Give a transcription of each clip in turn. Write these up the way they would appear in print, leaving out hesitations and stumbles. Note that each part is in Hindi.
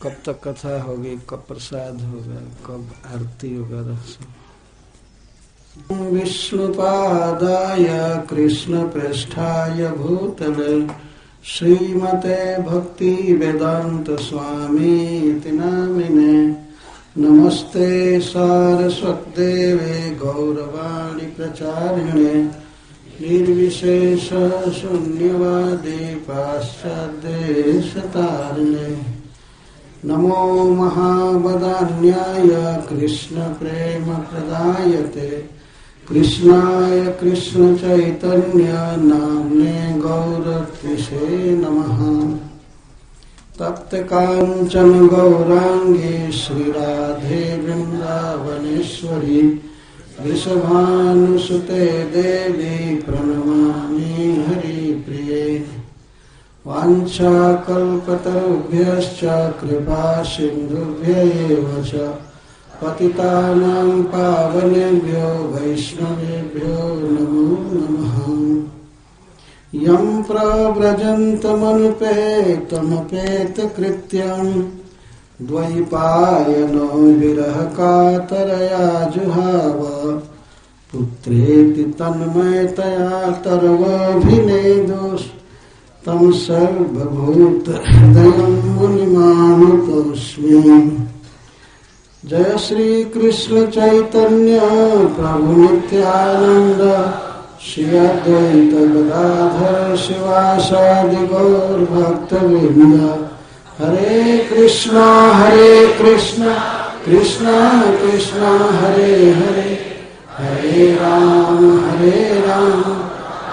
कब तक कथा होगी, कब प्रसाद होगा, कब आरती होगा। विष्णुपादाय कृष्ण पृष्ठाय भूतले श्रीमते भक्ति वेदांत स्वामी इति नामिने नमस्ते सारस्वतदेवे गौरवाणी प्रचारिणे निर्विशेष शून्यवादी पाश्चात्यदेशतारिणे नमो महावदान्याय कृष्ण प्रेम प्रदायते कृष्णाय कृष्ण चैतन्य नाम्ने गौरत्विषे नमः। तप्त कांचन गौरांगी श्रीराधे वृंदावनेश्वरी वृषभानुसुते देवी प्रणमामि हरिप्रिये। वाञ्छाकल्पतरुभ्यश्च कृपा सिन्धुभ्यैव च पतितानां पावनेभ्यो वैष्णवेभ्यो नमो नमः। यं प्रव्रजन्तमनुपेतमपेतकृत्यं द्वैपायनो विरहकातरया जुहाव पुत्रेति तन्मयतया तर्वभिनेदोष तं सर्वभूतहृदयं मुनिमानुतोऽस्मि। जय श्री कृष्ण चैतन्य प्रभु नित्यानंद श्री अद्वैत गदाधर शिवासादि गौर भक्तवृंद। हरे कृष्णा कृष्णा कृष्णा हरे हरे, हरे राम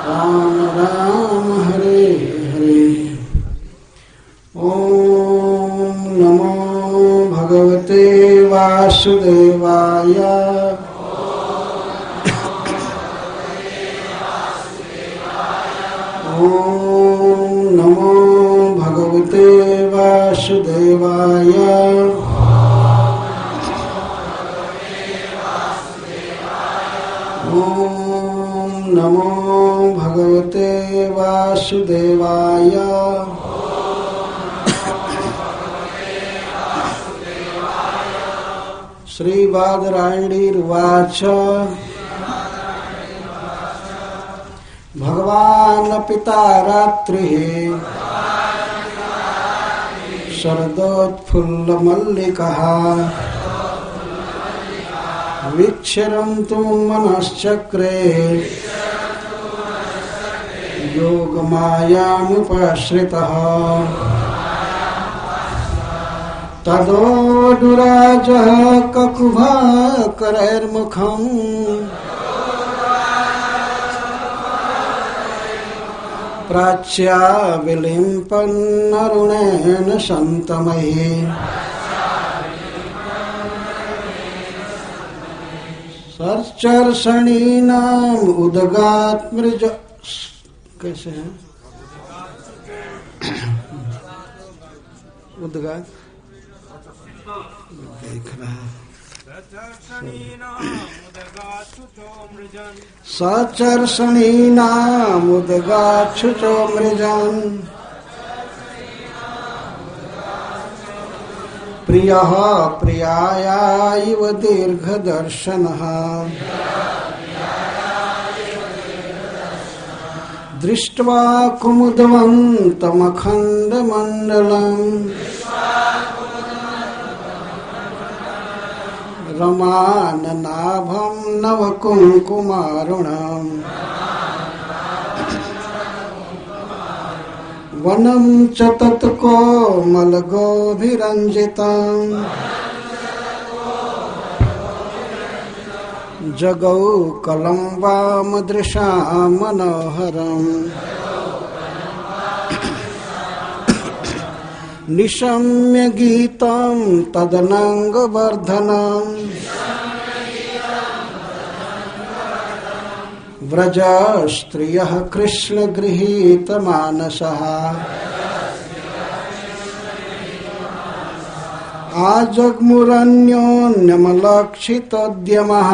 राम राम हरे हरे। ओम नमो भगवते वासुदेवाय। ओम नमो भगवते वासुदेवाय। ओम नमो भगवते वासुदेवाय। श्री बादरायणीर्वाच भगवान् पिता रात्रिः शरदोत्फुल्लमल्लिकः विक्षरन्तु मनश्चक्रे योगमायामुपाश्रितः। तदोडुराजः ककुभाकरैर्मुखम् प्राच्या विलिम्पन्नरुणेन सन्तमहि। सर्चर्षणीनाम् उदगात्मृज कैसे है उदगात देख रहा है। सचर्षणीनामुदगाच्छुचो मृजन् प्रियः प्रियाया इव दीर्घदर्शनः। दृष्ट्वा कुमुदवन्तमखण्डमण्डलम् रमाननाभं नवकुङ्कुमारुणम् वनं च तत्कोमलगोभिरञ्जितम् जगौ कलम्बामदृशां मनोहरम्। निशम्य गीतं तदनङ्गवर्धनम् व्रज स्त्रियः कृष्णगृहीतमानसः। आजग्मुरन्योन्यमलक्षितोद्यमः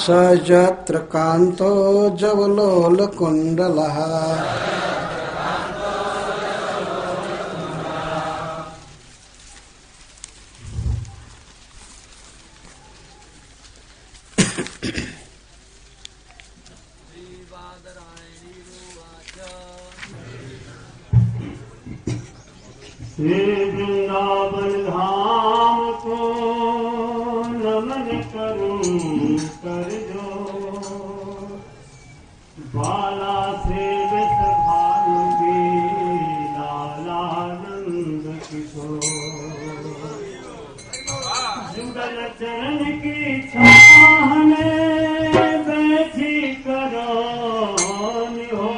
स जत्र कान्तो जवलोलकुण्डलः। वृंदावन धाम को नमन करूं कर जो बाला से भालुगी लालानंद किशोर जुगल चरण की छाह में बैठी करो निहो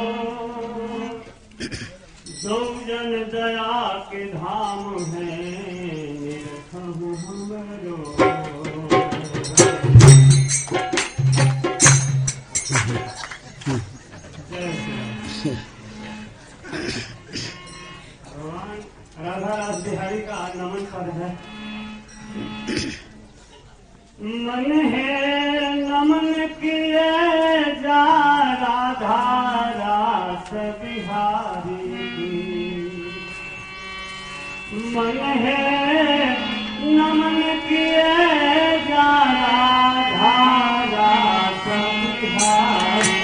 दो जन दया के धाम है निरखहु हमरो राधा रास बिहारी का नमन पर है। मन है नमन किए जा राधा रास बिहारी मन है नमन किए जा राधा रास बिहारी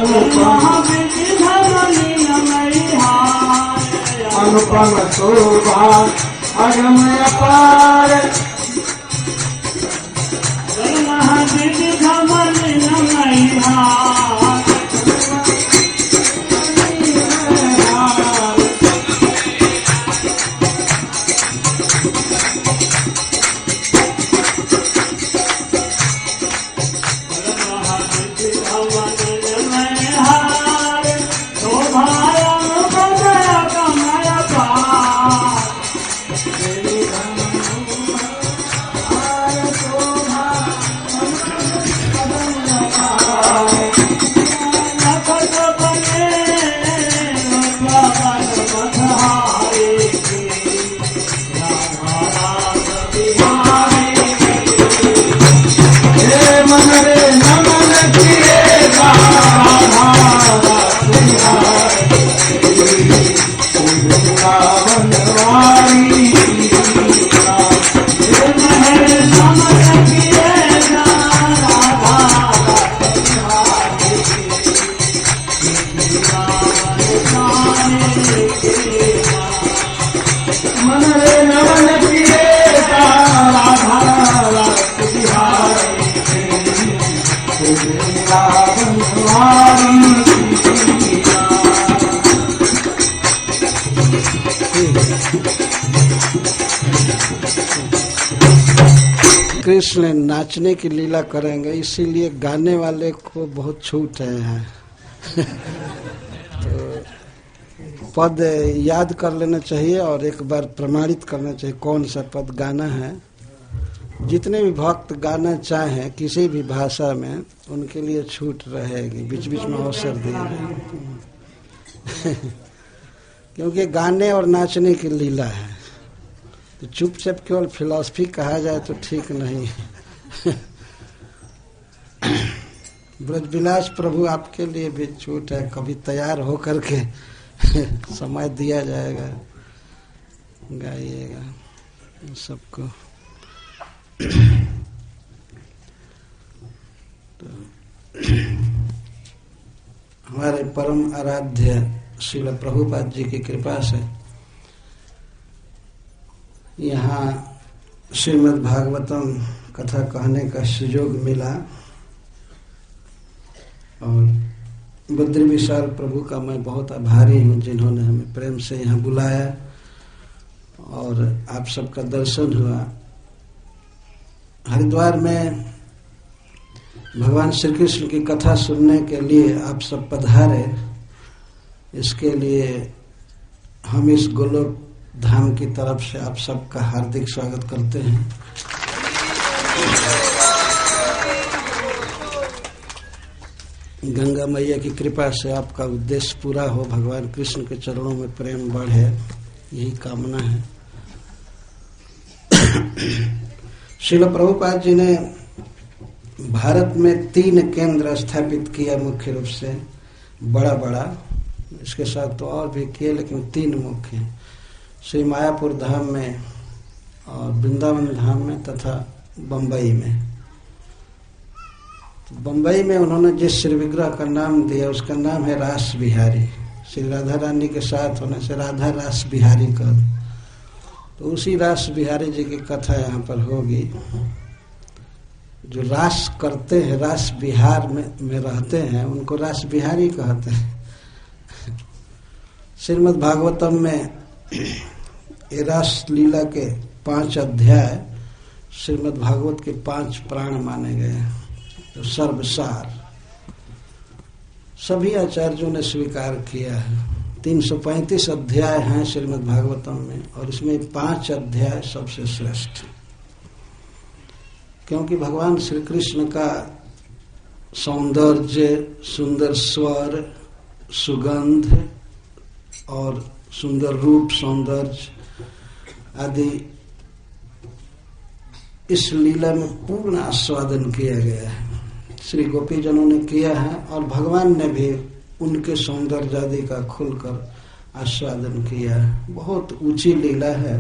महाविधि भवनी नमैहा अनुपम शोभा अगम अपार कृष्ण नाचने की लीला करेंगे, इसीलिए गाने वाले को बहुत छूट है। तो पद याद कर लेना चाहिए और एक बार प्रमाणित करना चाहिए कौन सा पद गाना है। जितने भी भक्त गाना चाहें किसी भी भाषा में, उनके लिए छूट रहेगी, बीच बीच में अवसर दिए क्योंकि गाने और नाचने की लीला है। तो चुपचाप केवल फिलॉसफी कहा जाए तो ठीक नहीं। ब्रजविलास प्रभु आपके लिए भी छूट है, कभी तैयार होकर के समय दिया जाएगा, गाइएगा सबको। तो हमारे परम आराध्य श्रील प्रभुपाद जी की कृपा से यहाँ श्रीमद् भागवतम कथा कहने का सुयोग मिला और बद्री विशाल प्रभु का मैं बहुत आभारी हूँ जिन्होंने हमें प्रेम से यहाँ बुलाया और आप सबका दर्शन हुआ। हरिद्वार में भगवान श्री कृष्ण की कथा सुनने के लिए आप सब पधारे, इसके लिए हम इस गोलोक धाम की तरफ से आप सबका हार्दिक स्वागत करते हैं। गंगा मैया की कृपा से आपका उद्देश्य पूरा हो, भगवान कृष्ण के चरणों में प्रेम बढ़े, यही कामना है। श्रील प्रभुपाद जी ने भारत में 3 केंद्र स्थापित किया मुख्य रूप से, बड़ा बड़ा, इसके साथ तो और भी किए लेकिन 3 मुख्य हैं। श्री मायापुर धाम में और वृंदावन धाम में तथा बम्बई में। तो बम्बई में उन्होंने जिस श्री विग्रह का नाम दिया उसका नाम है रास बिहारी। श्री राधा रानी के साथ होने से राधा रास बिहारी कर, तो उसी रास बिहारी जी की कथा यहाँ पर होगी। जो रास करते हैं, रास बिहार में रहते हैं, उनको रास बिहारी कहते हैं। श्रीमद् भागवतम में ये रास लीला के 5 अध्याय श्रीमद् भागवत के 5 प्राण माने गए, तो सर्वसार सभी आचार्यों ने स्वीकार किया है। 335 अध्याय हैं श्रीमद् भागवतम में और इसमें 5 अध्याय सबसे श्रेष्ठ, क्योंकि भगवान श्री कृष्ण का सौंदर्य, सुंदर स्वर, सुगंध और सुंदर रूप, सौंदर्य आदि इस लीला में पूर्ण आस्वादन किया गया है। श्री गोपीजनों ने किया है और भगवान ने भी उनके सौंदर्य आदि का खुलकर आस्वादन किया है। बहुत ऊंची लीला है,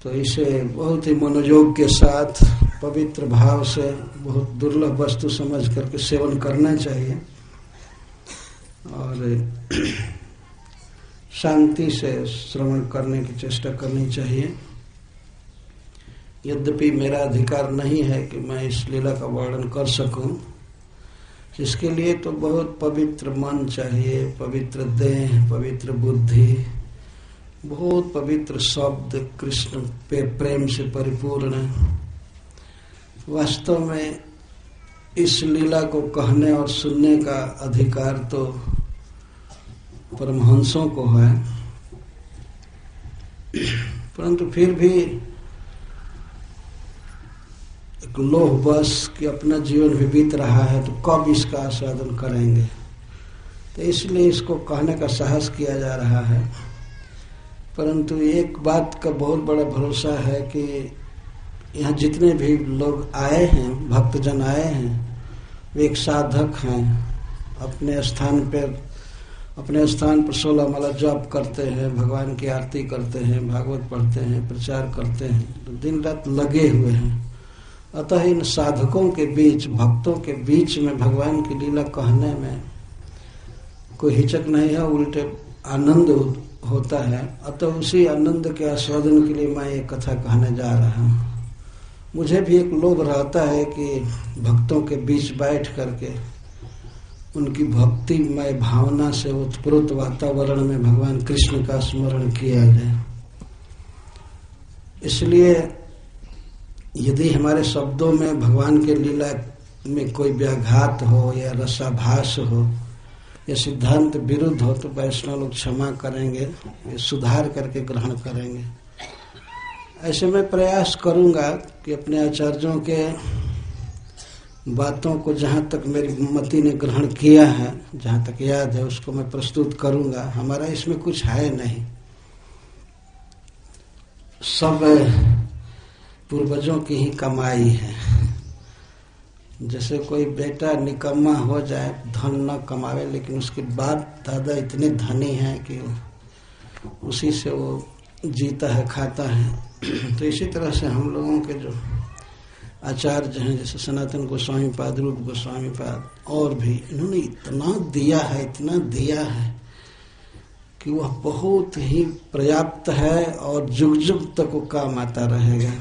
तो इसे बहुत ही मनोयोग के साथ, पवित्र भाव से, बहुत दुर्लभ वस्तु समझ करके सेवन करना चाहिए। और शांति से श्रवण करने की चेष्टा करनी चाहिए। यद्यपि मेरा अधिकार नहीं है कि मैं इस लीला का वर्णन कर सकूं, इसके लिए तो बहुत पवित्र मन चाहिए, पवित्र देह, पवित्र बुद्धि, बहुत पवित्र शब्द, कृष्ण पे प्रेम से परिपूर्ण। वास्तव में इस लीला को कहने और सुनने का अधिकार तो परमहंसों को है, परंतु फिर भी एक लोभ बस कि अपना जीवन भी बीत रहा है तो कब इसका आस्वादन करेंगे, तो इसलिए इसको कहने का साहस किया जा रहा है। परंतु एक बात का बहुत बड़ा भरोसा है कि यहाँ जितने भी लोग आए हैं, भक्तजन आए हैं, वे एक साधक हैं। अपने स्थान पर 16 माला जप करते हैं, भगवान की आरती करते हैं, भागवत पढ़ते हैं, प्रचार करते हैं, तो दिन रात लगे हुए हैं। अतः इन साधकों के बीच, भक्तों के बीच में भगवान की लीला कहने में कोई हिचक नहीं है, उल्टे आनंद होता है। अतः उसी आनंद के आस्वादन के लिए मैं ये कथा कहने जा रहा हूँ। मुझे भी एक लोभ रहता है कि भक्तों के बीच बैठ करके उनकी भक्तिमय भावना से उत्प्रोत वातावरण में भगवान कृष्ण का स्मरण किया जाए। इसलिए यदि हमारे शब्दों में भगवान के लीला में कोई व्याघात हो या रसाभास हो या सिद्धांत विरुद्ध हो तो वैष्णव लोग क्षमा करेंगे, सुधार करके ग्रहण करेंगे। ऐसे मैं प्रयास करूंगा कि अपने आचार्यों के बातों को जहाँ तक मेरी मति ने ग्रहण किया है, जहाँ तक याद है, उसको मैं प्रस्तुत करूंगा। हमारा इसमें कुछ है नहीं, सब पूर्वजों की ही कमाई है। जैसे कोई बेटा निकम्मा हो जाए, धन न कमावे, लेकिन उसके बाप दादा इतने धनी हैं कि उसी से वो जीता है, खाता है। तो इसी तरह से हम लोगों के जो आचार्य हैं, जैसे सनातन गोस्वामी पाद, रूप गोस्वामी पाद और भी, इन्होंने इतना दिया है, इतना दिया है कि वह बहुत ही पर्याप्त है और जुग जुग तक वो काम आता रहेगा।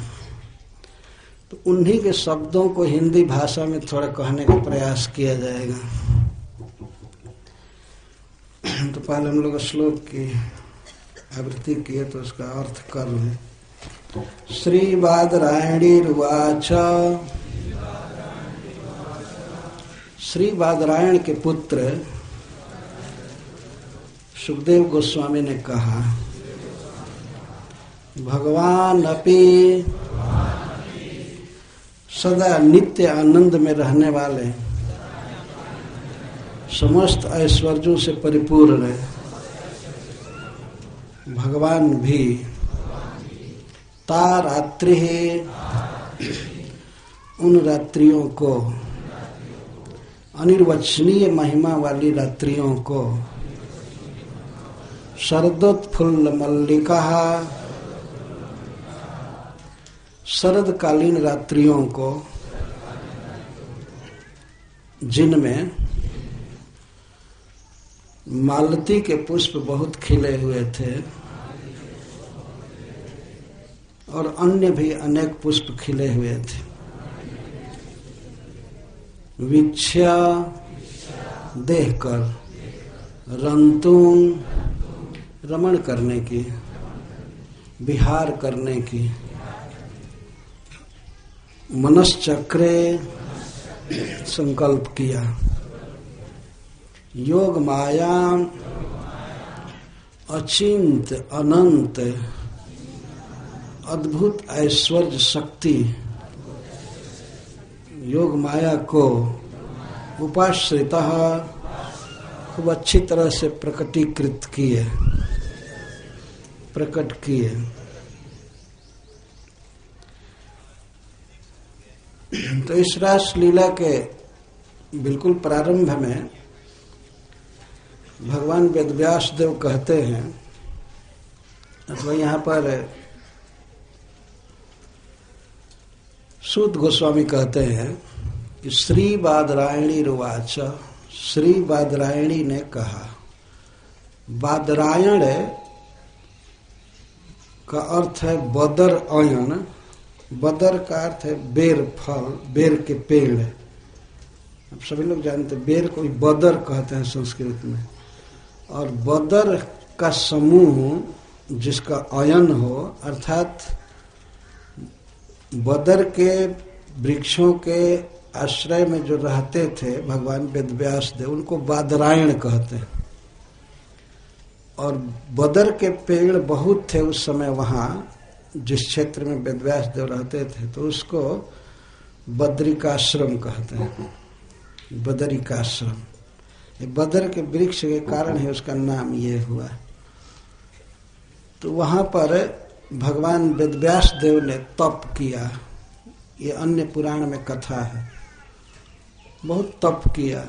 तो उन्हीं के शब्दों को हिंदी भाषा में थोड़ा कहने का प्रयास किया जाएगा। तो पहले हम लोग श्लोक की आवृत्ति किए तो उसका अर्थ कर लें। श्री बादरायणीर्वाच, श्री बादरायण के पुत्र सुखदेव गोस्वामी ने कहा, भगवान अपि सदा नित्य आनंद में रहने वाले, समस्त ऐश्वर्यों से परिपूर्ण है। भगवान भी ता रात्रि है, उन रात्रियों को, अनिर्वचनीय महिमा वाली रात्रियों को, शरदोत्फुल्ल मल्लिका, शरदकालीन रात्रियों को, जिनमें मालती के पुष्प बहुत खिले हुए थे और अन्य भी अनेक पुष्प खिले हुए थे। वीक्षा देखकर रंतुम, रमण करने की, विहार करने की, मनश्चक्रे संकल्प किया, योग माया अचिंत अनंत अद्भुत ऐश्वर्य शक्ति, योग माया को उपाश्रितः खूब अच्छी तरह से प्रकटीकृत किए, प्रकट किए। तो इस रास लीला के बिल्कुल प्रारंभ में भगवान वेदव्यास देव कहते हैं, अथवा यहाँ पर सूत गोस्वामी कहते हैं कि श्री बादरायणी रुवाच, श्री बादरायणी ने कहा। बादरायण का अर्थ है बदर अयन। बदर का अर्थ है बेर फल, बेर के पेड़। अब सभी लोग जानते हैं बेर को बदर कहते हैं संस्कृत में। और बदर का समूह जिसका अयन हो, अर्थात बदर के वृक्षों के आश्रय में जो रहते थे भगवान वेदव्यास देव, उनको बादरायण कहते हैं। और बदर के पेड़ बहुत थे उस समय वहां, जिस क्षेत्र में वेदव्यास देव रहते थे, तो उसको बद्रिकाश्रम कहते हैं। बदरिकाश्रम, ये बदर के वृक्ष के कारण ही उसका नाम ये हुआ। तो वहां पर भगवान वेदव्यास देव ने तप किया। ये अन्य पुराण में कथा है। बहुत तप किया।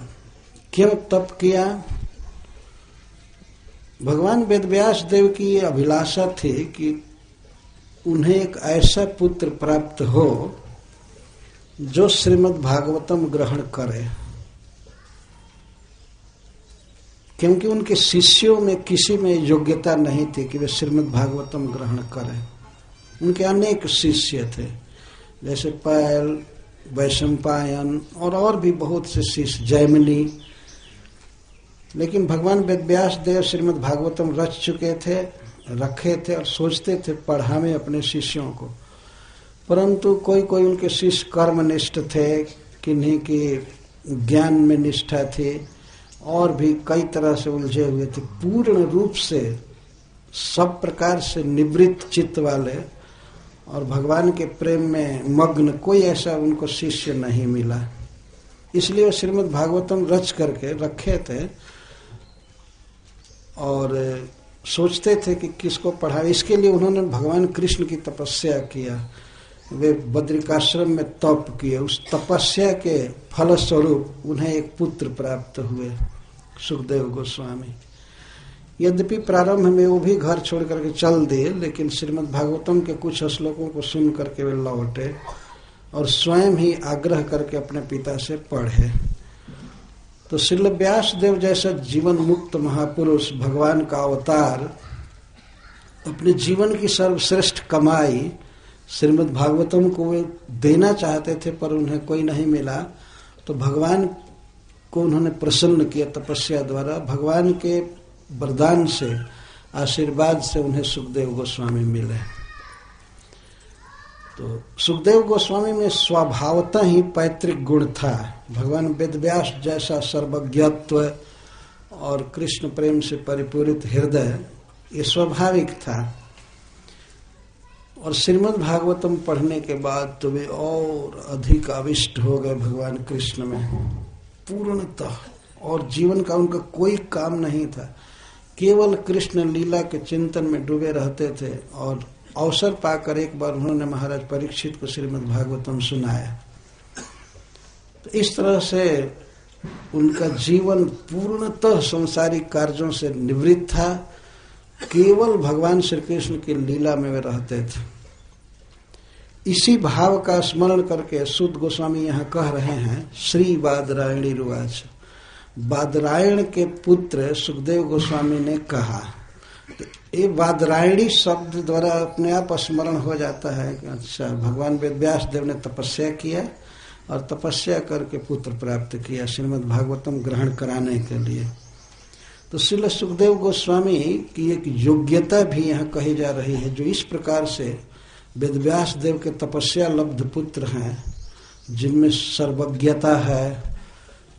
क्यों तप किया? भगवान वेदव्यास देव की ये अभिलाषा थी कि उन्हें एक ऐसा पुत्र प्राप्त हो जो श्रीमद् भागवतम ग्रहण करे, क्योंकि उनके शिष्यों में किसी में योग्यता नहीं थी कि वे श्रीमद् भागवतम ग्रहण करें। उनके अनेक शिष्य थे, जैसे पैल, वैशंपायन और भी बहुत से शिष्य, जैमिनी। लेकिन भगवान वेदव्यास देव श्रीमद् भागवतम रच चुके थे, रखे थे और सोचते थे पढ़ावे अपने शिष्यों को। परंतु कोई कोई उनके शिष्य कर्मनिष्ठ थे, किन्हीं की ज्ञान में निष्ठा थी, और भी कई तरह से उलझे हुए थे। पूर्ण रूप से सब प्रकार से निवृत्त चित्त वाले और भगवान के प्रेम में मग्न कोई ऐसा उनको शिष्य नहीं मिला। इसलिए वो श्रीमद् भागवतम रच करके रखे थे और सोचते थे कि किसको पढ़ावे। इसके लिए उन्होंने भगवान कृष्ण की तपस्या किया। वे बद्रिकाश्रम में तप किए। उस तपस्या के फलस्वरूप उन्हें एक पुत्र प्राप्त हुए, सुखदेव गोस्वामी। यद्यपि प्रारंभ में वो भी घर छोड़ करके चल दिए, लेकिन श्रीमद् भागवतम के कुछ श्लोकों को सुन करके वे लौटे और स्वयं ही आग्रह करके अपने पिता से पढ़े। तो श्रील व्यास देव जैसा जीवन मुक्त महापुरुष, भगवान का अवतार, अपने जीवन की सर्वश्रेष्ठ कमाई श्रीमद् भागवतम को वे देना चाहते थे, पर उन्हें कोई नहीं मिला। तो भगवान को उन्होंने प्रसन्न किया तपस्या द्वारा। भगवान के वरदान से, आशीर्वाद से उन्हें सुखदेव गोस्वामी मिले। तो सुखदेव गोस्वामी में स्वभावतः ही पैतृक गुण था। भगवान वेदव्यास जैसा सर्वज्ञत्व और कृष्ण प्रेम से परिपूरित हृदय, ये स्वाभाविक था। और श्रीमद् भागवतम पढ़ने के बाद तो वे और अधिक आविष्ट हो गए भगवान कृष्ण में पूर्णतः, और जीवन का उनका कोई काम नहीं था, केवल कृष्ण लीला के चिंतन में डूबे रहते थे। और अवसर पाकर एक बार उन्होंने महाराज परीक्षित को श्रीमद् भागवतम सुनाया। तो इस तरह से उनका जीवन पूर्णतः संसारिक कार्यों से निवृत्त था, केवल भगवान श्री कृष्ण की लीला में वे रहते थे। इसी भाव का स्मरण करके सुत गोस्वामी यहाँ कह रहे हैं, श्री बादरायणी रुवाच। बादरायण के पुत्र सुखदेव गोस्वामी ने कहा। तो ये बादरायणी शब्द द्वारा अपने आप स्मरण हो जाता है कि अच्छा, भगवान वेदव्यास देव ने तपस्या किया और तपस्या करके पुत्र प्राप्त किया श्रीमद् भागवतम ग्रहण कराने के लिए। तो श्रील सुखदेव गोस्वामी की एक योग्यता भी यहाँ कही जा रही है, जो इस प्रकार से वेदव्यास देव के तपस्या लब्ध पुत्र हैं, जिनमें सर्वज्ञता है,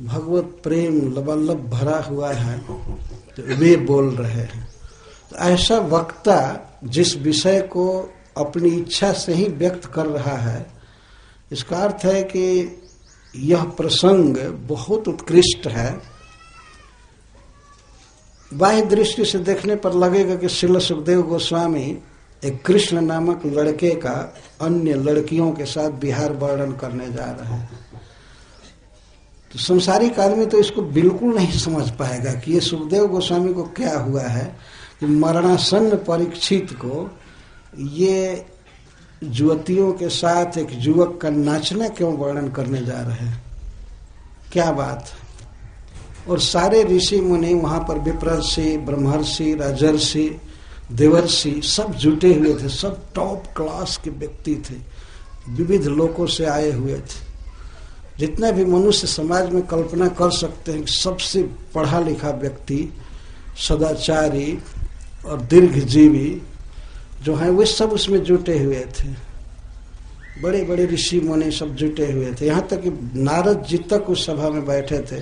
भगवत प्रेम लबालब भरा हुआ है, तो वे बोल रहे हैं। तो ऐसा वक्ता जिस विषय को अपनी इच्छा से ही व्यक्त कर रहा है, इसका अर्थ है कि यह प्रसंग बहुत उत्कृष्ट है। बाह्य दृष्टि से देखने पर लगेगा कि श्रील सुखदेव गोस्वामी एक कृष्ण नामक लड़के का अन्य लड़कियों के साथ विहार वर्णन करने जा रहे हैं। तो संसारिक आदमी तो इसको बिल्कुल नहीं समझ पाएगा कि ये सुखदेव गोस्वामी को क्या हुआ है कि मरणासन्न परीक्षित को ये युवतियों के साथ एक युवक का नाचना क्यों वर्णन करने जा रहे हैं, क्या बात। और सारे ऋषि मुनि वहां पर विप्रर्षि, ब्रह्मर्षि, राजर्षि, देवर्षि सब जुटे हुए थे। सब टॉप क्लास के व्यक्ति थे, विविध लोकों से आए हुए थे। जितने भी मनुष्य समाज में कल्पना कर सकते हैं, सबसे पढ़ा लिखा व्यक्ति, सदाचारी और दीर्घजीवी जो हैं वे सब उसमें जुटे हुए थे। बड़े बड़े ऋषि मुनि सब जुटे हुए थे। यहाँ तक कि नारद जी तक उस सभा में बैठे थे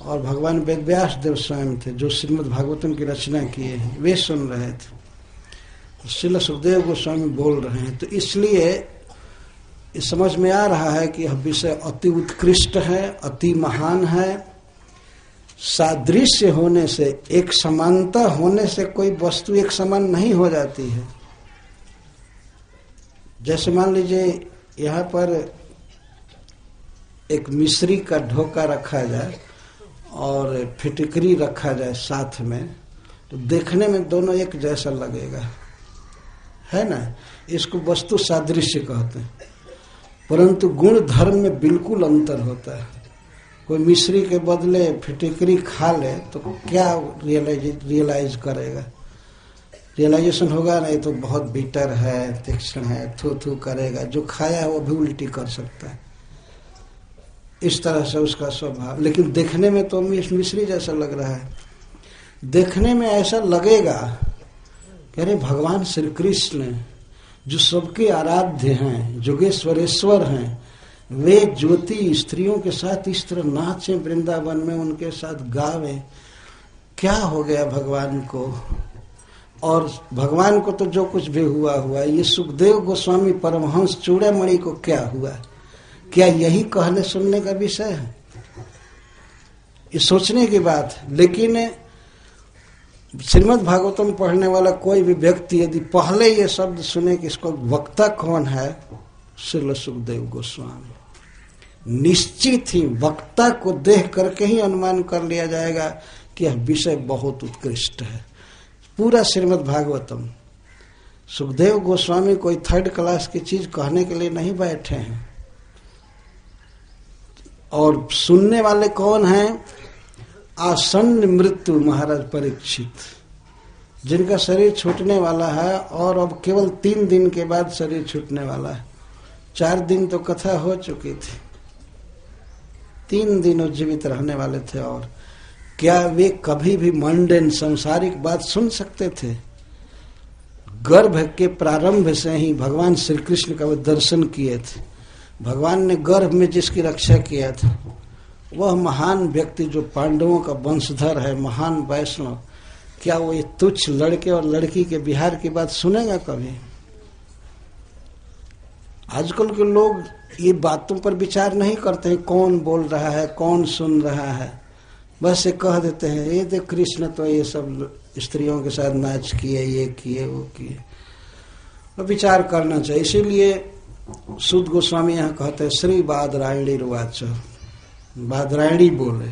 और भगवान वेदव्यास देव स्वयं थे जो श्रीमद् भागवतम की रचना किए हैं, वे सुन रहे थे। श्रील सुखदेव गोस्वामी बोल रहे हैं। तो इसलिए इस समझ में आ रहा है कि यह विषय अति उत्कृष्ट है, अति महान है। सादृश्य होने से, एक समानता होने से कोई वस्तु एक समान नहीं हो जाती है। जैसे मान लीजिए यहाँ पर एक मिश्री का ढोका रखा जाए और फिटकरी रखा जाए साथ में, तो देखने में दोनों एक जैसा लगेगा, है ना। इसको वस्तु सादृश्य कहते हैं, परंतु गुण धर्म में बिल्कुल अंतर होता है। कोई मिश्री के बदले फिटकरी खा ले तो क्या रियलाइज करेगा? रियलाइजेशन होगा नहीं तो बहुत बिटर है, तीक्ष्ण है, थू थू करेगा। जो खाया है वो भी उल्टी कर सकता है। इस तरह से उसका स्वभाव। लेकिन देखने में तो मिश्री जैसा लग रहा है। देखने में ऐसा लगेगा कि अरे भगवान श्री कृष्ण जो सबके आराध्य हैं, जोगेश्वरेश्वर हैं, वे ज्योति स्त्रियों के साथ इस तरह नाचे वृंदावन में, उनके साथ गावे। क्या हो गया भगवान को? और भगवान को तो जो कुछ भी हुआ हुआ, ये सुखदेव गोस्वामी परमहंस चूड़ामणि को क्या हुआ? क्या यही कहने सुनने का विषय है? ये सोचने की बात है। लेकिन श्रीमद् भागवतम पढ़ने वाला कोई भी व्यक्ति यदि पहले ये शब्द सुने कि इसको वक्ता कौन है, श्रील सुखदेव गोस्वामी, निश्चित ही वक्ता को देख करके ही अनुमान कर लिया जाएगा कि यह विषय बहुत उत्कृष्ट है। पूरा श्रीमद् भागवतम सुखदेव गोस्वामी कोई थर्ड क्लास की चीज कहने के लिए नहीं बैठे हैं। और सुनने वाले कौन हैं? आसन्न मृत्यु महाराज परीक्षित, जिनका शरीर छूटने वाला है और अब केवल 3 दिन के बाद शरीर छूटने वाला है। 4 दिन तो कथा हो चुकी थी, 3 दिन जीवित रहने वाले थे। और क्या वे कभी भी मंडेन सांसारिक बात सुन सकते थे? गर्भ के प्रारंभ से ही भगवान श्री कृष्ण का वे दर्शन किए थे। भगवान ने गर्भ में जिसकी रक्षा किया था, वह महान व्यक्ति जो पांडवों का वंशधर है, महान वैष्णव, क्या वो ये तुच्छ लड़के और लड़की के विहार की बात सुनेगा कभी? आजकल के लोग ये बातों पर विचार नहीं करते हैं, कौन बोल रहा है, कौन सुन रहा है। बस ये कह देते हैं, ये देख कृष्ण तो ये सब स्त्रियों के साथ नाच किए, ये किए, वो किए। तो विचार करना चाहिए। इसीलिए सुद गोस्वामी यहाँ कहते हैं श्री बादरायणी रुवाच, बादरायणी बोले।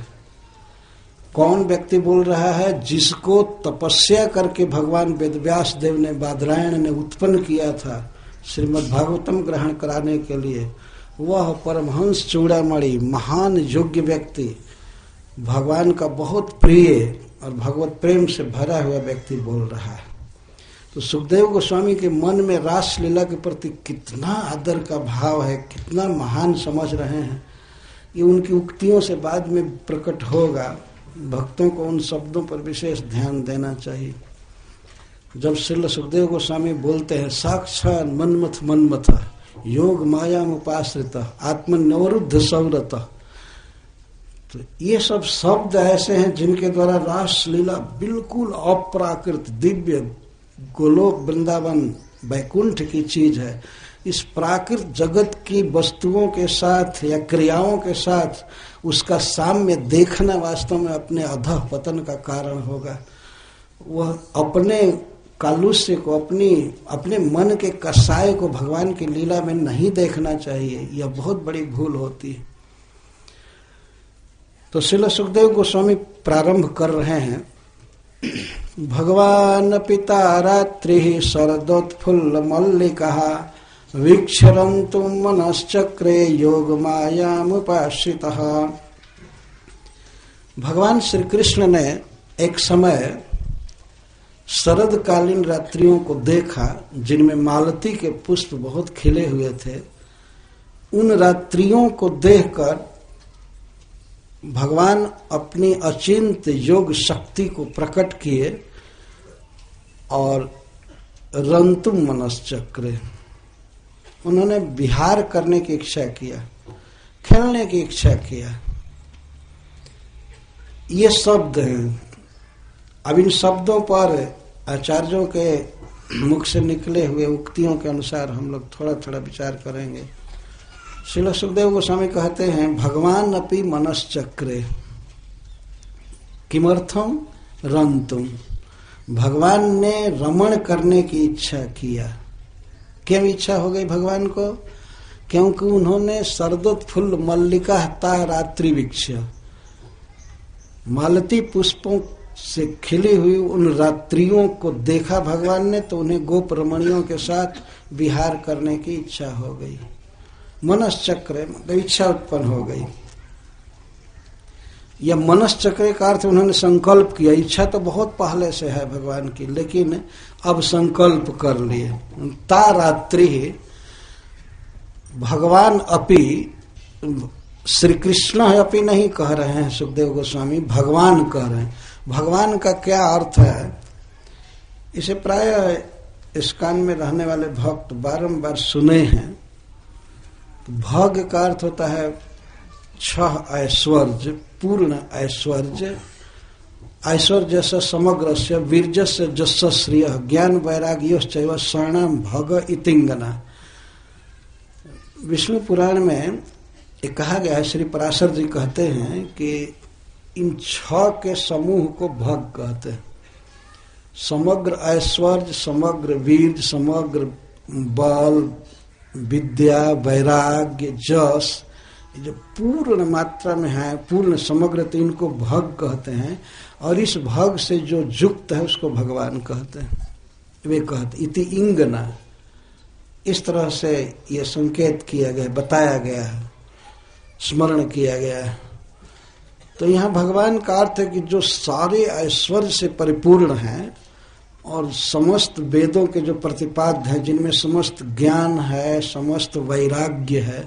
कौन व्यक्ति बोल रहा है? जिसको तपस्या करके भगवान वेदव्यास देव ने, बादरायण ने उत्पन्न किया था श्रीमद् भागवतम ग्रहण कराने के लिए, वह परमहंस चूड़ामणि महान योग्य व्यक्ति, भगवान का बहुत प्रिय और भगवत प्रेम से भरा हुआ व्यक्ति बोल रहा है। तो सुखदेव गोस्वामी के मन में रास लीला के प्रति कितना आदर का भाव है, कितना महान समझ रहे हैं, ये उनकी उक्तियों से बाद में प्रकट होगा। भक्तों को उन शब्दों पर विशेष ध्यान देना चाहिए। जब श्रील सुखदेव गोस्वामी बोलते हैं साक्षात् मन्मथ मन्मथ योग मायामुपाश्रित आत्मनवरुद्ध सौरत, तो ये सब शब्द ऐसे हैं जिनके द्वारा रास लीला बिल्कुल अप्राकृत दिव्य गोलोक वृंदावन वैकुंठ की चीज है। इस प्राकृत जगत की वस्तुओं के साथ या क्रियाओं के साथ उसका साम्य देखना वास्तव में अपने अधः पतन का कारण होगा। वह अपने कालुष्य को, अपने मन के कसाय को भगवान की लीला में नहीं देखना चाहिए। यह बहुत बड़ी भूल होती है। तो श्रील सुखदेव गोस्वामी प्रारंभ कर रहे हैं। भगवान पिता रात्रि शरदोत्फुल्ल मल्लिका वीक्षरन्तु मनश्चक्रे योग मायामुपाश्रितः। भगवान श्री कृष्ण ने एक समय शरदकालीन रात्रियों को देखा जिनमें मालती के पुष्प बहुत खिले हुए थे। उन रात्रियों को देखकर भगवान अपनी अचिंत्य योग शक्ति को प्रकट किए और रंतुम मनश्चक्रे, उन्होंने विहार करने की इच्छा किया, खेलने की इच्छा किया। ये शब्द हैं। अब इन शब्दों पर आचार्यों के मुख से निकले हुए उक्तियों के अनुसार हम लोग थोड़ा थोड़ा विचार करेंगे। श्रील सुखदेव गोस्वामी कहते हैं, भगवान अपि मनश्चक्रे किमर्थम रंतुम, भगवान ने रमण करने की इच्छा किया। क्यों इच्छा हो गई भगवान को? क्योंकि उन्होंने शरदोत्फुल्ल मल्लिका ता रात्रि वीक्ष, मालती पुष्पों से खिली हुई उन रात्रियों को देखा भगवान ने, तो उन्हें गोप रमणियों के साथ विहार करने की इच्छा हो गई। मनश्चक्र मतलब इच्छा उत्पन्न हो गई। यह मनश्चक्र का अर्थ उन्होंने संकल्प किया। इच्छा तो बहुत पहले से है भगवान की, लेकिन अब संकल्प कर लिए। ता रात्रि भगवान अपि, श्री कृष्ण है अपि नहीं कह रहे हैं सुखदेव गोस्वामी, भगवान कह रहे हैं। भगवान का क्या अर्थ है, इसे प्राय इस कान में रहने वाले भक्त बारंबार सुने हैं। भग का अर्थ होता है 6 ऐश्वर्य, पूर्ण ऐश्वर्य। ऐश्वर्य से समग्र से वीर्य से जस श्रिय ज्ञान वैराग्योश्चैव शरणम भग इतिंगना। विष्णु पुराण में ये कहा गया है, श्री पराशर जी कहते हैं कि इन 6 के समूह को भग कहते हैं। समग्र ऐश्वर्य, समग्र वीर, समग्र बल, विद्या, वैराग्य, जस, जो पूर्ण मात्रा में है, पूर्ण समग्र, तो इनको भग कहते हैं। और इस भग से जो युक्त है उसको भगवान कहते हैं। वे कहते इति इंगना, इस तरह से ये संकेत किया गया, बताया गया है, स्मरण किया गया है। तो यहाँ भगवान का अर्थ है कि जो सारे ऐश्वर्य से परिपूर्ण हैं और समस्त वेदों के जो प्रतिपाद्य हैं, जिनमें समस्त ज्ञान है, समस्त वैराग्य है,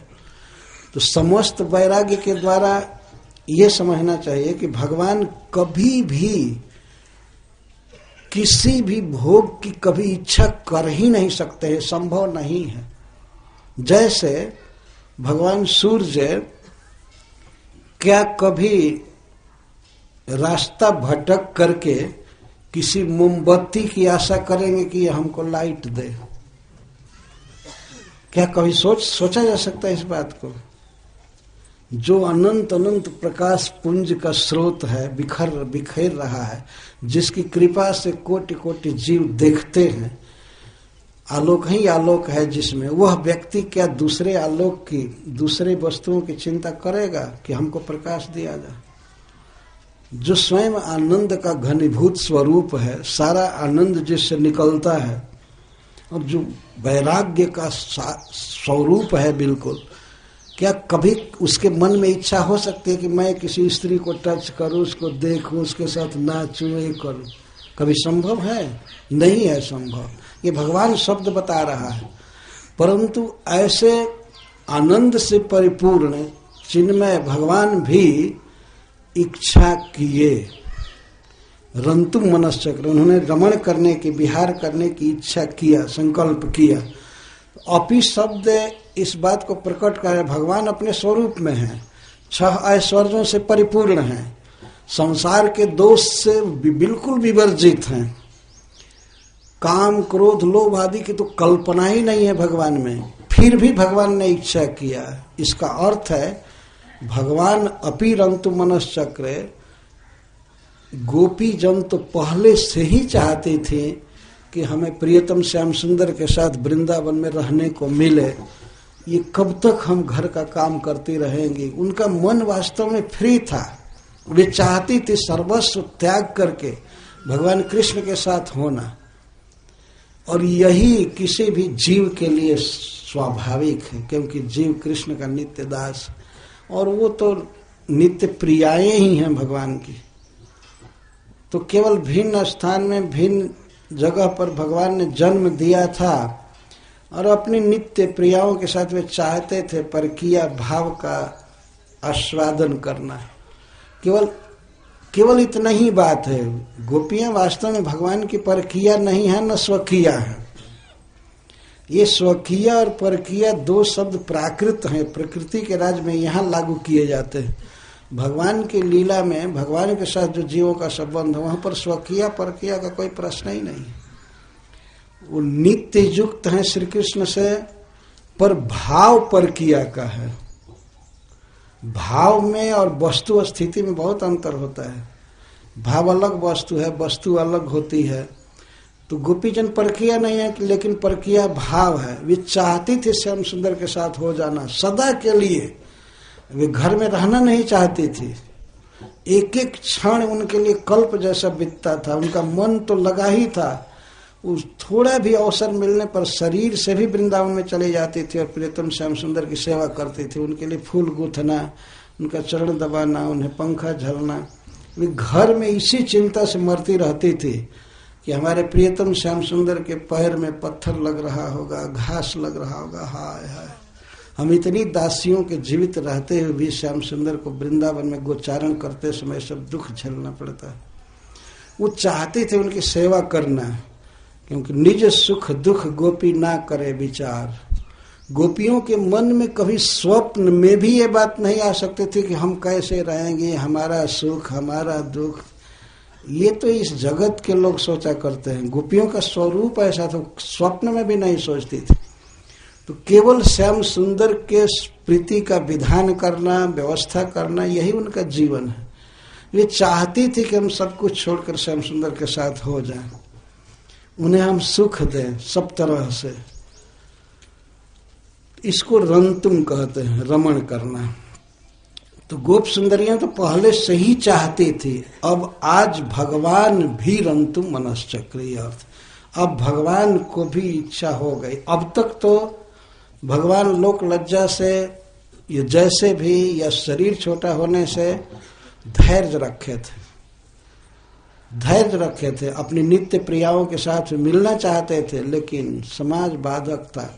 तो समस्त वैराग्य के द्वारा ये समझना चाहिए कि भगवान कभी भी किसी भी भोग की कभी इच्छा कर ही नहीं सकते हैं, संभव नहीं है। जैसे भगवान सूर्य क्या कभी रास्ता भटक करके किसी मोमबत्ती की आशा करेंगे कि ये हमको लाइट दे? क्या कभी सोचा जा सकता है इस बात को? जो अनंत अनंत प्रकाश पुंज का स्रोत है, बिखेर रहा है, जिसकी कृपा से कोटि कोटि जीव देखते हैं, आलोक ही आलोक है जिसमें, वह व्यक्ति क्या दूसरे आलोक की, दूसरे वस्तुओं की चिंता करेगा कि हमको प्रकाश दिया जाए? जो स्वयं आनंद का घनीभूत स्वरूप है, सारा आनंद जिससे निकलता है, और जो वैराग्य का स्वरूप है बिल्कुल, क्या कभी उसके मन में इच्छा हो सकती है कि मैं किसी स्त्री को टच करूं, उसको देखूं, उसके साथ नाचूं, ये करूं? कभी संभव है? नहीं है संभव। ये भगवान शब्द बता रहा है। परंतु ऐसे आनंद से परिपूर्ण चिन्मय भगवान भी इच्छा किए, रंतु मनश्चक्र, उन्होंने रमण करने की, विहार करने की इच्छा किया, संकल्प किया। अपि शब्द इस बात को प्रकट कर, भगवान अपने स्वरूप में है, 6 ऐश्वर्यों से परिपूर्ण है, संसार के दोष से बिल्कुल विवर्जित हैं, काम क्रोध लोभ आदि की तो कल्पना ही नहीं है भगवान में, फिर भी भगवान ने इच्छा किया। इसका अर्थ है भगवान अपि रंतु मनश्चक्रे, गोपी जन तो पहले से ही चाहते थे कि हमें प्रियतम श्याम सुंदर के साथ वृंदावन में रहने को मिले, ये कब तक हम घर का काम करती रहेंगी। उनका मन वास्तव में फ्री था, वे चाहती थी सर्वस्व त्याग करके भगवान कृष्ण के साथ होना, और यही किसी भी जीव के लिए स्वाभाविक है, क्योंकि जीव कृष्ण का नित्य दास, और वो तो नित्य प्रियाएं ही हैं भगवान की। तो केवल भिन्न स्थान में भिन्न जगह पर भगवान ने जन्म दिया था और अपनी नित्य प्रियाओं के साथ वे चाहते थे परकीय भाव का आस्वादन करना। केवल इतना ही बात है। गोपियां वास्तव में भगवान की परकीय नहीं है, न स्वकीय है। ये स्वकीय और परकीय दो शब्द प्राकृत हैं, प्रकृति के राज्य में यहाँ लागू किए जाते हैं। भगवान की लीला में भगवान के साथ जो जीवों का संबंध है वहां पर स्वकीय परकीय का कोई प्रश्न ही नहीं। वो नित्य युक्त है श्री कृष्ण से, पर भाव परकीय का है। भाव में और वस्तु स्थिति में बहुत अंतर होता है। भाव अलग वस्तु है, वस्तु अलग होती है। तो गोपीजन परकीय नहीं है, लेकिन परकीय भाव है। वे चाहती थी श्याम सुंदर के साथ हो जाना सदा के लिए। वे घर में रहना नहीं चाहती थी। एक एक क्षण उनके लिए कल्प जैसा बीतता था। उनका मन तो लगा ही था। उस थोड़ा भी अवसर मिलने पर शरीर से भी वृंदावन में चले जाती थी और प्रियतम श्याम सुंदर की सेवा करती थी। उनके लिए फूल गूंथना, उनका चरण दबाना, उन्हें पंखा झलना। वे घर में इसी चिंता से मरती रहती थी कि हमारे प्रियतम श्याम सुंदर के पैर में पत्थर लग रहा होगा, घास लग रहा होगा। हाय हाय, हम इतनी दासियों के जीवित रहते हुए भी श्याम सुंदर को वृंदावन में गोचारण करते समय सब दुख झेलना पड़ता। वो चाहते थे उनकी सेवा करना, क्योंकि निज सुख दुख गोपी ना करे विचार। गोपियों के मन में कभी स्वप्न में भी ये बात नहीं आ सकती थी कि हम कैसे रहेंगे, हमारा सुख हमारा दुख। ये तो इस जगत के लोग सोचा करते हैं। गोपियों का स्वरूप ऐसा था, स्वप्न में भी नहीं सोचती थी। तो केवल श्याम सुंदर के प्रीति का विधान करना, व्यवस्था करना, यही उनका जीवन है। वे चाहती थी कि हम सब कुछ छोड़कर श्याम सुंदर के साथ हो जाएं, उन्हें हम सुख दें सब तरह से। इसको रंतुम कहते हैं, रमण करना। तो गोप सुंदरियां तो पहले से ही चाहती थी। अब आज भगवान भी रंतुम मनश्चक्री अर्थ, अब भगवान को भी इच्छा हो गई। अब तक तो भगवान लोक लज्जा से ये जैसे भी या शरीर छोटा होने से धैर्य रखे थे, अपनी नित्य प्रियाओं के साथ मिलना चाहते थे, लेकिन समाज बाधक था।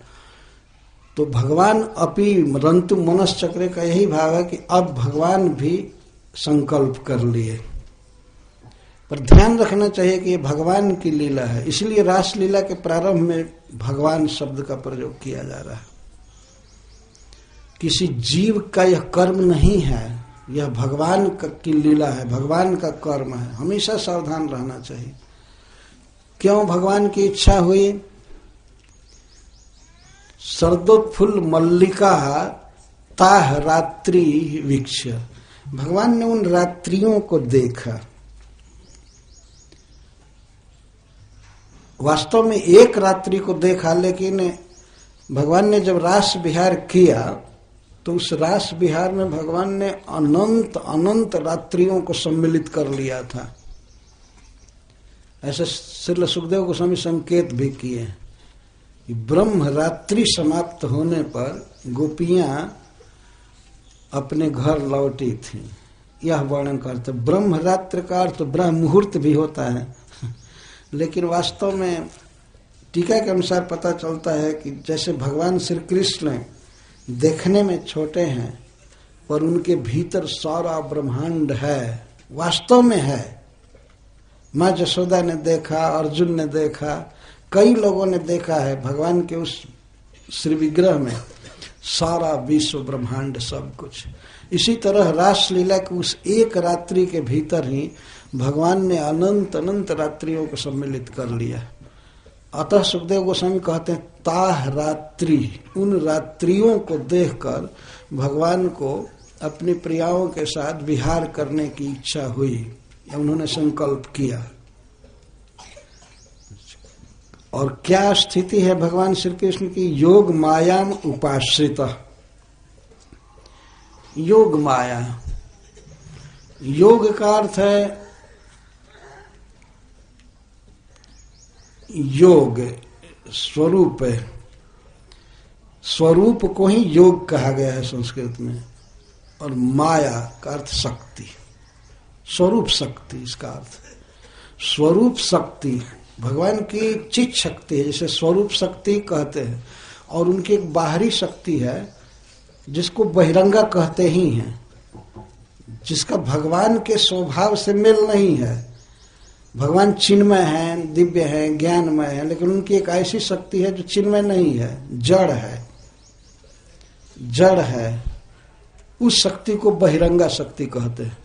तो भगवान अपि रंतु मनश्चक्र का यही भाव है कि अब भगवान भी संकल्प कर लिए। पर ध्यान रखना चाहिए कि ये भगवान की लीला है, इसलिए रास लीला के प्रारंभ में भगवान शब्द का प्रयोग किया जा रहा है। किसी जीव का यह कर्म नहीं है, यह भगवान की लीला है, भगवान का कर्म है। हमेशा सावधान रहना चाहिए। क्यों भगवान की इच्छा हुई? सर्दोत्फुल्ल मल्लिका ताह रात्रि वीक्ष्य, भगवान ने उन रात्रियों को देखा। वास्तव में एक रात्रि को देखा, लेकिन भगवान ने जब रास विहार किया तो उस रास विहार में भगवान ने अनंत अनंत रात्रियों को सम्मिलित कर लिया था। ऐसे श्रील सुखदेव गोस्वामी संकेत भी किए कि ब्रह्म रात्रि समाप्त होने पर गोपियां अपने घर लौटी थीं, यह वर्णन करते। ब्रह्म रात्रि का अर्थ ब्रह्म मुहूर्त भी होता है, लेकिन वास्तव में टीका के अनुसार पता चलता है कि जैसे भगवान श्री कृष्ण देखने में छोटे हैं पर उनके भीतर सारा ब्रह्मांड है, वास्तव में है। माँ जशोदा ने देखा, अर्जुन ने देखा, कई लोगों ने देखा है भगवान के उस श्री विग्रह में सारा विश्व ब्रह्मांड सब कुछ। इसी तरह रास लीला के उस एक रात्रि के भीतर ही भगवान ने अनंत अनंत रात्रियों को सम्मिलित कर लिया। अतः सुखदेव गोस्वामी कहते हैं ताह रात्रि, उन रात्रियों को देखकर भगवान को अपनी प्रियाओं के साथ विहार करने की इच्छा हुई या उन्होंने संकल्प किया। और क्या स्थिति है भगवान श्री कृष्ण की? योग मायाम उपाश्रित। योग माया, योग का अर्थ है योग स्वरूप है। स्वरूप को ही योग कहा गया है संस्कृत में। और माया का अर्थ शक्ति, स्वरूप शक्ति इसका अर्थ है। स्वरूप शक्ति भगवान की चित शक्ति है, जैसे स्वरूप शक्ति कहते हैं, और उनकी एक बाहरी शक्ति है जिसको बहिरंगा कहते ही हैं, जिसका भगवान के स्वभाव से मेल नहीं है। भगवान चिन्मय हैं, दिव्य हैं, ज्ञानमय हैं, लेकिन उनकी एक ऐसी शक्ति है जो चिन्मय नहीं है, जड़ है, जड़ है। उस शक्ति को बहिरंगा शक्ति कहते हैं।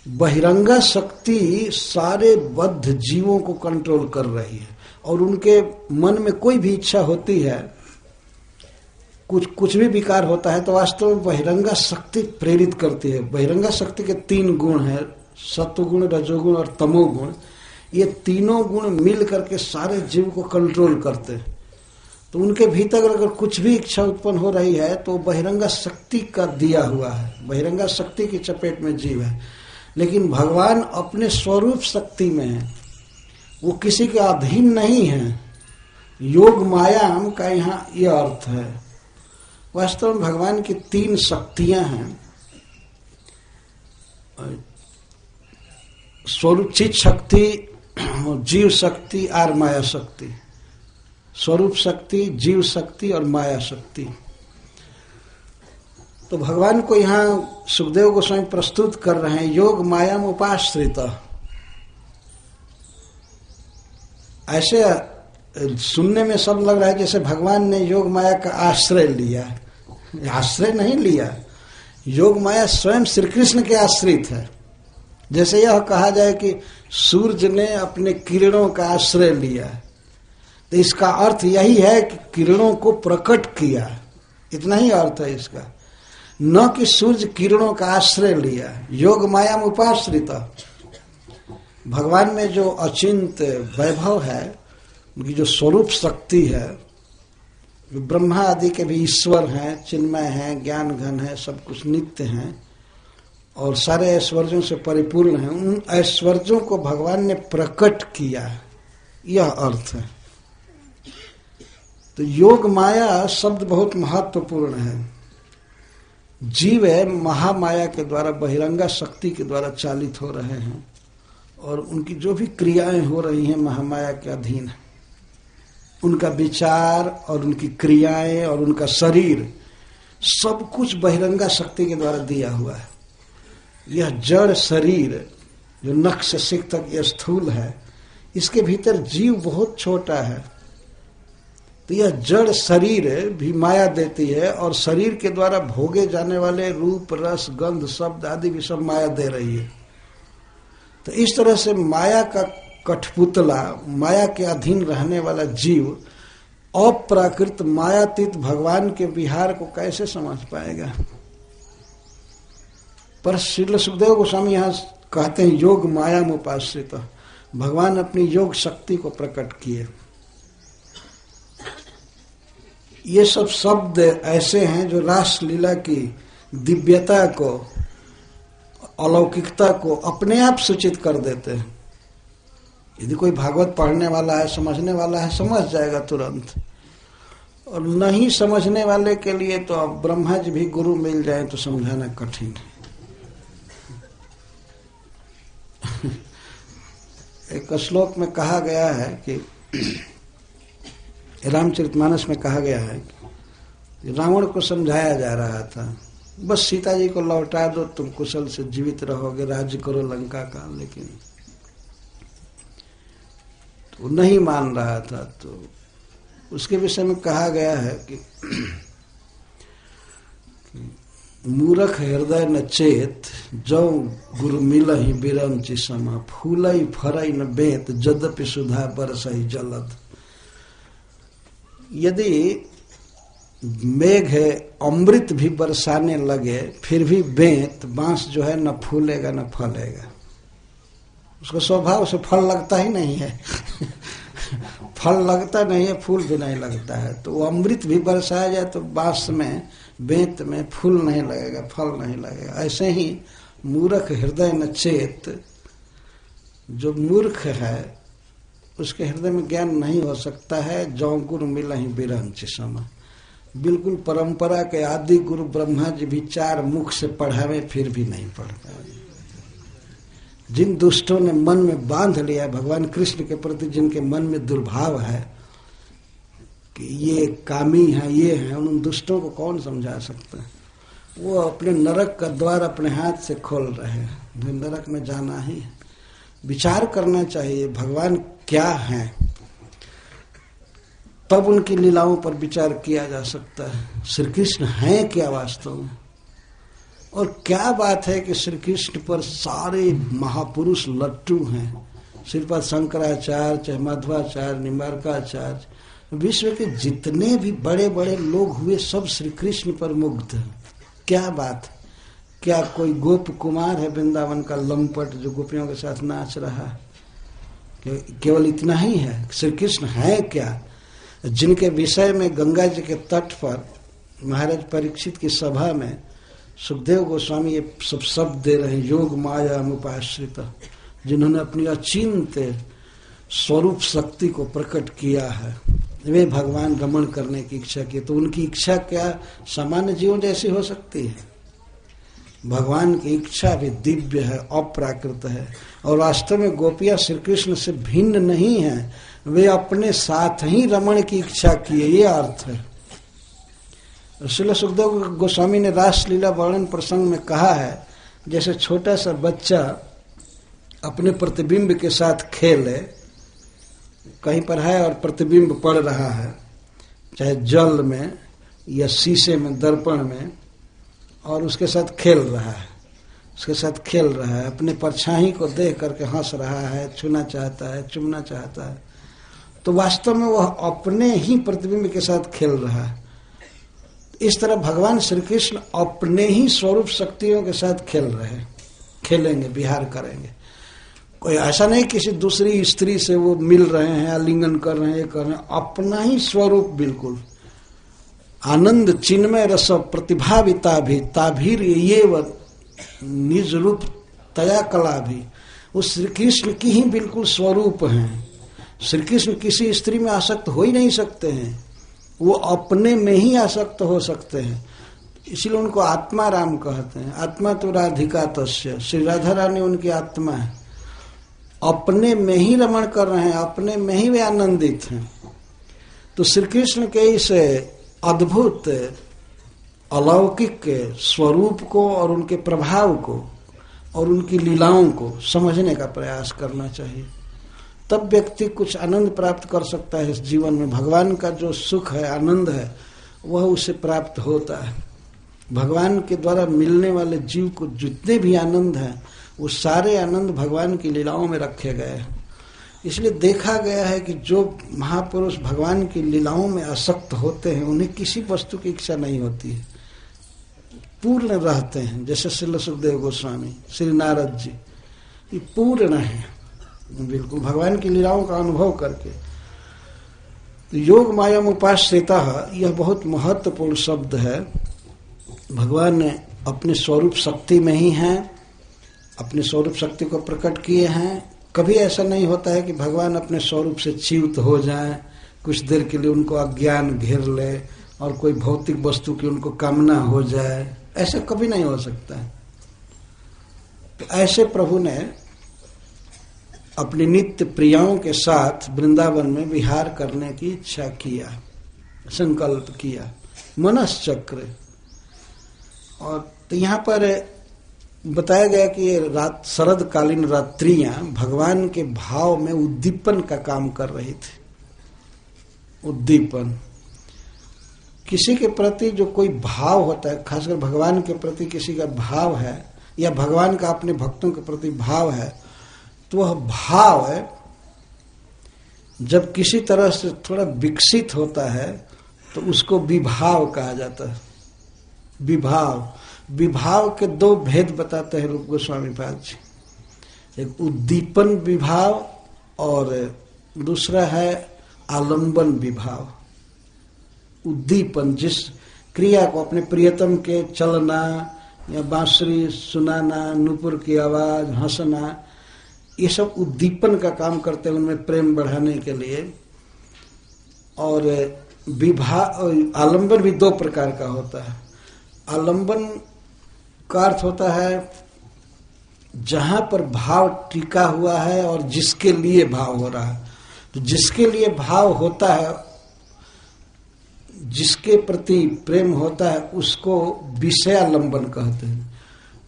बहिरंगा शक्ति सारे बद्ध जीवों को कंट्रोल कर रही है, और उनके मन में कोई भी इच्छा होती है, कुछ भी विकार होता है, तो वास्तव में बहिरंगा शक्ति प्रेरित करती है। बहिरंगा शक्ति के 3 गुण हैं, सत्वगुण, रजोगुण और तमोगुण। ये तीनों गुण मिल करके सारे जीव को कंट्रोल करते हैं। तो उनके भीतर अगर कुछ भी इच्छा उत्पन्न हो रही है तो बहिरंगा शक्ति का दिया हुआ है, बहिरंगा शक्ति की चपेट में जीव है। लेकिन भगवान अपने स्वरूप शक्ति में है, वो किसी के अधीन नहीं है। योग मायाम का यहाँ यह अर्थ है। वास्तव में भगवान की 3 शक्तियां हैं, स्वरूप चित शक्ति, जीव शक्ति और माया शक्ति। स्वरूप शक्ति, जीव शक्ति और माया शक्ति। तो भगवान को यहाँ सुखदेव गोस्वामी प्रस्तुत कर रहे हैं, योग मायाम उपाश्रित। ऐसे सुनने में सब लग रहा है जैसे भगवान ने योग माया का आश्रय लिया। आश्रय नहीं लिया, योग माया स्वयं श्री कृष्ण के आश्रित है। जैसे यह कहा जाए कि सूर्य ने अपने किरणों का आश्रय लिया, तो इसका अर्थ यही है कि किरणों को प्रकट किया, इतना ही अर्थ है इसका, न कि सूर्य किरणों का आश्रय लिया। योग माया में उपाश्रित, भगवान में जो अचिंत वैभव है, उनकी जो स्वरूप शक्ति है, ब्रह्मा आदि के भी ईश्वर हैं, चिन्मय हैं, ज्ञान घन है, सब कुछ नित्य हैं और सारे ऐश्वर्यों से परिपूर्ण हैं। उन ऐश्वर्यों को भगवान ने प्रकट किया, यह अर्थ है। तो योग माया शब्द बहुत महत्वपूर्ण है। जीव है महामाया के द्वारा, बहिरंगा शक्ति के द्वारा चालित हो रहे हैं, और उनकी जो भी क्रियाएं हो रही हैं महामाया के अधीन है। उनका विचार और उनकी क्रियाएं और उनका शरीर सब कुछ बहिरंगा शक्ति के द्वारा दिया हुआ है। यह जड़ शरीर जो नख से सिर तक यह स्थूल है, इसके भीतर जीव बहुत छोटा है। तो यह जड़ शरीर भी माया देती है, और शरीर के द्वारा भोगे जाने वाले रूप, रस, गंध, शब्द आदि भी सब माया दे रही है। तो इस तरह से माया का कठपुतला, माया के अधीन रहने वाला जीव अप्राकृत मायातीत भगवान के विहार को कैसे समझ पाएगा। पर श्रील सुखदेव गोस्वामी यहाँ कहते हैं योग माया में उपाश्रित, भगवान अपनी योग शक्ति को प्रकट किए। ये सब शब्द ऐसे हैं जो रास लीला की दिव्यता को, अलौकिकता को अपने आप सूचित कर देते हैं। यदि कोई भागवत पढ़ने वाला है, समझने वाला है, समझ जाएगा तुरंत, और नहीं समझने वाले के लिए तो अब ब्रह्मा जी भी गुरु मिल जाए तो समझाना कठिन है। एक श्लोक में कहा गया है कि रामचरितमानस में कहा गया है कि रावण को समझाया जा रहा था, बस सीता जी को लौटा दो, तुम कुशल से जीवित रहोगे, राज्य करो लंका का। लेकिन तो नहीं मान रहा था। तो उसके विषय में कहा गया है कि मूरख हृदय न चेत, जौ गुरु मिलहि बिरंचि समा, फूलई फरई न बेत, जद्यपि सुधा बरसहि जलद। यदि मेघ अमृत भी बरसाने लगे फिर भी बेंत, बांस जो है न फूलेगा न फलेगा, उसको स्वभाव से फल लगता ही नहीं है। फल लगता नहीं है, फूल भी नहीं लगता है। तो वो अमृत भी बरसाया जाए तो बांस में, बेंत में फूल नहीं लगेगा, फल नहीं लगेगा। ऐसे ही मूर्ख हृदय न चेत, जो मूर्ख है उसके हृदय में ज्ञान नहीं हो सकता है। जौ गुरु मिलहि बिरंचि समा, बिल्कुल परंपरा के आदि गुरु ब्रह्मा जी भी 4 मुख से पढ़ावे फिर भी नहीं पढ़ता। जिन दुष्टों ने मन में बांध लिया भगवान कृष्ण के प्रति, जिनके मन में दुर्भाव है कि ये कामी है, ये है, उन दुष्टों को कौन समझा सकता है। वो अपने नरक का द्वार अपने हाथ से खोल रहे हैं। नरक में जाना ही है। विचार करना चाहिए भगवान क्या है, तब उनकी लीलाओं पर विचार किया जा सकता है। श्री कृष्ण हैं क्या वास्तव में, और क्या बात है कि श्री कृष्ण पर सारे महापुरुष लट्टू हैं। श्रीपाद शंकराचार्य, चाहे माधवाचार्य, निम्बारकाचार्य, विश्व के जितने भी बड़े बड़े लोग हुए सब श्री कृष्ण पर मुग्ध हैं। क्या बात, क्या कोई गोप कुमार है वृंदावन का लंपट जो गोपियों के साथ नाच रहा है? केवल इतना ही है। श्री कृष्ण है क्या, जिनके विषय में गंगा जी के तट पर महाराज परीक्षित की सभा में सुखदेव गोस्वामी ये सब शब्द दे रहे हैं, योग माया मुपाश्रित, जिन्होंने अपनी अचिंत स्वरूप शक्ति को प्रकट किया है, वे भगवान रमण करने की इच्छा की। तो उनकी इच्छा क्या सामान्य जीवन जैसी हो सकती है? भगवान की इच्छा भी दिव्य है, अप्राकृत है, और वास्तव में गोपियां श्री कृष्ण से भिन्न नहीं है, वे अपने साथ ही रमण की इच्छा किए, ये अर्थ है। श्रील सुखदेव गोस्वामी ने रासलीला वर्णन प्रसंग में कहा है, जैसे छोटा सा बच्चा अपने प्रतिबिंब के साथ खेले, कहीं पर है और प्रतिबिंब पड़ रहा है, चाहे जल में या शीशे में, दर्पण में, और उसके साथ खेल रहा है, उसके साथ खेल रहा है, अपने परछाई को देख करके हंस रहा है, छूना चाहता है, चुमना चाहता है, तो वास्तव में वह अपने ही प्रतिबिंब के साथ खेल रहा है। इस तरह भगवान श्री कृष्ण अपने ही स्वरूप शक्तियों के साथ खेल रहे हैं, खेलेंगे, विहार करेंगे। कोई ऐसा नहीं किसी दूसरी स्त्री से वो मिल रहे हैं, आलिंगन कर रहे हैं, ये कर रहे हैं, अपना ही स्वरूप बिल्कुल आनंद चिन्मय रस प्रतिभाविता भी ताभीर ये निज रूप तया कला भी, उस श्री कृष्ण की ही बिल्कुल स्वरूप हैं। श्री कृष्ण किसी स्त्री में आसक्त हो ही नहीं सकते हैं, वो अपने में ही आसक्त हो सकते हैं, इसलिए उनको आत्मा राम कहते हैं। आत्मा तो राधिका तस्य, श्री राधा रानी उनकी आत्मा है, अपने में ही रमण कर रहे हैं, अपने में ही वे आनंदित हैं। तो श्री कृष्ण के इस अद्भुत अलौकिक स्वरूप को और उनके प्रभाव को और उनकी लीलाओं को समझने का प्रयास करना चाहिए, तब व्यक्ति कुछ आनंद प्राप्त कर सकता है इस जीवन में। भगवान का जो सुख है, आनंद है, वह उसे प्राप्त होता है। भगवान के द्वारा मिलने वाले जीव को जितने भी आनंद हैं, वो सारे आनंद भगवान की लीलाओं में रखे गए हैं। इसलिए देखा गया है कि जो महापुरुष भगवान की लीलाओं में आसक्त होते हैं, उन्हें किसी वस्तु की इच्छा नहीं होती है, पूर्ण रहते हैं। जैसे श्री सुखदेव गोस्वामी, श्री नारद जी, ये पूर्ण है बिल्कुल भगवान की लीलाओं का अनुभव करके। तो योग माया उपाश्रिता, यह बहुत महत्वपूर्ण शब्द है। भगवान ने अपने स्वरूप शक्ति में ही हैं, अपने स्वरूप शक्ति को प्रकट किए हैं। कभी ऐसा नहीं होता है कि भगवान अपने स्वरूप से च्युत हो जाएं, कुछ देर के लिए उनको अज्ञान घेर ले और कोई भौतिक वस्तु की उनको कामना हो जाए, ऐसा कभी नहीं हो सकता है। तो ऐसे प्रभु ने अपनी नित्य प्रियाओं के साथ वृंदावन में विहार करने की इच्छा किया, संकल्प किया, मनश्चक्र। और तो यहाँ पर बताया गया कि ये रात, शरदकालीन रात्रियां भगवान के भाव में उद्दीपन का काम कर रही थी। उद्दीपन, किसी के प्रति जो कोई भाव होता है, खासकर भगवान के प्रति किसी का भाव है या भगवान का अपने भक्तों के प्रति भाव है, तो वह भाव है जब किसी तरह से थोड़ा विकसित होता है तो उसको विभाव कहा जाता है। विभाव, विभाव के 2 भेद बताते हैं रूप गोस्वामी पाद जी, एक उद्दीपन विभाव और दूसरा है आलंबन विभाव। उद्दीपन, जिस क्रिया को अपने प्रियतम के चलना या बांसुरी सुनाना, नूपुर की आवाज, हंसना, ये सब उद्दीपन का काम करते हैं उनमें प्रेम बढ़ाने के लिए। और आलंबन भी दो प्रकार का होता है। आलंबन का अर्थ होता है जहां पर भाव टिका हुआ है और जिसके लिए भाव हो रहा है। तो जिसके लिए भाव होता है, जिसके प्रति प्रेम होता है, उसको विषयालंबन कहते हैं।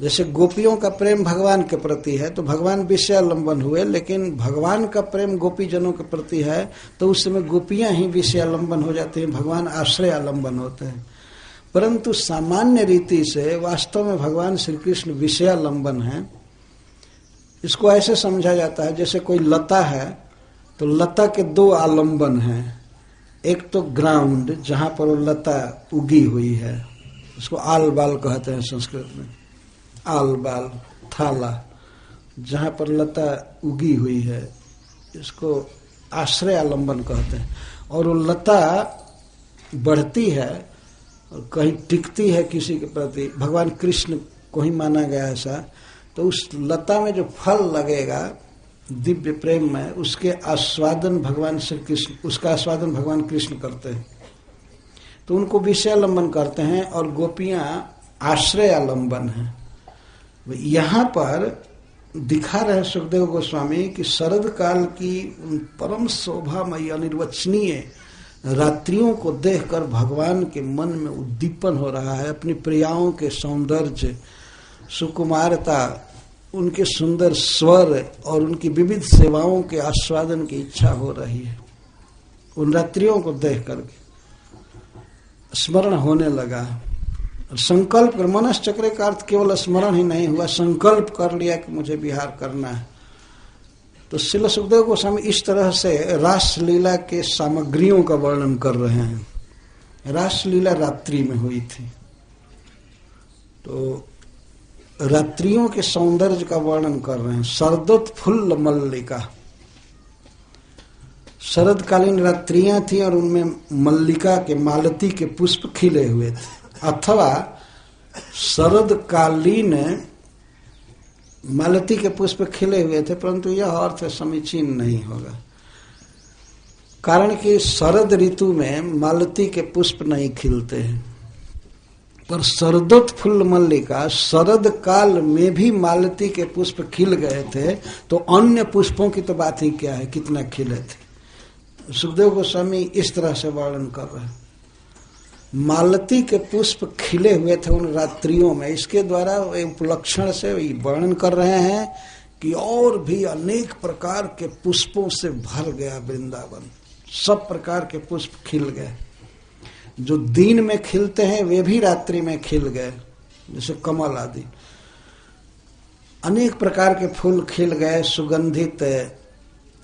जैसे गोपियों का प्रेम भगवान के प्रति है तो भगवान विषयालंबन हुए, लेकिन भगवान का प्रेम गोपीजनों के प्रति है तो उस समय गोपियां ही विषयालंबन हो जाती हैं, भगवान आश्रयालंबन होते हैं। परंतु सामान्य रीति से वास्तव में भगवान श्री कृष्ण विषयालंबन है। इसको ऐसे समझा जाता है जैसे कोई लता है तो लता के दो आलंबन हैं। एक तो ग्राउंड जहां पर वो लता उगी हुई है, उसको आल बाल कहते हैं संस्कृत में। आल बाल थाला, जहां पर लता उगी हुई है, इसको आश्रय आलंबन कहते हैं। और वो लता बढ़ती है और कहीं टिकती है किसी के प्रति, भगवान कृष्ण को ही माना गया ऐसा। तो उस लता में जो फल लगेगा दिव्य प्रेम में, उसके आस्वादन भगवान श्री कृष्ण, उसका आस्वादन भगवान कृष्ण करते हैं, तो उनको विषयालंबन करते हैं। और गोपियां आश्रय आलंबन है। यहां पर दिखा रहे सुखदेव गोस्वामी कि शरद काल की परम शोभामयी अनिर्वचनीय रात्रियों को देखकर भगवान के मन में उद्दीपन हो रहा है। अपनी प्रियाओं के सौंदर्य, सुकुमारता, उनके सुंदर स्वर और उनकी विविध सेवाओं के आस्वादन की इच्छा हो रही है। उन रात्रियों को देख करके स्मरण होने लगा। संकल्प, मनश्चक्र का अर्थ केवल स्मरण ही नहीं हुआ, संकल्प कर लिया कि मुझे विहार करना है। तो श्रील सुखदेव गोस्वामी इस तरह से रासलीला के सामग्रियों का वर्णन कर रहे हैं। रासलीला रात्रि में हुई थी, तो रात्रियों के सौंदर्य का वर्णन कर रहे हैं। शरदोत्फुल्ल मल्लिका, शरदकालीन रात्रियां थी और उनमें मल्लिका के, मालती के पुष्प खिले हुए थे। अथवा शरदकालीन मालती के पुष्प खिले हुए थे, परंतु यह अर्थ समीचीन नहीं होगा, कारण कि शरद ऋतु में मालती के पुष्प नहीं खिलते हैं। पर शरदोत्फुल्ल मल्लिका, शरद काल में भी मालती के पुष्प खिल गए थे, तो अन्य पुष्पों की तो बात ही क्या है, कितना खिले थे। सुखदेव गोस्वामी इस तरह से वर्णन कर रहे हैं। मालती के पुष्प खिले हुए थे उन रात्रियों में। इसके द्वारा उपलक्षण से वर्णन कर रहे हैं कि और भी अनेक प्रकार के पुष्पों से भर गया वृंदावन। सब प्रकार के पुष्प खिल गए, जो दिन में खिलते हैं वे भी रात्रि में खिल गए, जैसे कमल आदि। अनेक प्रकार के फूल खिल गए, सुगंधित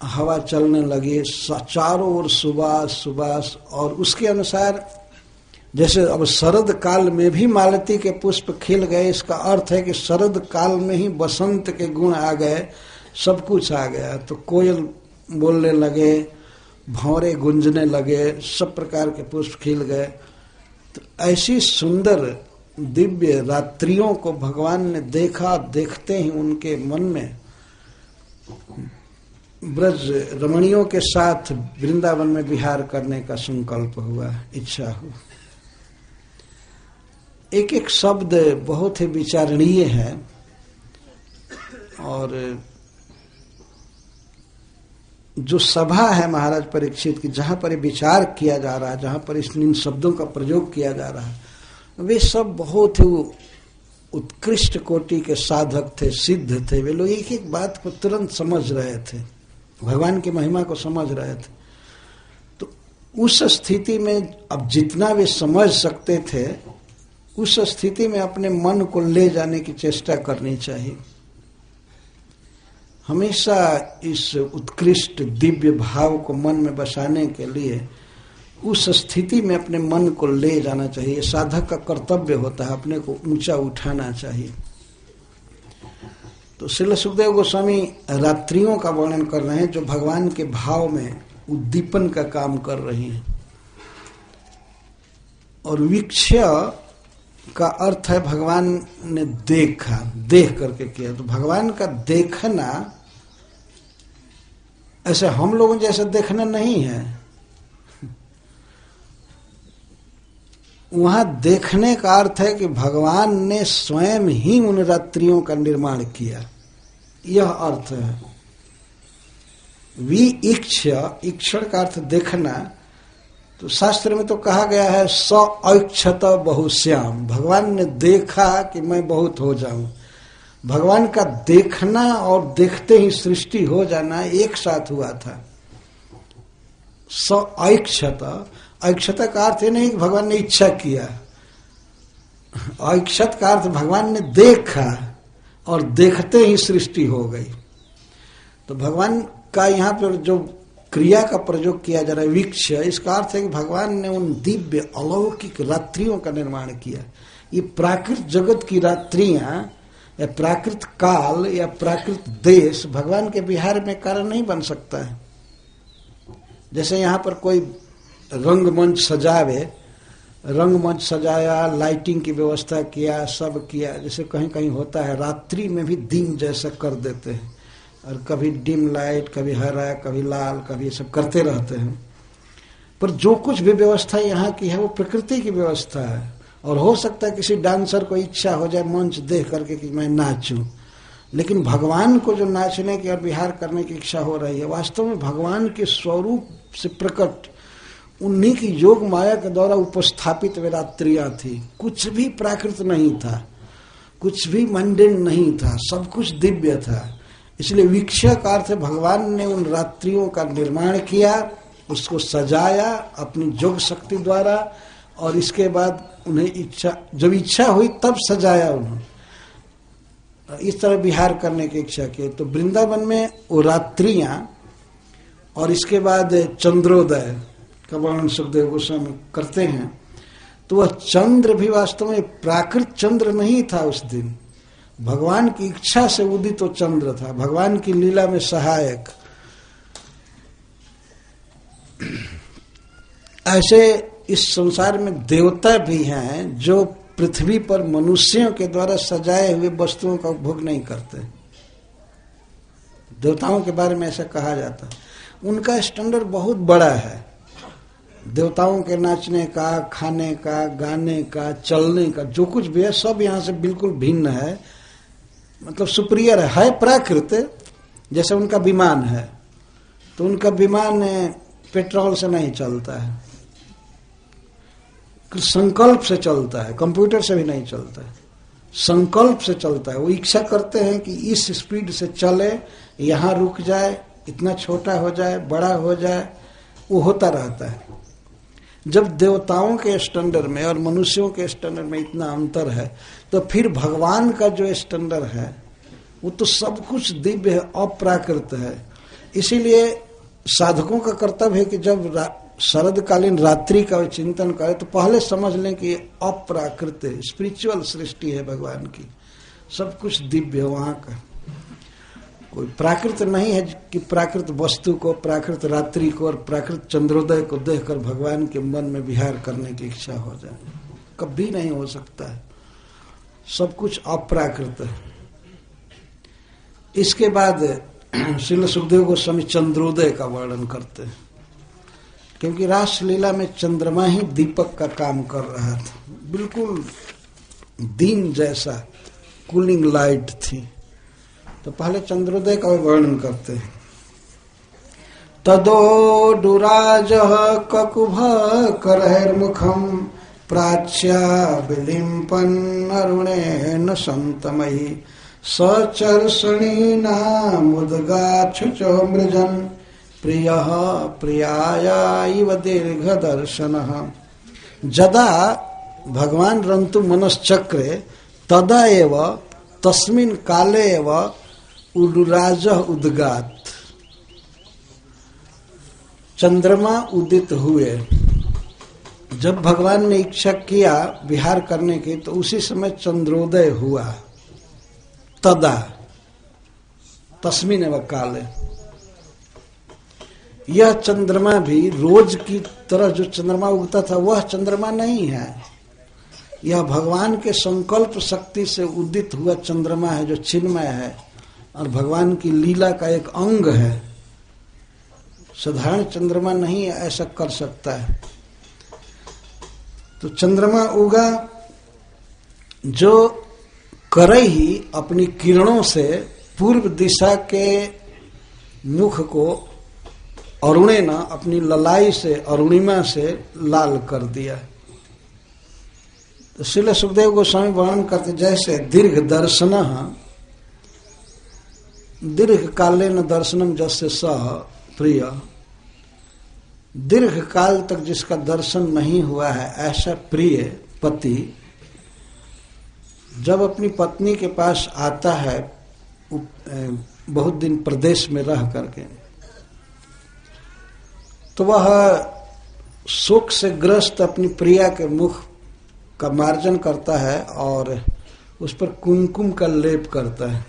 हवा चलने लगी, चारों ओर सुबास सुबास। और उसके अनुसार जैसे अब शरद काल में भी मालती के पुष्प खिल गए, इसका अर्थ है कि शरद काल में ही बसंत के गुण आ गए, सब कुछ आ गया। तो कोयल बोलने लगे, भंवरे गूंजने लगे, सब प्रकार के पुष्प खिल गए। तो ऐसी सुंदर दिव्य रात्रियों को भगवान ने देखा। देखते ही उनके मन में ब्रज रमणियों के साथ वृंदावन में विहार करने का संकल्प हुआ, इच्छा हुई। एक एक शब्द बहुत ही विचारणीय है और जो सभा है महाराज परीक्षित की, जहां पर विचार किया जा रहा है, जहां पर इन शब्दों का प्रयोग किया जा रहा है, वे सब बहुत ही उत्कृष्ट कोटि के साधक थे, सिद्ध थे। वे लोग एक एक बात को तुरंत समझ रहे थे, भगवान की महिमा को समझ रहे थे। तो उस स्थिति में अब जितना वे समझ सकते थे, उस स्थिति में अपने मन को ले जाने की चेष्टा करनी चाहिए। हमेशा इस उत्कृष्ट दिव्य भाव को मन में बसाने के लिए उस स्थिति में अपने मन को ले जाना चाहिए। साधक का कर्तव्य होता है, अपने को ऊंचा उठाना चाहिए। तो श्रील सुखदेव गोस्वामी रात्रियों का वर्णन कर रहे हैं जो भगवान के भाव में उद्दीपन का काम कर रही हैं। और वीक्ष्य का अर्थ है भगवान ने देखा, देख करके किया। तो भगवान का देखना ऐसे हम लोगों जैसे देखना नहीं है। वहां देखने का अर्थ है कि भगवान ने स्वयं ही उन रात्रियों का निर्माण किया, यह अर्थ है। ईक्षण का अर्थ देखना। तो शास्त्र में तो कहा गया है स ऐक्षत बहुश्याम, भगवान ने देखा कि मैं बहुत हो जाऊं। भगवान का देखना और देखते ही सृष्टि हो जाना एक साथ हुआ था। स ऐक्षत, ऐक्षत का अर्थ नहीं कि भगवान ने इच्छा किया, ऐक्षत का अर्थ भगवान ने देखा और देखते ही सृष्टि हो गई। तो भगवान का यहाँ पर जो क्रिया का प्रयोग किया जा रहा है वीक्ष, इसका अर्थ है कि भगवान ने उन दिव्य अलौकिक रात्रियों का निर्माण किया। ये प्राकृत जगत की रात्रियां या प्राकृत काल या प्राकृत देश भगवान के विहार में कारण नहीं बन सकता है। जैसे यहाँ पर कोई रंगमंच सजावे, रंगमंच सजाया, लाइटिंग की व्यवस्था किया, सब किया, जैसे कहीं कहीं होता है रात्रि में भी दिन जैसा कर देते हैं, और कभी डिम लाइट, कभी हरा, कभी लाल, कभी सब करते रहते हैं। पर जो कुछ भी व्यवस्था यहाँ की है वो प्रकृति की व्यवस्था है। और हो सकता है किसी डांसर को इच्छा हो जाए मंच देख करके कि मैं नाचूं, लेकिन भगवान को जो नाचने की और विहार करने की इच्छा हो रही है, वास्तव में भगवान के स्वरूप से प्रकट उन्हीं की योग माया के द्वारा उपस्थापित वे रात्रियां थी। कुछ भी प्राकृत नहीं था, कुछ भी मंडेन नहीं था, सब कुछ दिव्य था। इसलिए वीक्षा का अर्थ भगवान ने उन रात्रियों का निर्माण किया, उसको सजाया अपनी योग शक्ति द्वारा, और इसके बाद उन्हें इच्छा, जब इच्छा हुई तब सजाया उन्होंने, इस तरह विहार करने की इच्छा की। तो वृंदावन में वो रात्रियां और इसके बाद चंद्रोदय का वर्णन सुखदेव गोस्वामी करते हैं। तो वह चंद्र भी वास्तव में प्राकृत चंद्र नहीं था उस दिन, भगवान की इच्छा से उदित तो चंद्र था, भगवान की लीला में सहायक। ऐसे इस संसार में देवता भी हैं जो पृथ्वी पर मनुष्यों के द्वारा सजाए हुए वस्तुओं का उपभोग नहीं करते। देवताओं के बारे में ऐसा कहा जाता है। उनका स्टैंडर्ड बहुत बड़ा है, देवताओं के नाचने का, खाने का, गाने का, चलने का, जो कुछ भी है सब यहाँ से बिल्कुल भिन्न है, मतलब सुपीरियर है प्राकृत। जैसे उनका विमान है, तो उनका विमान पेट्रोल से नहीं चलता है, संकल्प से चलता है, कंप्यूटर से भी नहीं चलता है, संकल्प से चलता है। वो इच्छा करते हैं कि इस स्पीड से चले, यहाँ रुक जाए, इतना छोटा हो जाए, बड़ा हो जाए, वो होता रहता है। जब देवताओं के स्टैंडर्ड में और मनुष्यों के स्टैंडर्ड में इतना अंतर है, तो फिर भगवान का जो स्टैंडर्ड है वो तो सब कुछ दिव्य है, अप्राकृत है। इसीलिए साधकों का कर्तव्य है कि जब शरदकालीन रात्रि का चिंतन करें तो पहले समझ लें कि अप्राकृत स्पिरिचुअल सृष्टि है भगवान की, सब कुछ दिव्य है। वहां का कोई प्राकृत नहीं है कि प्राकृत वस्तु को, प्राकृत रात्रि को और प्राकृत चंद्रोदय को देखकर भगवान के मन में विहार करने की इच्छा हो जाए, कभी नहीं हो सकता है। सब कुछ अप्राकृत है। इसके बाद श्रील सुखदेव गोस्वामी चंद्रोदय का वर्णन करते हैं, क्योंकि रासलीला में चंद्रमा ही दीपक का काम कर रहा था, बिल्कुल दिन जैसा कूलिंग लाइट थी। तो पहले चंद्रोदय का वर्णन करते हैं। तदोडुराज ककुभ करैर्मुखम प्राच्या विलिम्पन् अरुणेन सन्तमयि सचर्षणीनामुद्गाच्छुचो मृजन् प्रियः प्रियाया इव दीर्घदर्शनः। जदा भगवान रन्तु मनश्चक्रे तदा एव तस्मिन् काले एव उडुराजः उद्गात्। चंद्रमा उदित हुए। जब भगवान ने इच्छा किया विहार करने की, तो उसी समय चंद्रोदय हुआ। तदा तस्मिन् एव काले। यह चंद्रमा भी रोज की तरह जो चंद्रमा उगता था वह चंद्रमा नहीं है, यह भगवान के संकल्प शक्ति से उदित हुआ चंद्रमा है जो चिन्मय है और भगवान की लीला का एक अंग है। साधारण चंद्रमा नहीं ऐसा कर सकता है। तो चंद्रमा उगा जो करई ही अपनी किरणों से पूर्व दिशा के मुख को अरुणेना अपनी ललाई से अरुणिमा से लाल कर दिया। तो श्रील सुखदेव गोस्वामी वर्णन करते जैसे दीर्घ दर्शन दीर्घ कालेन दर्शनम जस्य सह प्रिय, दीर्घ काल तक जिसका दर्शन नहीं हुआ है ऐसा प्रिय पति जब अपनी पत्नी के पास आता है बहुत दिन प्रदेश में रह करके, तो वह शोक से ग्रस्त अपनी प्रिया के मुख का मार्जन करता है और उस पर कुमकुम का लेप करता है,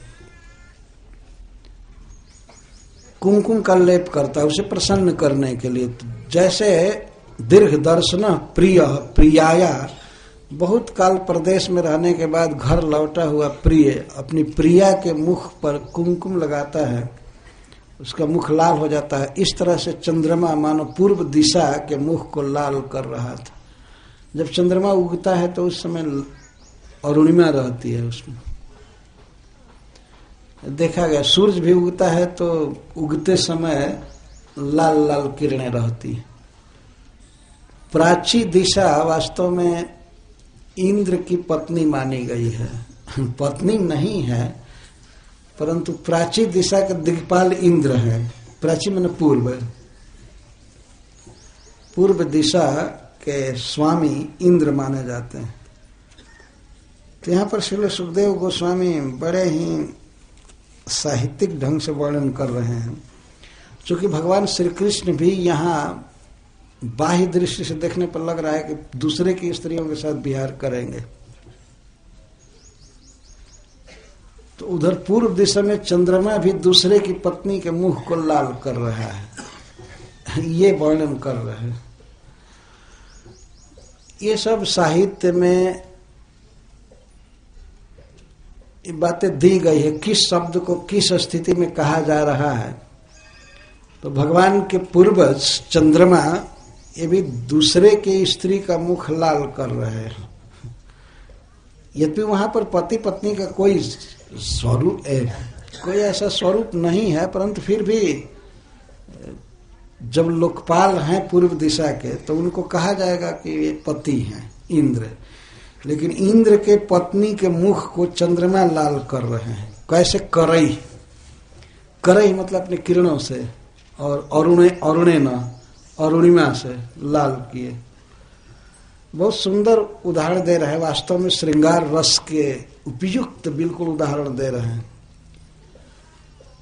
कुमकुम का लेप करता है उसे प्रसन्न करने के लिए। जैसे दीर्घ दर्शन प्रिय प्रियाया, बहुत काल प्रदेश में रहने के बाद घर लौटा हुआ प्रिय अपनी प्रिया के मुख पर कुमकुम लगाता है, उसका मुख लाल हो जाता है। इस तरह से चंद्रमा मानो पूर्व दिशा के मुख को लाल कर रहा था। जब चंद्रमा उगता है तो उस समय अरुणिमा रहती है, उसमें देखा गया। सूरज भी उगता है तो उगते समय लाल लाल किरणें रहती है। प्राची दिशा वास्तव में इंद्र की पत्नी मानी गई है, पत्नी नहीं है परंतु प्राची दिशा के दिक्पाल इंद्र है। प्राची माने पूर्व, पूर्व दिशा के स्वामी इंद्र माने जाते हैं। तो यहाँ पर श्रील सुखदेव गोस्वामी बड़े ही साहित्यिक ढंग से वर्णन कर रहे हैं, क्योंकि भगवान श्री कृष्ण भी यहाँ बाह्य दृष्टि से देखने पर लग रहा है कि दूसरे की स्त्रियों के साथ विहार करेंगे। तो उधर पूर्व दिशा में चंद्रमा भी दूसरे की पत्नी के मुख को लाल कर रहा है, ये वर्णन कर रहे हैं। ये सब साहित्य में बातें दी गई है, किस शब्द को किस स्थिति में कहा जा रहा है। तो भगवान के पूर्वज चंद्रमा ये भी दूसरे के स्त्री का मुख लाल कर रहे हैं। यद्यपि वहां पर पति पत्नी का कोई स्वरूप कोई ऐसा स्वरूप नहीं है, परंतु फिर भी जब लोकपाल हैं पूर्व दिशा के तो उनको कहा जाएगा कि ये पति हैं इंद्र। लेकिन इंद्र के पत्नी के मुख को चंद्रमा लाल कर रहे हैं। कैसे? करई, करई मतलब अपने किरणों से, और अरुणे न अरुणिमा से लाल किए। बहुत सुंदर उदाहरण दे रहे हैं, वास्तव में श्रृंगार रस के उपयुक्त बिल्कुल उदाहरण दे रहे हैं।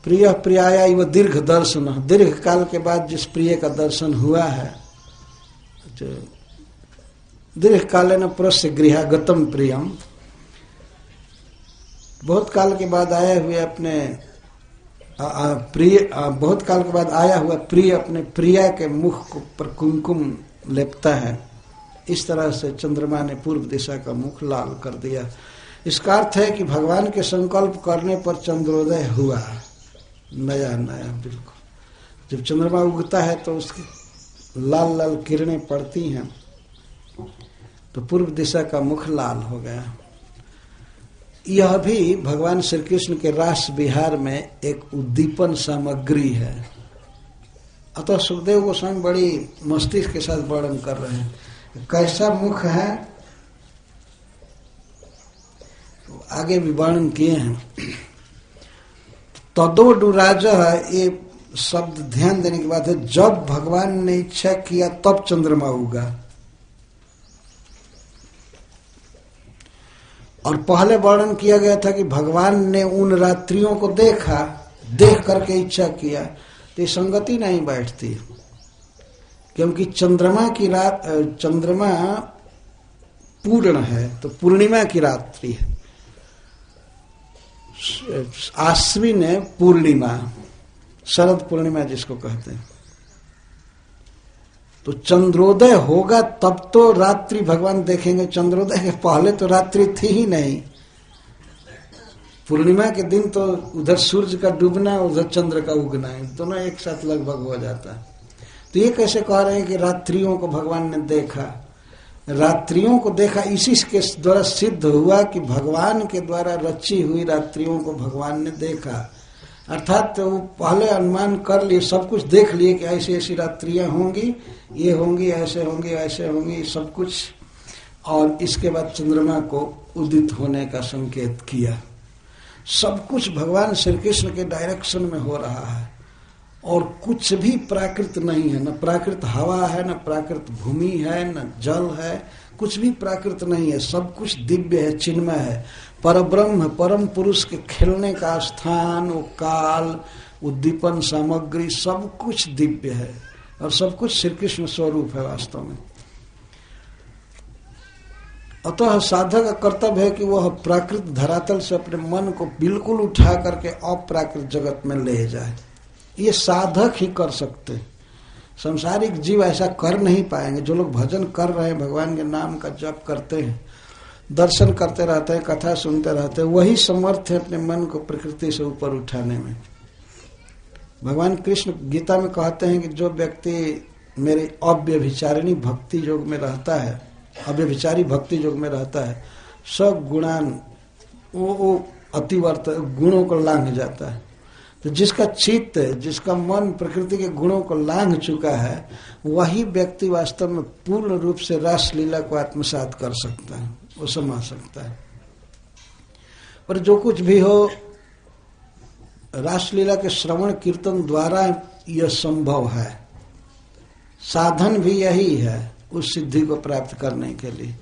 प्रिय प्रियाया इव दीर्घ दर्शन, दीर्घ काल के बाद जिस प्रिय का दर्शन हुआ है, दीर्घ कालेन पुरस्य गृहागतम प्रियम, बहुत काल के बाद आए हुए अपने प्रिय, बहुत काल के बाद आया हुआ प्रिय अपने प्रिया के मुख पर कुमकुम लेपता है। इस तरह से चंद्रमा ने पूर्व दिशा का मुख लाल कर दिया। इसका अर्थ है कि भगवान के संकल्प करने पर चंद्रोदय हुआ, नया नया बिल्कुल। जब चंद्रमा उगता है तो उसकी लाल लाल किरणें पड़ती हैं, तो पूर्व दिशा का मुख लाल हो गया। यह भी भगवान श्री कृष्ण के रास विहार में एक उद्दीपन सामग्री है। अतः सुखदेव गोस्वामी बड़ी मस्तिष्क के साथ वर्णन कर रहे हैं। कैसा मुख है आगे भी वर्णन किए हैं। तदोडुराज, ये शब्द ध्यान देने की बात है। जब भगवान ने इच्छा किया तब चंद्रमा उगा, और पहले वर्णन किया गया था कि भगवान ने उन रात्रियों को देखा, देख करके इच्छा किया। तो ये संगति नहीं बैठती, क्योंकि चंद्रमा की रात, चंद्रमा पूर्ण है तो पूर्णिमा की रात्रि है। आश्विन है पूर्णिमा, शरद पूर्णिमा जिसको कहते हैं। तो चंद्रोदय होगा तब तो रात्रि भगवान देखेंगे। चंद्रोदय के पहले तो रात्रि थी ही नहीं। पूर्णिमा के दिन तो उधर सूर्य का डूबना, उधर चंद्र का उगना है, दोनों एक साथ लगभग हो जाता है। तो ये कैसे कह रहे हैं कि रात्रियों को भगवान ने देखा? रात्रियों को देखा, इसी के द्वारा सिद्ध हुआ कि भगवान के द्वारा रची हुई रात्रियों को भगवान ने देखा। अर्थात वो पहले अनुमान कर लिए, सब कुछ देख लिए कि ऐसी ऐसी रात्रियां होंगी, ये होंगी, ऐसे होंगी, ऐसे होंगी, सब कुछ। और इसके बाद चंद्रमा को उदित होने का संकेत किया। सब कुछ भगवान श्री कृष्ण के डायरेक्शन में हो रहा है और कुछ भी प्राकृत नहीं है, न प्राकृत हवा है, न प्राकृत भूमि है, न जल है, कुछ भी प्राकृत नहीं है। सब कुछ दिव्य है, चिन्मय है, परब्रह्म परम पुरुष के खेलने का स्थान, वो काल, उद्दीपन सामग्री, सब कुछ दिव्य है और सब कुछ श्री कृष्ण स्वरूप है वास्तव में। अतः साधक का कर्तव्य है कि वह प्राकृत धरातल से अपने मन को बिल्कुल उठा करके अप्राकृत जगत में ले जाए। ये साधक ही कर सकते हैं, संसारिक जीव ऐसा कर नहीं पाएंगे। जो लोग भजन कर रहे हैं, भगवान के नाम का जप करते हैं, दर्शन करते रहते हैं, कथा सुनते रहते हैं, वही समर्थ है अपने मन को प्रकृति से ऊपर उठाने में। भगवान कृष्ण गीता में कहते हैं कि जो व्यक्ति मेरे अव्यभिचारिणी भक्ति योग में रहता है, अव्यभिचारी भक्ति योग में रहता है, सब गुणान वो अतिवर्त गुणों को लांघ जाता है। तो जिसका चित्त, जिसका मन प्रकृति के गुणों को लांघ चुका है, वही व्यक्ति वास्तव में पूर्ण रूप से रास लीला को आत्मसात कर सकता है, वो समा सकता है। पर जो कुछ भी हो, रासलीला के श्रवण कीर्तन द्वारा यह संभव है। साधन भी यही है उस सिद्धि को प्राप्त करने के लिए।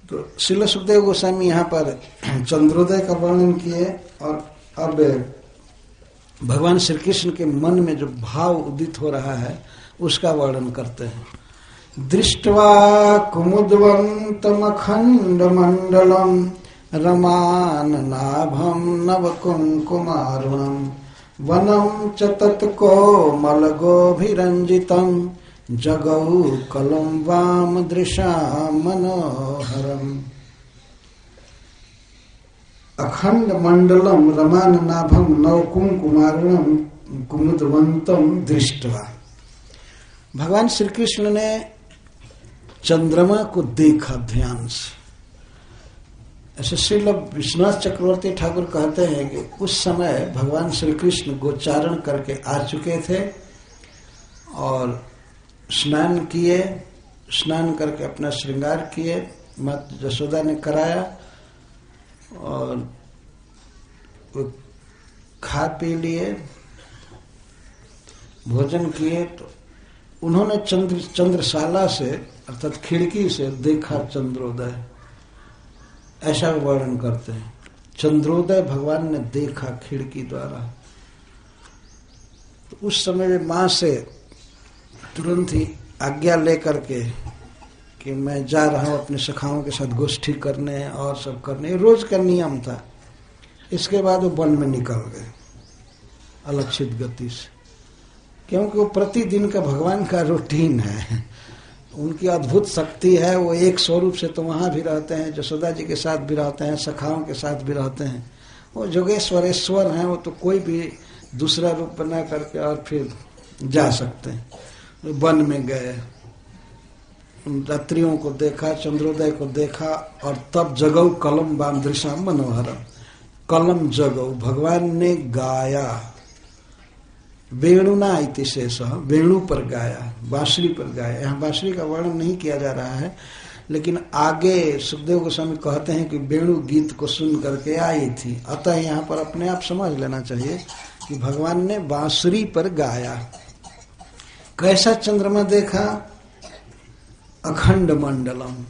तो श्रील सुखदेव गोस्वामी यहाँ पर चंद्रोदय का वर्णन किए और अब भगवान श्री कृष्ण के मन में जो भाव उदित हो रहा है उसका वर्णन करते हैं। दृष्ट्वा कुमुद्वन्तमखण्ड मंडलम रमान नाभम नव कुंकुमारुणम वनम च तत्कोमलगोभिरंजितम जगौ कलम वाम दृशा मनोहरम। अखंड मंडलम रमान नाभम नव कुंकुमारुणम कुमुदवंतम दृष्टवा। भगवान श्री कृष्ण ने चंद्रमा को देखा ध्यान से। ऐसे श्रील विश्वनाथ चक्रवर्ती ठाकुर कहते हैं कि उस समय भगवान श्री कृष्ण गोचारण करके आ चुके थे और स्नान किए, स्नान करके अपना श्रृंगार किए, माता जशोदा ने कराया और खा पी लिए, भोजन किए। तो उन्होंने चंद्रशाला से अर्थात खिड़की से देखा चंद्रोदय, ऐसा वर्णन करते हैं। चंद्रोदय भगवान ने देखा खिड़की द्वारा। तो उस समय वे मां से तुरंत ही आज्ञा लेकर के कि मैं जा रहा हूं अपने सखाओं के साथ गोष्ठी करने और सब करने, रोज का नियम था। इसके बाद वो वन में निकल गए अलक्षित गति से, क्योंकि वो प्रतिदिन का भगवान का रूटीन है, उनकी अद्भुत शक्ति है। वो एक स्वरूप से तो वहां भी रहते हैं, जशोदा जी के साथ भी रहते हैं, सखाओं के साथ भी रहते हैं। वो जोगेश्वरेश्वर हैं, वो तो कोई भी दूसरा रूप बना करके और फिर जा सकते हैं। वन में गए, उन रात्रियों को देखा, चंद्रोदय को देखा और तब जगऊ कलम वाम दृशा मनोहरम। कलम जगऊ, भगवान ने गाया, वेणुना इति शेष, वेणु पर गाया, बांसुरी पर गाया। यहाँ बांसुरी का वर्णन नहीं किया जा रहा है, लेकिन आगे सुखदेव गोस्वामी कहते हैं कि वेणु गीत को सुन करके आई थी। अतः यहाँ पर अपने आप समझ लेना चाहिए कि भगवान ने बांसुरी पर गाया। कैसा चंद्रमा देखा? अखंड मंडलम।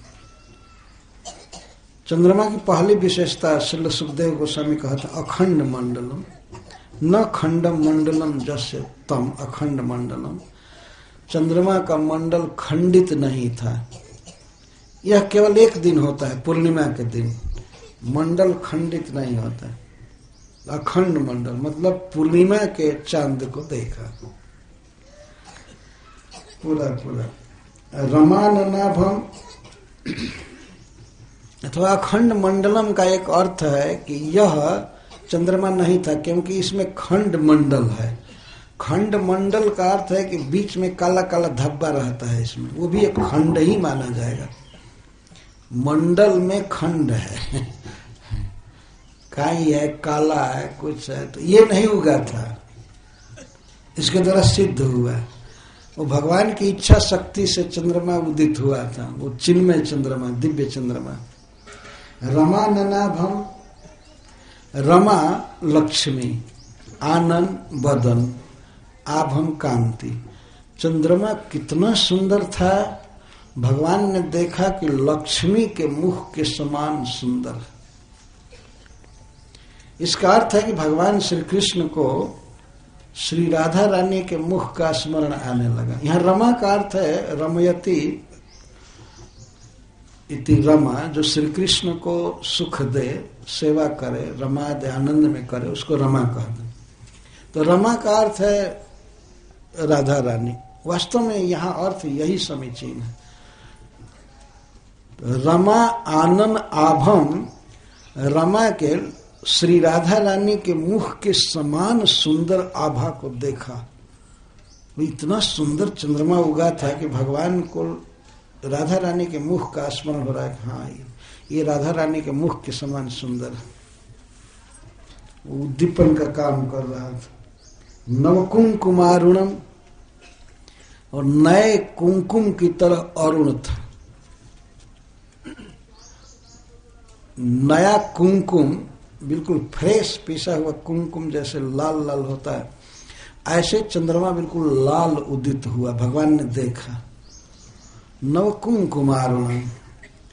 चंद्रमा की पहली विशेषता श्रील सुखदेव गोस्वामी कहते हैं अखंड मंडलम, न खंडम मंडलम जस्य तम अखंड मंडलम। चंद्रमा का मंडल खंडित नहीं था। यह केवल एक दिन होता है, पूर्णिमा के दिन। मंडल खंडित नहीं होता। अखंड मंडल मतलब पूर्णिमा के चांद को देखा पूरा पूरा। रमाननाभम अथवा अखंड मंडलम का एक अर्थ है कि यह चंद्रमा नहीं था, क्योंकि इसमें खंड मंडल है। खंड मंडल का अर्थ है कि बीच में काला काला धब्बा रहता है, इसमें वो भी एक खंड ही माना जाएगा। मंडल में खंड है, काई है, काला है, कुछ है, तो ये नहीं उगा था, इसके द्वारा सिद्ध हुआ। वो भगवान की इच्छा शक्ति से चंद्रमा उदित हुआ था, वो चिन्मय चंद्रमा, दिव्य चंद्रमा। रमा ननाभम, रमा लक्ष्मी, आनंद बदन, आभम कांति। चंद्रमा कितना सुंदर था, भगवान ने देखा कि लक्ष्मी के मुख के समान सुंदर। इसका अर्थ है कि भगवान श्री कृष्ण को श्री राधा रानी के मुख का स्मरण आने लगा। यहां रमा का अर्थ है रमयति इति रमा, जो श्री कृष्ण को सुख दे, सेवा करे, रमा दे, आनंद में करे, उसको रमा कहते हैं। तो रमा का अर्थ है राधा रानी। वास्तव में यहां अर्थ यही समीचीन है। रमा आनंद आभम, रमा के श्री राधा रानी के मुख के समान सुंदर आभा को देखा। वो इतना सुंदर चंद्रमा उगा था कि भगवान को राधा रानी के मुख का स्मरण हो रहा है कि हाँ, ये राधा रानी के मुख के समान सुंदर, उद्दीपन का काम कर रहा था। नवकुंकुमारुणम, और नए कुंकुम की तरह अरुण था। नया कुंकुम, बिल्कुल फ्रेश पिसा हुआ कुंकुम जैसे लाल लाल होता है, ऐसे चंद्रमा बिल्कुल लाल उदित हुआ, भगवान ने देखा। नवकुंकुमारुणम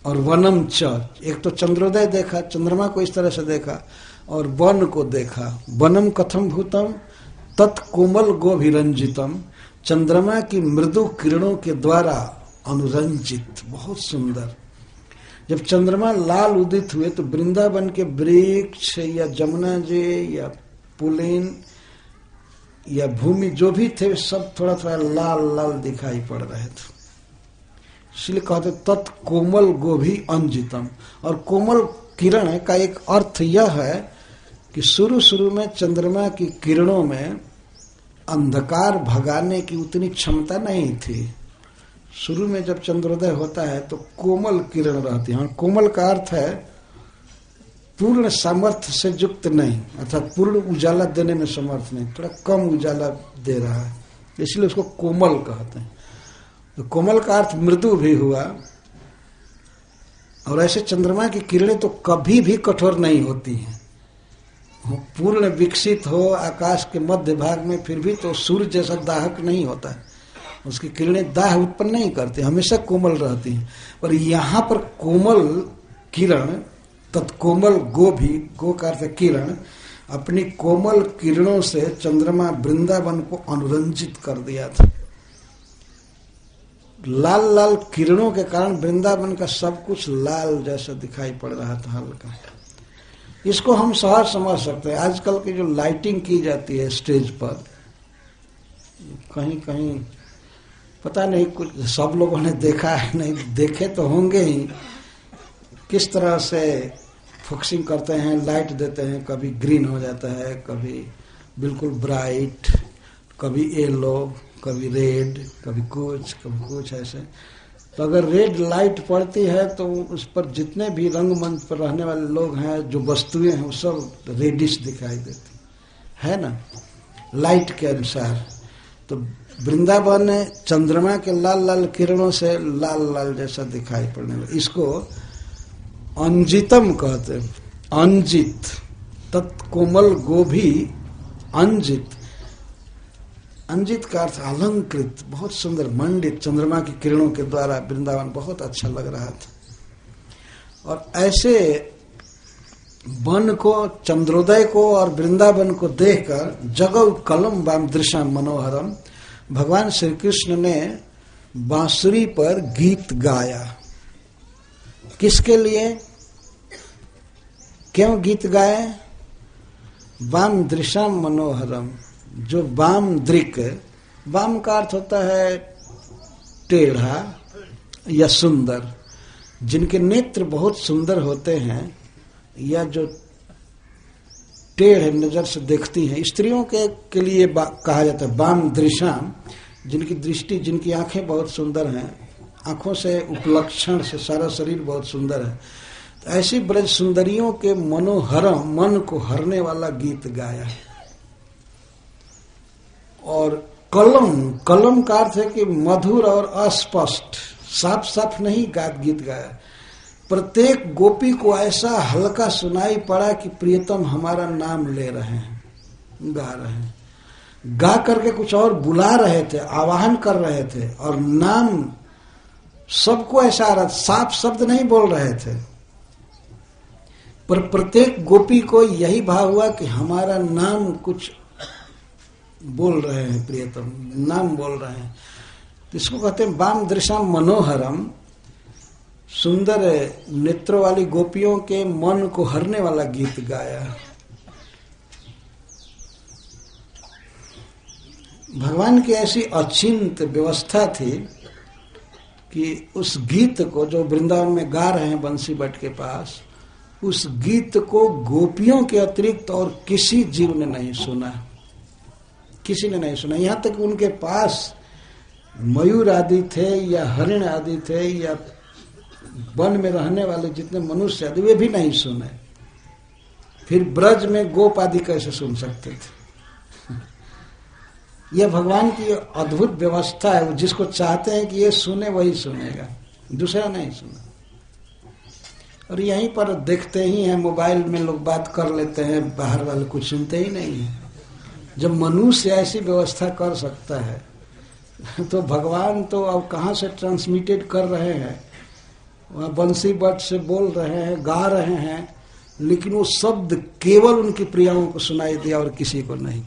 और वनम च, एक तो चंद्रोदय देखा, चंद्रमा को इस तरह से देखा, और वन को देखा। वनम कथम भूतम तत्कोमल गोभिरंजितम, चंद्रमा की मृदु किरणों के द्वारा अनुरंजित, बहुत सुंदर। जब चंद्रमा लाल उदित हुए तो वृंदावन के वृक्ष या जमुना जी या पुलिन या भूमि जो भी थे सब थोड़ा थोड़ा लाल लाल दिखाई पड़ रहे थे। इसलिए कहते तत्कोमल गोभी अंजितम। और कोमल किरण का एक अर्थ यह है कि शुरू शुरू में चंद्रमा की किरणों में अंधकार भगाने की उतनी क्षमता नहीं थी। शुरू में जब चंद्रोदय होता है तो कोमल किरण रहती है। कोमल का अर्थ है पूर्ण सामर्थ्य से युक्त नहीं, अर्थात पूर्ण उजाला देने में समर्थ नहीं, थोड़ा कम उजाला दे रहा है, इसलिए उसको कोमल कहते हैं। तो कोमल का अर्थ मृदु भी हुआ। और ऐसे चंद्रमा की किरणें तो कभी भी कठोर नहीं होती हैं। पूर्ण विकसित हो आकाश के मध्य भाग में, फिर भी तो सूर्य जैसा दाहक नहीं होता है, उसकी किरणें दाह उत्पन्न नहीं करती, हमेशा कोमल रहती हैं। पर यहाँ पर कोमल किरण, तत्कोमल गोभी, गो का अर्थ किरण, अपनी कोमल किरणों से चंद्रमा वृंदावन को अनुरंजित कर दिया था। लाल लाल किरणों के कारण वृंदावन का सब कुछ लाल जैसा दिखाई पड़ रहा था, हल्का। इसको हम सहज समझ सकते हैं। आजकल की जो लाइटिंग की जाती है स्टेज पर, कहीं कहीं पता नहीं, कुछ सब लोगों ने देखा है, नहीं देखे तो होंगे ही, किस तरह से फोकसिंग करते हैं, लाइट देते हैं, कभी ग्रीन हो जाता है, कभी बिल्कुल ब्राइट, कभी येलो, कभी रेड, कभी कुछ ऐसे। तो अगर रेड लाइट पड़ती है तो उस पर जितने भी रंगमंच पर रहने वाले लोग हैं, जो वस्तुएं हैं, वो सब रेडिश दिखाई देती है ना, लाइट के अनुसार। तो वृंदावन चंद्रमा के लाल लाल किरणों से लाल लाल जैसा दिखाई पड़ने लगा। इसको अंजितम कहते हैं। अंजित, तत्कोमल गोभी अंजित। अंजित का अर्थ अलंकृत, बहुत सुंदर, मंडित, चंद्रमा की किरणों के द्वारा वृंदावन बहुत अच्छा लग रहा था। और ऐसे वन को, चंद्रोदय को और वृंदावन को देखकर जगव कलम वाम दृश्याम मनोहरम, भगवान श्री कृष्ण ने बांसुरी पर गीत गाया। किसके लिए, क्यों गीत गाए? वाम दृश्याम मनोहरम, जो वाम दृक, वाम का अर्थ होता है टेढ़ा या सुंदर, जिनके नेत्र बहुत सुंदर होते हैं, या जो टेढ़ नजर से देखती हैं। स्त्रियों के लिए कहा जाता है वाम दृशाम, जिनकी दृष्टि, जिनकी आंखें बहुत सुंदर हैं, आंखों से उपलक्षण से सारा शरीर बहुत सुंदर है। तो ऐसी ब्रज सुंदरियों के मनोहरम, मन को हरने वाला गीत गाया। और कलम का अर्थ है कि मधुर और अस्पष्ट, साफ साफ नहीं गीत गाया। प्रत्येक गोपी को ऐसा हल्का सुनाई पड़ा कि प्रियतम हमारा नाम ले रहे हैं, गा रहे हैं, गा करके कुछ और बुला रहे थे, आवाहन कर रहे थे, और नाम सबको ऐसा आ रहा, साफ शब्द नहीं बोल रहे थे, पर प्रत्येक गोपी को यही भाव हुआ कि हमारा नाम कुछ बोल रहे हैं, प्रियतम नाम बोल रहे हैं। तो इसको कहते हैं वाम दृशाम मनोहरम, सुंदर नेत्रों वाली गोपियों के मन को हरने वाला गीत गाया। भगवान की ऐसी अचिंत व्यवस्था थी कि उस गीत को जो वृंदावन में गा रहे हैं बंसी भट्ट के पास, उस गीत को गोपियों के अतिरिक्त और किसी जीव ने नहीं सुना, किसी ने नहीं सुना। यहां तक उनके पास मयूर आदि थे या हरिण आदि थे या वन में रहने वाले जितने मनुष्य आदि, वे भी नहीं सुने। फिर ब्रज में गोप आदि कैसे सुन सकते थे? यह भगवान की अद्भुत व्यवस्था है। जिसको चाहते हैं कि ये सुने वही सुनेगा, दूसरा नहीं सुना। और यहीं पर देखते ही हैं, मोबाइल में लोग बात कर लेते हैं, बाहर वाले कुछ सुनते ही नहीं है। जब मनुष्य ऐसी व्यवस्था कर सकता है तो भगवान तो अब कहाँ से ट्रांसमिटेड कर रहे हैं, वहाँ बंसी भट्ट से बोल रहे हैं, गा रहे हैं, लेकिन वो शब्द केवल उनकी प्रियाओं को सुनाई दिया और किसी को नहीं।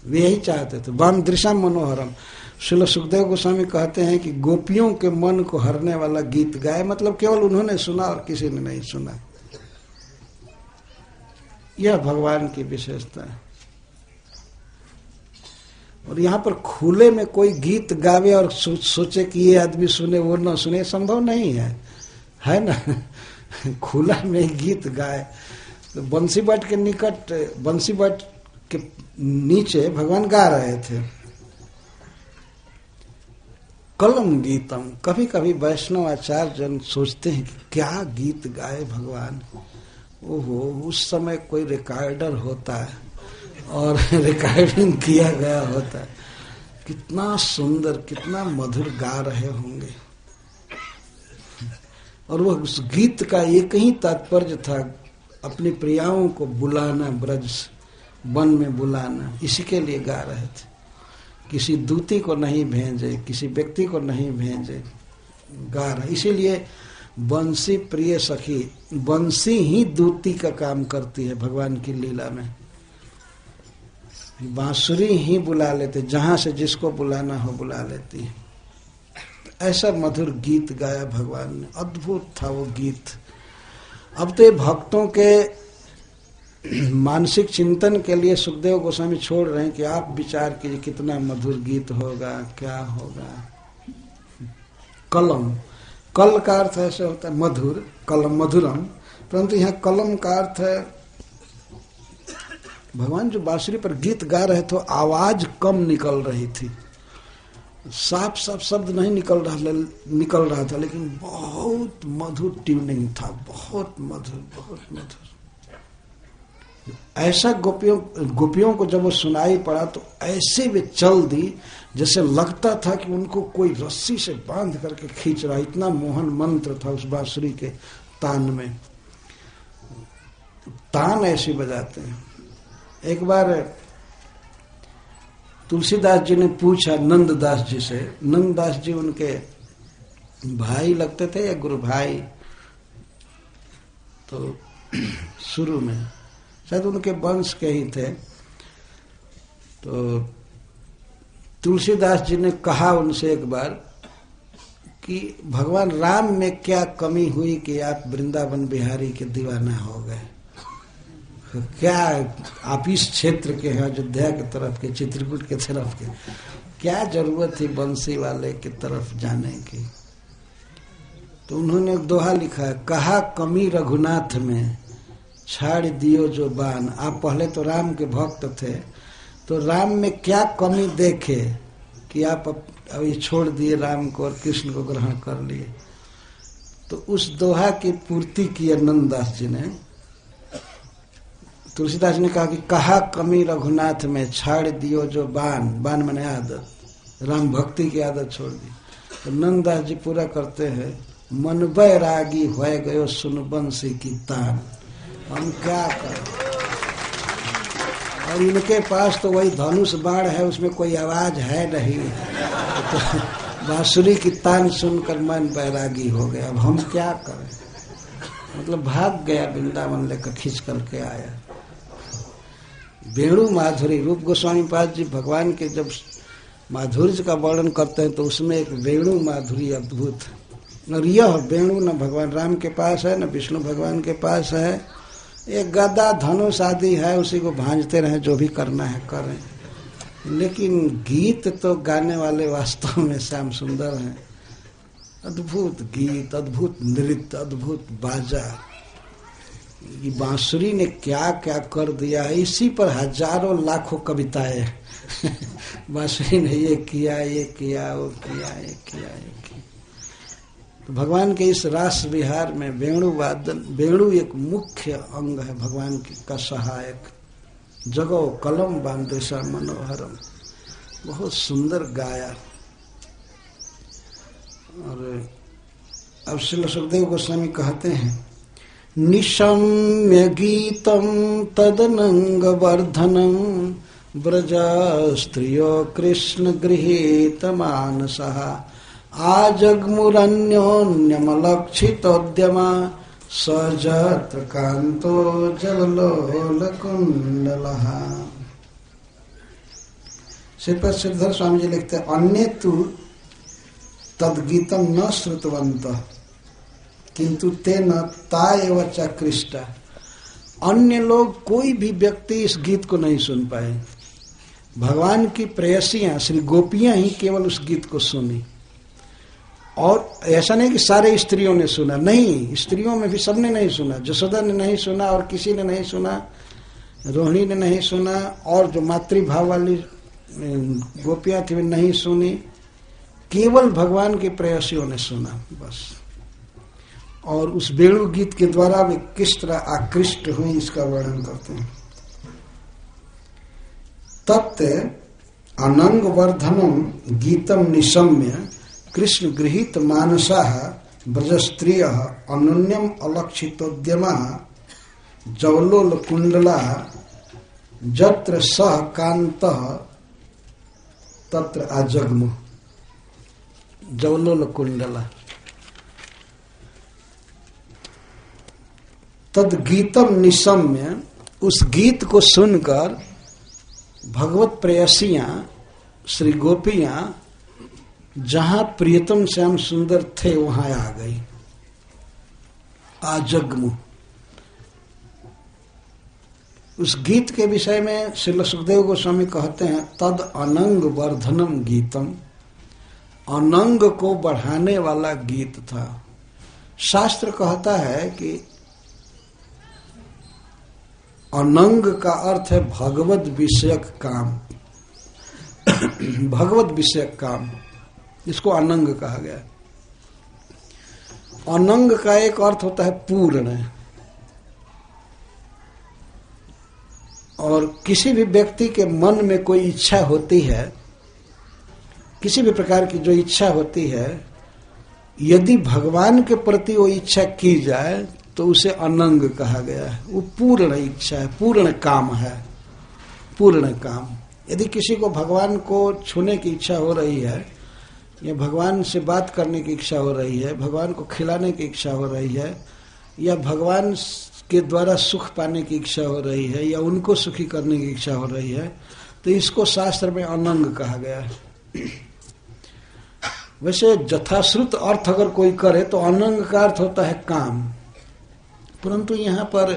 वे यही चाहते थे। वाम दृशाम मनोहरम। श्रील सुखदेव गोस्वामी कहते हैं कि गोपियों के मन को हरने वाला गीत गाए, मतलब केवल उन्होंने सुना और किसी ने नहीं सुना। यह भगवान की विशेषता है। और यहाँ पर खुले में कोई गीत गावे और सोचे कि ये आदमी सुने वो न सुने, संभव नहीं है ना। खुला में गीत गाए। तो बंसी भट्ट के निकट, बंसी भट्ट के नीचे भगवान गा रहे थे। कलम गीतम। कभी कभी वैष्णव आचार्य जन सोचते हैं कि क्या गीत गाए भगवान। ओहो, उस समय कोई रिकॉर्डर होता है और रिकॉर्डिंग किया गया होता है, कितना सुंदर, कितना मधुर गा रहे होंगे। और वह उस गीत का एक ही तात्पर्य था, अपनी प्रियाओं को बुलाना, ब्रज वन में बुलाना, इसी के लिए गा रहे थे। किसी दूती को नहीं भेजे, किसी व्यक्ति को नहीं भेजे, गा रहे। इसीलिए बंसी प्रिय सखी, बंसी ही दूती का काम करती है भगवान की लीला में। बांसुरी ही बुला लेते, जहां से जिसको बुलाना हो बुला लेती है। ऐसा मधुर गीत गाया भगवान ने, अद्भुत था वो गीत। अब तो ये भक्तों के मानसिक चिंतन के लिए सुखदेव गोस्वामी छोड़ रहे हैं कि आप विचार कीजिए कितना मधुर गीत होगा, क्या होगा। कलम, कल का अर्थ ऐसे होता है मधुर, कलम मधुरम, परंतु यहाँ कलम का अर्थ है भगवान जो बांसुरी पर गीत गा रहे थे, आवाज कम निकल रही थी, साफ साफ शब्द नहीं निकल रहा था, लेकिन बहुत मधुर ट्यूनिंग था, बहुत मधुर, बहुत मधुर। ऐसा गोपियों को जब वो सुनाई पड़ा तो ऐसे वे चल दी जैसे लगता था कि उनको कोई रस्सी से बांध करके खींच रहा। इतना मोहन मंत्र था उस बांसुरी के तान में। तान ऐसी बजाते हैं। एक बार तुलसीदास जी ने पूछा नंददास जी से, नंददास जी उनके भाई लगते थे या गुरु भाई, तो शुरू में शायद उनके वंश के ही थे। तो तुलसीदास जी ने कहा उनसे एक बार कि भगवान राम में क्या कमी हुई कि आप वृंदावन बिहारी के दीवाना हो गए। क्या आप इस क्षेत्र के हैं, अयोध्या की तरफ के, चित्रकूट के तरफ के, क्या जरूरत थी बंसी वाले की तरफ जाने की। तो उन्होंने एक दोहा लिखा है, कहा कमी रघुनाथ में छाड़ दियो जो बान। आप पहले तो राम के भक्त थे, तो राम में क्या कमी देखे कि आप अभी छोड़ दिए राम को और कृष्ण को ग्रहण कर लिए। तो उस दोहा की पूर्ति की नंददास जी ने। तुलसीदास जी ने कहा कि कहा कमी रघुनाथ में, छाड़ दियो जो बान। बान माने आदत, राम भक्ति की आदत छोड़ दी। तो नंददास जी पूरा करते हैं, मन बैरागी होए गयो सुन बंसी की तान। हम क्या करें। और इनके पास तो वही धनुष बाण है, उसमें कोई आवाज है नहीं। तो बांसुरी की तान सुनकर मन बैरागी हो गया। अब हम क्या करें। मतलब भाग गया वृंदावन लेकर, खींच करके आया। वेणु माधुरी, रूप गोस्वामी पाद जी भगवान के जब माधुर्य का वर्णन करते हैं तो उसमें एक वेणु माधुरी अद्भुत। और यह वेणु न भगवान राम के पास है, न विष्णु भगवान के पास है। एक गदा धनुष आदि है, उसी को भांजते रहे, जो भी करना है करें। लेकिन गीत तो गाने वाले वास्तव में श्याम सुंदर हैं। अद्भुत गीत, अद्भुत नृत्य, अद्भुत बाजा। ये बांसुरी ने क्या क्या कर दिया है। इसी पर हजारों लाखों कविताएं बांसुरी ने ये किया, ये किया, वो किया, ये किया, ये किया। तो भगवान के इस रास विहार में वेणु वादन, वेणु एक मुख्य अंग है भगवान का सहायक। जगो कलम बांदेशा मनोहरम, बहुत सुंदर गाया। और अब श्री सुखदेव गोस्वामी कहते हैं, निशम्य गीतम तदनंग वर्धनम ब्रज स्त्रियो कृष्ण गृहीत मानसः आजग्मुरन्योन्यमलक्षितोद्यमा सजत कांतो जलोलकुंडलः। श्रीपद श्रीधर स्वामी जी लिखते हैं, अन्य तु तद्गीतम न श्रुतवन्तः किंतु तेन ताएव चकृष्टा। अन्य लोग, कोई भी व्यक्ति इस गीत को नहीं सुन पाए। भगवान की प्रेयसियां श्री गोपियां ही केवल उस गीत को सुनी। और ऐसा नहीं कि सारे स्त्रियों ने सुना, नहीं, स्त्रियों में भी सबने नहीं सुना। जसोदा ने नहीं सुना और किसी ने नहीं सुना, रोहिणी ने नहीं सुना, और जो मातृभाव वाली गोपियां थी वे नहीं सुनी। केवल भगवान की प्रेयसियों ने सुना बस। और उस वेणु गीत के द्वारा वे किस तरह आकृष्ट हुए इसका वर्णन करते हैं। तत् अनंग वर्धनम गीतम निशम्य कृष्ण गृहीत मानसाः ब्रजस्त्रियः अनन्यम अलक्षितोद्यमः जवलोल कुंडला जत्र सह कांतः तत्र आजग्मु। जवलोल कुंडला तद गीतम निशम्य, उस गीत को सुनकर भगवत प्रेयसियां श्री गोपियां जहां प्रियतम श्याम सुंदर थे वहां आ गई। आजग्मु, उस गीत के विषय में श्री सुखदेव गोस्वामी कहते हैं, तद अनंग वर्धनम गीतम, अनंग को बढ़ाने वाला गीत था। शास्त्र कहता है कि अनंग का अर्थ है भगवत विषयक काम। भगवत विषयक काम, इसको अनंग कहा गया। अनंग का एक अर्थ होता है पूर्ण। और किसी भी व्यक्ति के मन में कोई इच्छा होती है, किसी भी प्रकार की जो इच्छा होती है, यदि भगवान के प्रति वो इच्छा की जाए तो उसे अनंग कहा गया है। वो पूर्ण इच्छा है, पूर्ण काम है, पूर्ण काम। यदि किसी को भगवान को छूने की इच्छा हो रही है, या भगवान से बात करने की इच्छा हो रही है, भगवान को खिलाने की इच्छा हो रही है, या भगवान के द्वारा सुख पाने की इच्छा हो रही है, या उनको सुखी करने की इच्छा हो रही है, तो इसको शास्त्र में अनंग कहा गया है। वैसे यथाश्रुत अर्थ अगर कोई करे तो अनंग का अर्थ होता है काम। परंतु यहाँ पर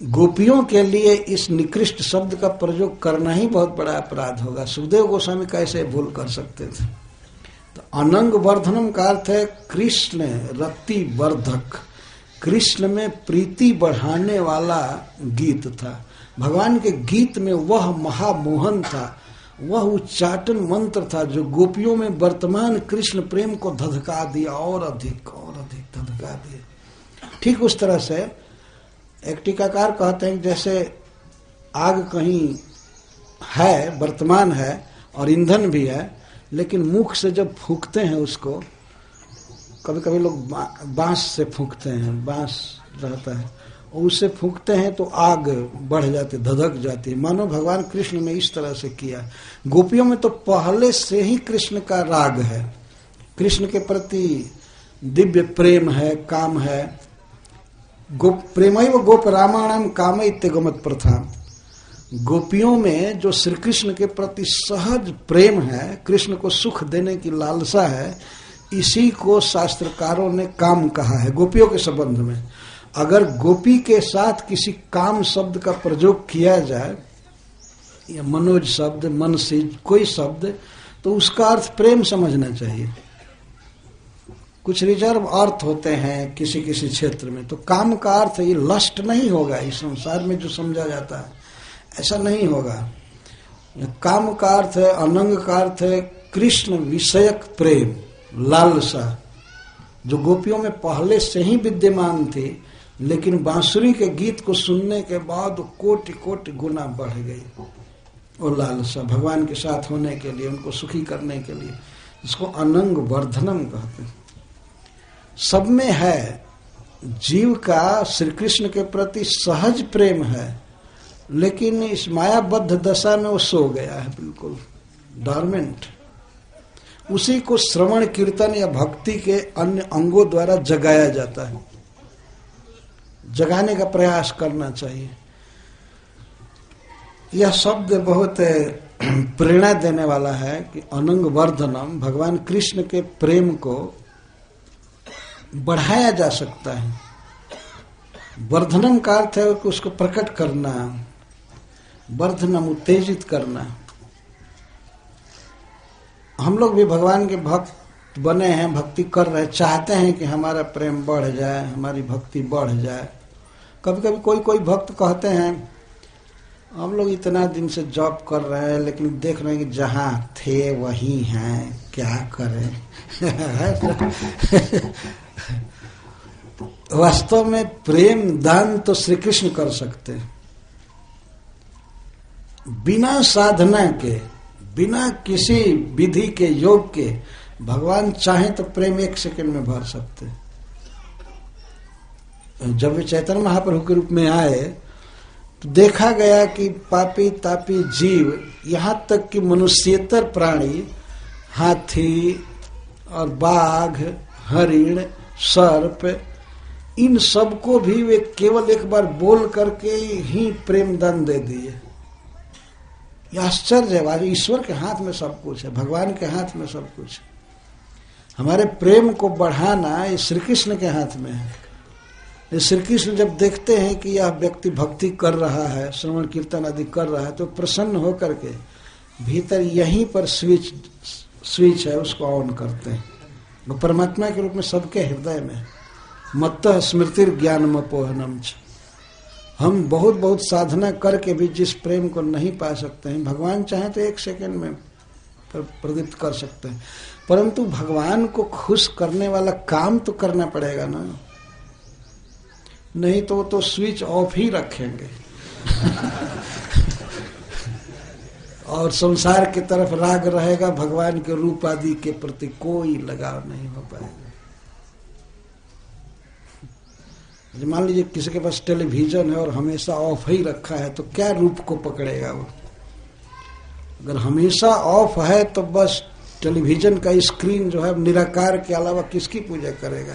गोपियों के लिए इस निकृष्ट शब्द का प्रयोग करना ही बहुत बड़ा अपराध होगा। सुखदेव गोस्वामी कैसे भूल कर सकते थे। तो अनंग वर्धनम का अर्थ है कृष्ण रति वर्धक, कृष्ण में प्रीति बढ़ाने वाला गीत था। भगवान के गीत में वह महामोहन था, वह उच्चाटन मंत्र था जो गोपियों में वर्तमान कृष्ण प्रेम को धधका दिया, और अधिक धधका दिया। ठीक उस तरह से एक टीकाकार कहते हैं जैसे आग कहीं है, वर्तमान है और ईंधन भी है, लेकिन मुख से जब फूंकते हैं उसको, कभी कभी लोग बांस से फूंकते हैं, बांस रहता है, उससे फूंकते हैं तो आग बढ़ जाती, धधक जाती है। मानो भगवान कृष्ण ने इस तरह से किया। गोपियों में तो पहले से ही कृष्ण का राग है, कृष्ण के प्रति दिव्य प्रेम है, काम है। प्रेमैव गोप रामाणाम काम इत्यगमत प्रथा। गोपियों में जो श्री कृष्ण के प्रति सहज प्रेम है, कृष्ण को सुख देने की लालसा है, इसी को शास्त्रकारों ने काम कहा है गोपियों के संबंध में। अगर गोपी के साथ किसी काम शब्द का प्रयोग किया जाए, या मनोज शब्द, मन से कोई शब्द, तो उसका अर्थ प्रेम समझना चाहिए। कुछ रिजर्व अर्थ होते हैं किसी किसी क्षेत्र में, तो काम का अर्थ ये लस्ट नहीं होगा। इस संसार में जो समझा जाता है ऐसा नहीं होगा। काम का अर्थ है, अनंग का अर्थ है कृष्ण विषयक प्रेम, लालसा, जो गोपियों में पहले से ही विद्यमान थी, लेकिन बांसुरी के गीत को सुनने के बाद कोटि कोटि गुना बढ़ गई वो लालसा भगवान के साथ होने के लिए, उनको सुखी करने के लिए। इसको अनंग वर्धनम कहते हैं। सब में है, जीव का श्री कृष्ण के प्रति सहज प्रेम है, लेकिन इस मायाबद्ध दशा में वो सो गया है, बिल्कुल डॉर्मेंट। उसी को श्रवण कीर्तन या भक्ति के अन्य अंगों द्वारा जगाया जाता है, जगाने का प्रयास करना चाहिए। यह शब्द बहुत प्रेरणा देने वाला है कि अनंग वर्धनम, भगवान कृष्ण के प्रेम को बढ़ाया जा सकता है। वर्धनम का अर्थ है कि उसको प्रकट करना, वर्धनम उत्तेजित करना। हम लोग भी भगवान के भक्त बने हैं, भक्ति कर रहे, चाहते हैं कि हमारा प्रेम बढ़ जाए, हमारी भक्ति बढ़ जाए। कभी कभी कोई भक्त कहते हैं हम लोग इतना दिन से जॉब कर रहे हैं, लेकिन देख रहे हैं कि जहां थे वहीं हैं, क्या करें। वास्तव में प्रेम दान तो श्री कृष्ण कर सकते हैं, बिना साधना के, बिना किसी विधि के, योग के। भगवान चाहे तो प्रेम 1 सेकंड में भर सकते। जब वे चैतन्य महाप्रभु के रूप में आए तो देखा गया कि पापी तापी जीव, यहां तक कि मनुष्येतर प्राणी, हाथी और बाघ, हरिण, सर्प, इन सबको भी वे केवल एक बार बोल करके ही प्रेम दान दे दिए। यह आश्चर्य है। ईश्वर के हाथ में सब कुछ है, भगवान के हाथ में सब कुछ है। हमारे प्रेम को बढ़ाना ये श्री कृष्ण के हाथ में है। श्री कृष्ण जब देखते हैं कि यह व्यक्ति भक्ति कर रहा है, श्रवण कीर्तन आदि कर रहा है, तो प्रसन्न होकर के भीतर यहीं पर स्विच है, उसको ऑन करते हैं। वो परमात्मा के रूप में सबके हृदय में। मत्तः स्मृतिर ज्ञानम अपोहनम च। हम बहुत साधना करके भी जिस प्रेम को नहीं पा सकते हैं, भगवान चाहे तो 1 सेकंड में प्रदीप्त कर सकते हैं, परंतु भगवान को खुश करने वाला काम तो करना पड़ेगा ना, नहीं तो वो तो स्विच ऑफ ही रखेंगे। और संसार की तरफ राग रहेगा, भगवान के रूप आदि के प्रति कोई लगाव नहीं हो पाएगा। मान लीजिए किसी के पास टेलीविजन है और हमेशा ऑफ ही रखा है, तो क्या रूप को पकड़ेगा वो? अगर हमेशा ऑफ है तो बस टेलीविजन का स्क्रीन जो है निराकार के अलावा किसकी पूजा करेगा?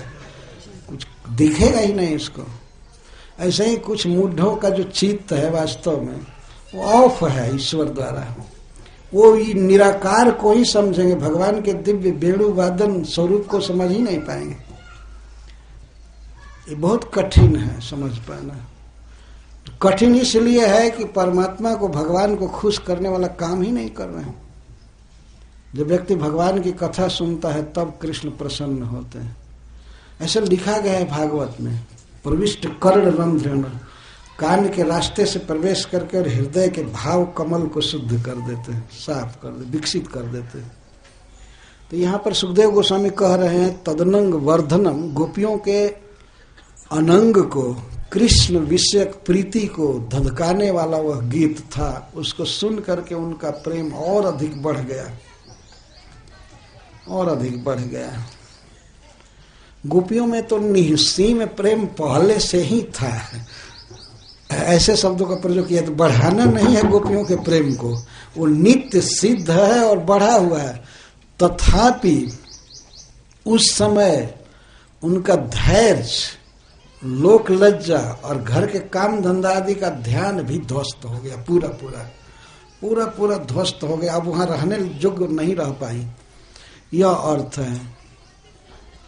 कुछ दिखेगा ही नहीं इसको। ऐसे ही कुछ मूढ़ों का जो चित्त है वास्तव में वो ऑफ है ईश्वर द्वारा, वो निराकार को ही समझेंगे, भगवान के दिव्य वेणु वादन स्वरूप को समझ ही नहीं पाएंगे। ये बहुत कठिन है समझ पाना। कठिन इसलिए है कि परमात्मा को, भगवान को खुश करने वाला काम ही नहीं कर रहे हैं। जब व्यक्ति भगवान की कथा सुनता है तब कृष्ण प्रसन्न होते हैं। ऐसा लिखा गया है भागवत में प्रविष्ट कर्ण रंध्र, कान के रास्ते से प्रवेश करके और हृदय के भाव कमल को शुद्ध कर देते हैं, साफ कर देते, विकसित कर देते हैं। तो यहाँ पर सुखदेव गोस्वामी कह रहे हैं तदनंग वर्धनम, गोपियों के अनंग को, कृष्ण विषयक प्रीति को धधकाने वाला वह गीत था। उसको सुन करके उनका प्रेम और अधिक बढ़ गया, और अधिक बढ़ गया। गोपियों में तो निःसीम प्रेम पहले से ही था। ऐसे शब्दों का प्रयोग किया तो बढ़ाना नहीं है गोपियों के प्रेम को, वो नित्य सिद्ध है और बढ़ा हुआ है। तथापि उस समय उनका धैर्य, लोक लज्जा और घर के काम धंधा आदि का ध्यान भी ध्वस्त हो गया, पूरा ध्वस्त हो गया। अब वहां रहने योग्य नहीं रह पाई। यह अर्थ है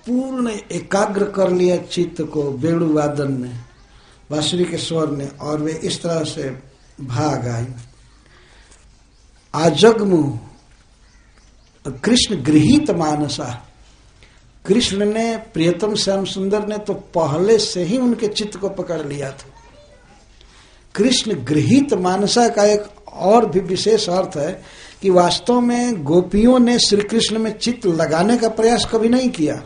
पूर्ण एकाग्र कर लिया चित्त को वेणु वादन ने, बांसुरी के स्वर ने, और वे इस तरह से भाग आई। आजगमु कृष्ण गृहीत मानसा, कृष्ण ने, प्रियतम श्याम सुंदर ने तो पहले से ही उनके चित्त को पकड़ लिया था। कृष्ण गृहीत मानसा का एक और भी विशेष अर्थ है कि वास्तव में गोपियों ने श्री कृष्ण में चित्त लगाने का प्रयास कभी नहीं किया।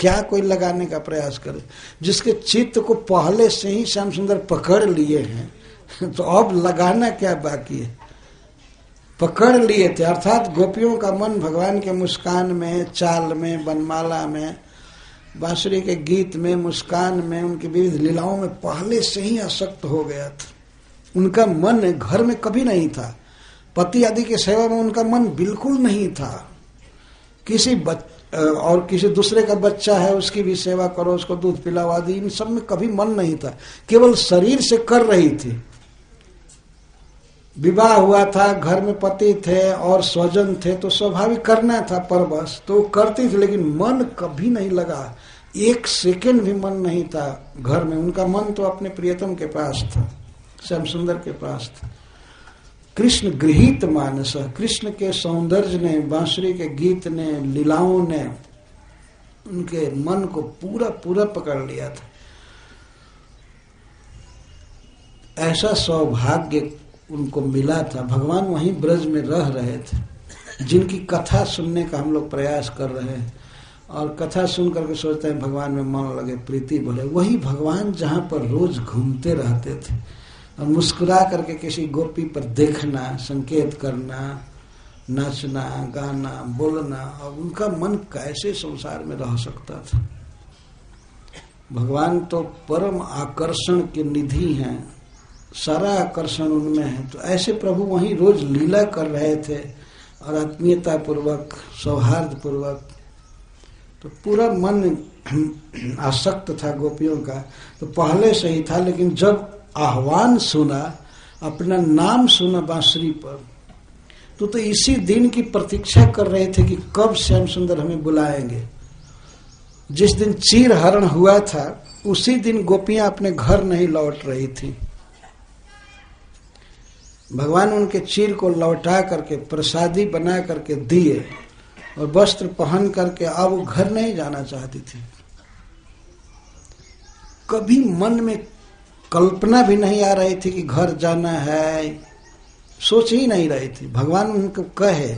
क्या कोई लगाने का प्रयास करे? जिसके चित्त को पहले से ही श्याम सुंदर पकड़ लिए हैं तो अब लगाना क्या बाकी है? पकड़ लिए थे, अर्थात गोपियों का मन भगवान के मुस्कान में, चाल में, बनमाला में, बांसुरी के गीत में, मुस्कान में, उनकी विविध लीलाओं में पहले से ही आसक्त हो गया था। उनका मन घर में कभी नहीं था, पति आदि की सेवा में उनका मन बिल्कुल नहीं था। किसी दूसरे का बच्चा है उसकी भी सेवा करो, उसको दूध पिलाओ आदि, इन सब में कभी मन नहीं था। केवल शरीर से कर रही थी। विवाह हुआ था, घर में पति थे और स्वजन थे तो स्वाभाविक करना था परबस, तो करती थी, लेकिन मन कभी नहीं लगा, एक सेकंड भी मन नहीं था घर में। उनका मन तो अपने प्रियतम के पास था, श्याम सुंदर के पास था। कृष्ण गृहीत मानस, कृष्ण के सौंदर्य ने, बांसुरी के गीत ने, लीलाओं ने उनके मन को पूरा पकड़ लिया था। ऐसा सौभाग्य उनको मिला था। भगवान वहीं ब्रज में रह रहे थे, जिनकी कथा सुनने का हम लोग प्रयास कर रहे हैं, और कथा सुन करके सोचते हैं भगवान में मन लगे, प्रीति बढ़े। वही भगवान जहाँ पर रोज घूमते रहते थे और मुस्कुरा करके किसी गोपी पर देखना, संकेत करना, नाचना, गाना, बोलना, और उनका मन कैसे संसार में रह सकता था। भगवान तो परम आकर्षण के निधि हैं, सारा आकर्षण उनमें है। तो ऐसे प्रभु वहीं रोज लीला कर रहे थे और आत्मीयता पूर्वक, सौहार्द पूर्वक, तो पूरा मन आसक्त था गोपियों का। तो पहले से ही था, लेकिन जब आह्वान सुना, अपना नाम सुना बांसुरी पर, तो इसी दिन की प्रतीक्षा कर रहे थे कि कब श्याम सुंदर हमें बुलाएंगे। जिस दिन चीर हरण हुआ था उसी दिन गोपियां अपने घर नहीं लौट रही थी। भगवान उनके चीर को लौटा करके प्रसादी बना करके दिए और वस्त्र पहन करके अब वो घर नहीं जाना चाहती थी। कभी मन में कल्पना भी नहीं आ रही थी कि घर जाना है, सोच ही नहीं रही थी। भगवान उनको कहे,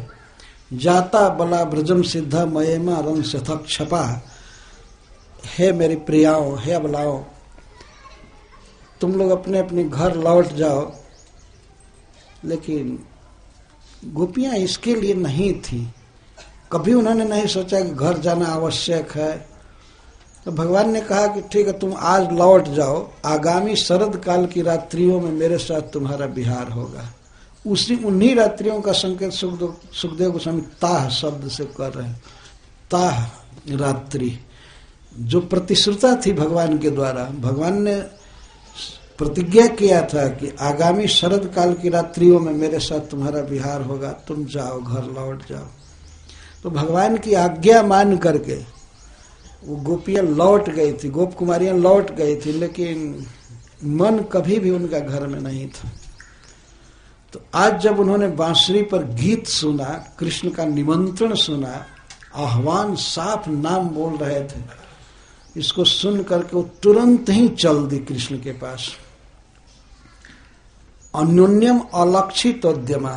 जाता बला ब्रजम सिद्धा मयमा रंग सथक छपा, हे मेरी प्रियाओं, हे अबलाओं, तुम लोग अपने अपने घर लौट जाओ। लेकिन गोपियां इसके लिए नहीं थी, कभी उन्होंने नहीं सोचा कि घर जाना आवश्यक है। तो भगवान ने कहा कि ठीक है, तुम आज लौट जाओ, आगामी शरद काल की रात्रियों में मेरे साथ तुम्हारा विहार होगा। उन्हीं रात्रियों का संकेत सुखदेव गोस्वामी ताह शब्द से कर रहे हैं। ताह रात्रि जो प्रतिश्रुता थी भगवान के द्वारा, भगवान ने प्रतिज्ञा किया था कि आगामी शरद काल की रात्रियों में मेरे साथ तुम्हारा विहार होगा, तुम जाओ, घर लौट जाओ। तो भगवान की आज्ञा मान करके वो गोपियां लौट गई थी, गोप कुमारियां लौट गई थी, लेकिन मन कभी भी उनका घर में नहीं था। तो आज जब उन्होंने बांसुरी पर गीत सुना, कृष्ण का निमंत्रण सुना, आह्वान, साफ नाम बोल रहे थे, इसको सुन करके वो तुरंत ही चल दी कृष्ण के पास। अन्योन्यम अलक्षित उद्यमा,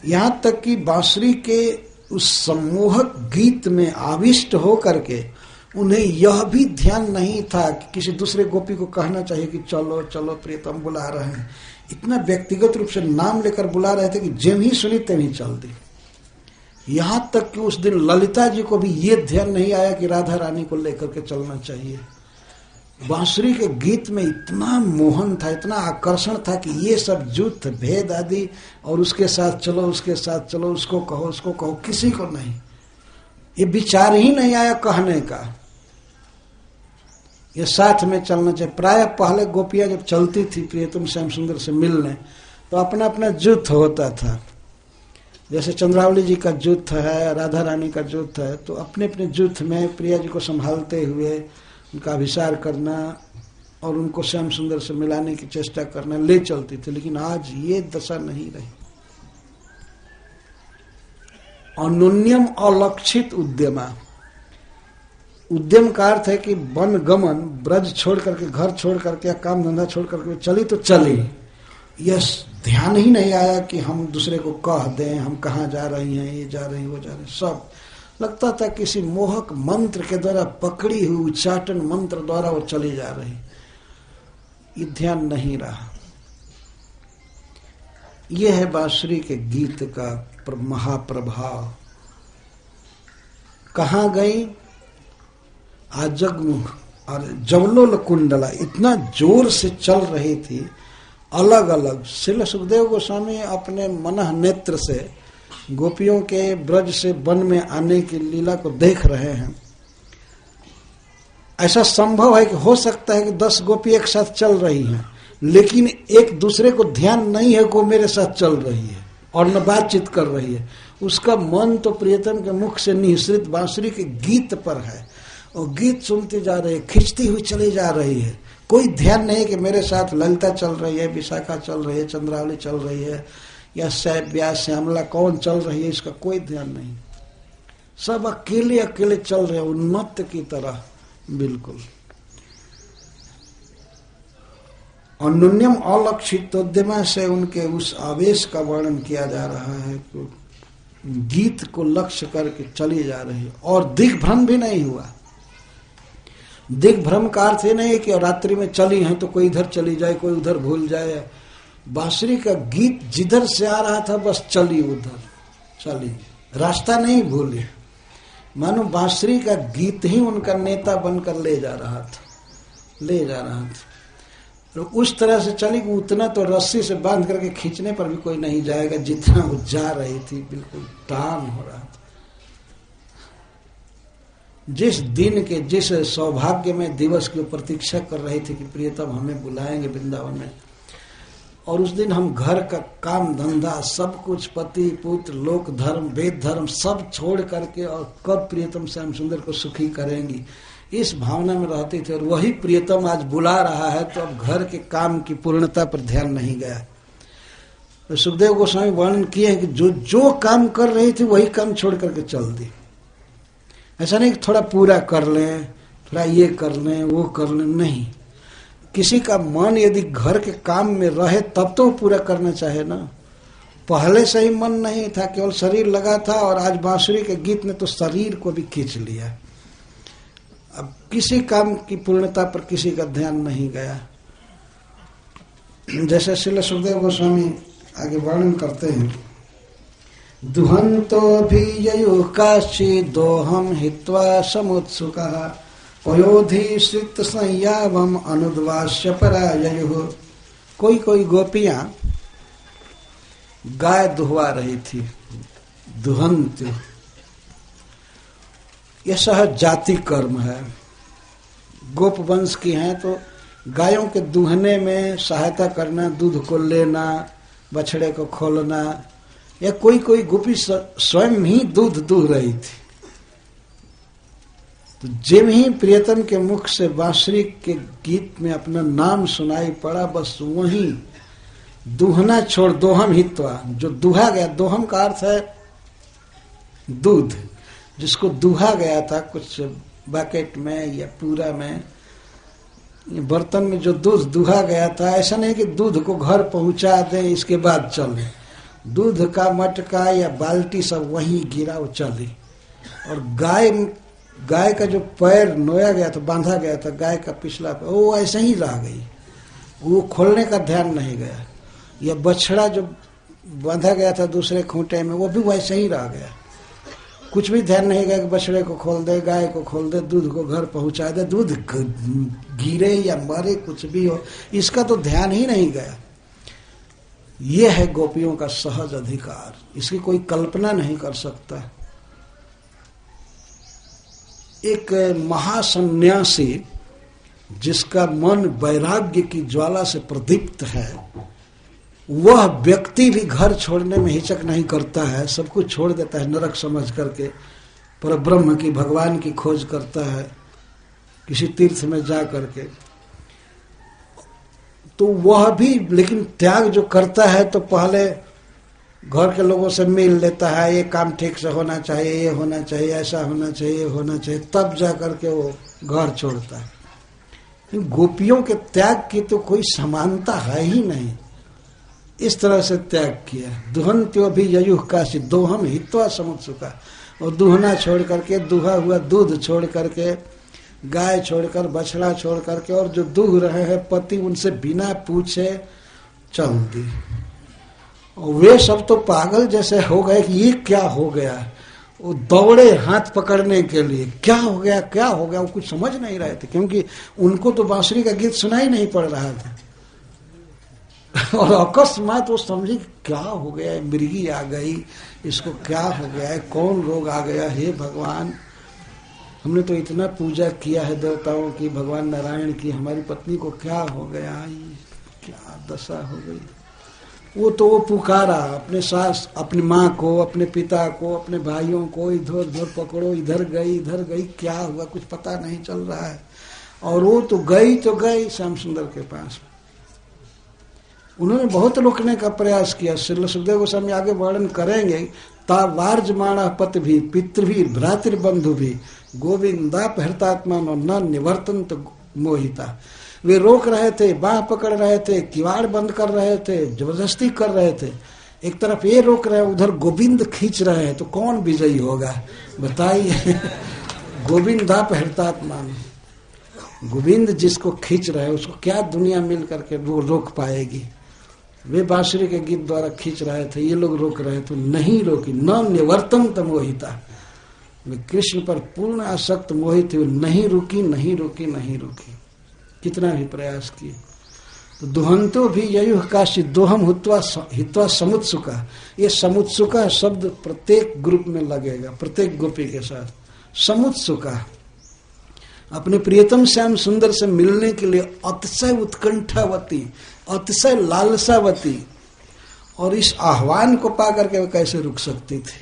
यहां तक कि बांसुरी के उस सम्मोहक गीत में आविष्ट होकर के उन्हें यह भी ध्यान नहीं था कि किसी दूसरे गोपी को कहना चाहिए कि चलो चलो प्रियतम बुला रहे हैं। इतना व्यक्तिगत रूप से नाम लेकर बुला रहे थे कि जेम ही सुनी तेम ही चल दी। यहां तक कि उस दिन ललिता जी को भी ये ध्यान नहीं आया कि राधा रानी को लेकर के चलना चाहिए। बांसुरी के गीत में इतना मोहन था, इतना आकर्षण था कि ये सब जुत भेद आदि और उसके साथ चलो उसके साथ चलो, उसको कहो, किसी को नहीं, ये विचार ही नहीं आया कहने का ये साथ में चलना चाहिए। प्राय पहले गोपियां जब चलती थी प्रियतम श्याम सुंदर से मिलने तो अपना अपना जुथ होता था। जैसे चंद्रावली जी का जुथ है, राधा रानी का जुथ है, तो अपने अपने जुथ में प्रिया जी को संभालते हुए उनका अभिसार करना और उनको श्याम सुंदर से मिलाने की चेष्टा करना ले चलती थी। लेकिन आज ये दशा नहीं रही। अनुन्यम अलक्षित उद्यमा, उद्यम का अर्थ है कि वन गमन, ब्रज छोड़ करके, घर छोड़ करके या काम धंधा छोड़ करके चली तो चली, यह ध्यान ही नहीं आया कि हम दूसरे को कह दें हम कहाँ जा रही हैं, ये जा रही वो जा रही। सब लगता था किसी मोहक मंत्र के द्वारा पकड़ी हुई उच्चाटन मंत्र द्वारा वो चली जा रही, ये ध्यान नहीं रहा। यह है बांसुरी के गीत का महाप्रभाव। कहाँ गई? आजगमुख और जवलोल कुंडला इतना जोर से चल रही थी, अलग अलग। श्रील सुखदेव गोस्वामी अपने मनः नेत्र से गोपियों के ब्रज से वन में आने की लीला को देख रहे हैं। ऐसा संभव है कि हो सकता है कि 10 गोपी एक साथ चल रही हैं, लेकिन एक दूसरे को ध्यान नहीं है को मेरे साथ चल रही है और न बातचीत कर रही है। उसका मन तो प्रियतम के मुख से निःसृत बांसुरी के गीत पर है और गीत सुनती जा रही है, खिंचती हुई चली जा रही है। कोई ध्यान नहीं कि मेरे साथ ललिता चल रही है, विशाखा चल रही है, चंद्रावली चल रही है या व्यास श्यामला कौन चल रही है, इसका कोई ध्यान नहीं। सब अकेले अकेले चल रहे हैं उन्मत्त की तरह बिल्कुल। अनुन्यम अलक्षितोद्यमा से उनके उस आवेश का वर्णन किया जा रहा है। तो गीत को लक्ष्य करके चली जा रही है और दिग्भ्रम भी नहीं हुआ। दिग्भ्रम का अर्थ ये नहीं कि रात्रि में चली हैं तो कोई इधर चली जाए कोई उधर भूल जाए। बांसुरी का गीत जिधर से आ रहा था बस चली उधर चली, रास्ता नहीं भूली। मानो बांसुरी का गीत ही उनका नेता बनकर ले जा रहा था। तो उस तरह से चली कि उतना तो रस्सी से बांध करके खींचने पर भी कोई नहीं जाएगा जितना वो जा रही थी, बिल्कुल टान हो रहा था। जिस दिन के जिस सौभाग्य में दिवस की प्रतीक्षा कर रही थी कि प्रियतम हमें बुलाएंगे वृंदावन में, और उस दिन हम घर का काम धंधा सब कुछ, पति पुत्र लोक धर्म वेद धर्म सब छोड़ करके और कब प्रियतम श्याम सुंदर को सुखी करेंगी, इस भावना में रहती थी। और वही प्रियतम आज बुला रहा है तो अब घर के काम की पूर्णता पर ध्यान नहीं गया। तो सुखदेव गोस्वामी वर्णन किए हैं कि जो जो काम कर रही थी वही काम छोड़ करके चल दी। ऐसा नहीं कि थोड़ा पूरा कर लें, थोड़ा ये कर लें वो कर लें, नहीं। किसी का मन यदि घर के काम में रहे तब तो पूरा करना चाहे ना। पहले से ही मन नहीं था, केवल शरीर लगा था, और आज बांसुरी के गीत ने तो शरीर को भी खींच लिया। अब किसी काम की पूर्णता पर किसी का ध्यान नहीं गया। जैसे श्रील सुखदेव गोस्वामी आगे वर्णन करते हैं, दुहंतो भी ययो काशी दोहम हित्वा समुत्सुकः पयोधि श्रित संयावम अनुद्वास्य पराययुः। कोई कोई गोपियां गाय दुहवा रही थी, दुहंत। यह सहज जाति कर्म है, गोप वंश की हैं तो गायों के दूहने में सहायता करना, दूध को लेना, बछड़े को खोलना, या कोई कोई गोपी स्वयं ही दूध दूह रही थी। तो जिम ही प्रियतम के मुख से बांसुरी के गीत में अपना नाम सुनाई पड़ा, बस वहीं दूहना छोड़ दोहम हित्वा, जो दूहा गया, दोहम का अर्थ है दूध, जिसको दूहा गया था, कुछ बकेट में या पूरा में, बर्तन में जो दूध दुहा गया था, ऐसा नहीं कि दूध को घर पहुंचा दे इसके बाद चले, दूध का मटका या बाल्टी सब वहीं गिरा वो चली। और गाय का जो पैर नोया गया था, बांधा गया था, गाय का पिछला पैर, वो ऐसे ही रह गई, वो खोलने का ध्यान नहीं गया। या बछड़ा जो बांधा गया था दूसरे खूंटे में, वो भी वैसे ही रह गया, कुछ भी ध्यान नहीं गया कि बछड़े को खोल दे, गाय को खोल दे, दूध को घर पहुंचा दे, दूध गिरे या मरे कुछ भी हो, इसका तो ध्यान ही नहीं गया। ये है गोपियों का सहज अधिकार, इसकी कोई कल्पना नहीं कर सकता। एक महासन्यासी जिसका मन वैराग्य की ज्वाला से प्रदीप्त है, वह व्यक्ति भी घर छोड़ने में हिचक नहीं करता है, सब कुछ छोड़ देता है नरक समझ करके, पर ब्रह्म की, भगवान की खोज करता है किसी तीर्थ में जा करके। तो वह भी, लेकिन त्याग जो करता है तो पहले घर के लोगों से मिल लेता है, ये काम ठीक से होना चाहिए, ये होना चाहिए, ऐसा होना चाहिए, होना चाहिए, तब जा करके वो घर छोड़ता है। गोपियों के त्याग की तो कोई समानता है ही नहीं, इस तरह से त्याग किया। दुहन्त्यो भी ययुः काशी दोहम हित्वा समुत्सुका, और दुहना छोड़ करके, दुहा हुआ दूध छोड़ करके, गाय छोड़कर, बछड़ा छोड़ करके, और जो दूह रहे हैं पति, उनसे बिना पूछे चल दी। और वे सब तो पागल जैसे हो गए कि ये क्या हो गया, वो दौड़े हाथ पकड़ने के लिए, क्या हो गया, क्या हो गया, वो कुछ समझ नहीं रहे थे, क्योंकि उनको तो बांसुरी का गीत सुनाई नहीं पड़ रहा था। और अकस्मात वो समझी क्या हो गया, मृगी आ गई, इसको क्या हो गया है, कौन रोग आ गया, हे भगवान, हमने तो इतना पूजा किया है देवताओं की, भगवान नारायण की, हमारी पत्नी को क्या हो गया, क्या दशा हो गई। वो तो वो पुकारा अपने सास, अपनी माँ को, अपने पिता को, अपने भाइयों को, इधर उधर पकड़ो, इधर गई, क्या हुआ कुछ पता नहीं चल रहा है। और वो तो गई श्याम सुंदर के पास। उन्होंने बहुत रोकने का प्रयास किया, श्री सुखदेव गोस्वामी आगे वर्णन करेंगे। ता वार्जमाण पत भी पितृभी भ्रातृबंधु भी गोविंदापहृतात्मा न निवर्तन्त मोहिता। वे रोक रहे थे, बाह पकड़ रहे थे, किवाड़ बंद कर रहे थे, जबरदस्ती कर रहे थे। एक तरफ ये रोक रहे, उधर गोविंद खींच रहे हैं, तो कौन विजयी होगा बताइए। गोविंदापहृतात्मा, गोविंद जिसको खींच रहे हैं उसको क्या दुनिया मिल करके रोक पाएगी। वे बांसुरी के गीत द्वारा खींच रहे थे, ये लोग रोक रहे थे, नहीं रोकी। न निवर्तन्त मोहिता, वे कृष्ण पर पूर्ण आसक्त मोहित थे, नहीं रुकी, कितना भी प्रयास किए। तो दुहंतो भी ययुः काशी दोहम हित्वा समुत्सुका। ये समुत्सुका शब्द प्रत्येक ग्रुप में लगेगा, प्रत्येक गोपी के साथ। समुत्सुका, अपने प्रियतम श्याम सुंदर से मिलने के लिए अतिशय उत्कंठावती, अतिशय लालसावती। और इस आह्वान को पा करके वे कैसे रुक सकती थी,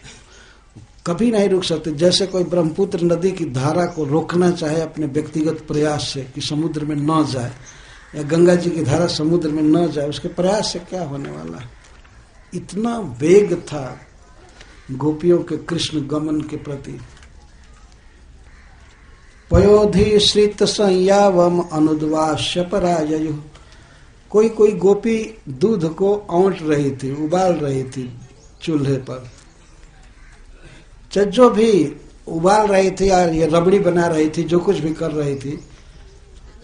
कभी नहीं रुक सकते। जैसे कोई ब्रह्मपुत्र नदी की धारा को रोकना चाहे अपने व्यक्तिगत प्रयास से कि समुद्र में न जाए, या गंगा जी की धारा समुद्र में न जाए, उसके प्रयास से क्या होने वाला। इतना वेग था गोपियों के कृष्ण गमन के प्रति। पयोधि श्रित संयावम अनुद्वास्य पराययु। कोई गोपी दूध को औंट रही थी, उबाल रही थी चूल्हे पर, जो भी उबाल रही थी और ये रबड़ी बना रही थी, जो कुछ भी कर रही थी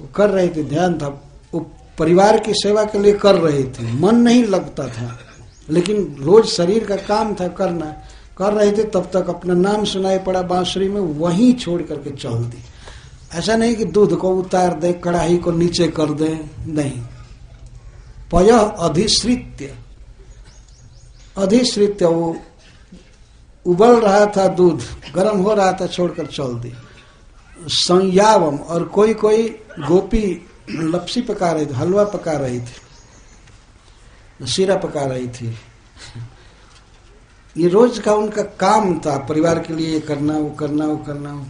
वो कर रही थी, ध्यान था, वो परिवार की सेवा के लिए कर रही थी, मन नहीं लगता था, लेकिन रोज शरीर का काम था करना, कर रही थी। तब तक अपना नाम सुनाई पड़ा बांसुरी में, वहीं छोड़ करके चल दी। ऐसा नहीं कि दूध को उतार दे, कढ़ाई को नीचे कर दे, नहीं। पय अधिश्रित्य, वो उबल रहा था दूध, गर्म हो रहा था, छोड़कर चल दी। संयावम, और कोई गोपी लपसी पका रही थी, हलवा पका रही थी, शीरा पका रही थी। ये रोज का उनका काम था, परिवार के लिए करना, वो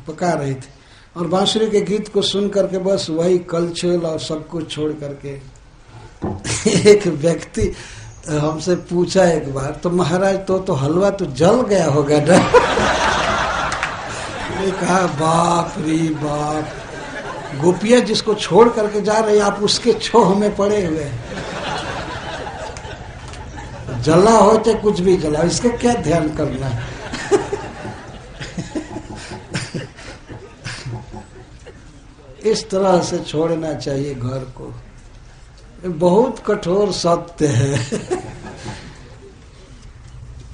पका रही थी। और बांसुरी के गीत को सुन करके बस वही कलछुल और सब कुछ छोड़ करके। एक व्यक्ति हमसे पूछा एक बार, तो महाराज तो हलवा तो जल गया होगा ना। ने कहा बाप रे बाप, गोपियां जिसको छोड़ करके जा रही, आप उसके छोह में पड़े हुए। जला हो चाहे कुछ भी जला, इसका क्या ध्यान करना है। इस तरह से छोड़ना चाहिए घर को। बहुत कठोर सत्य है।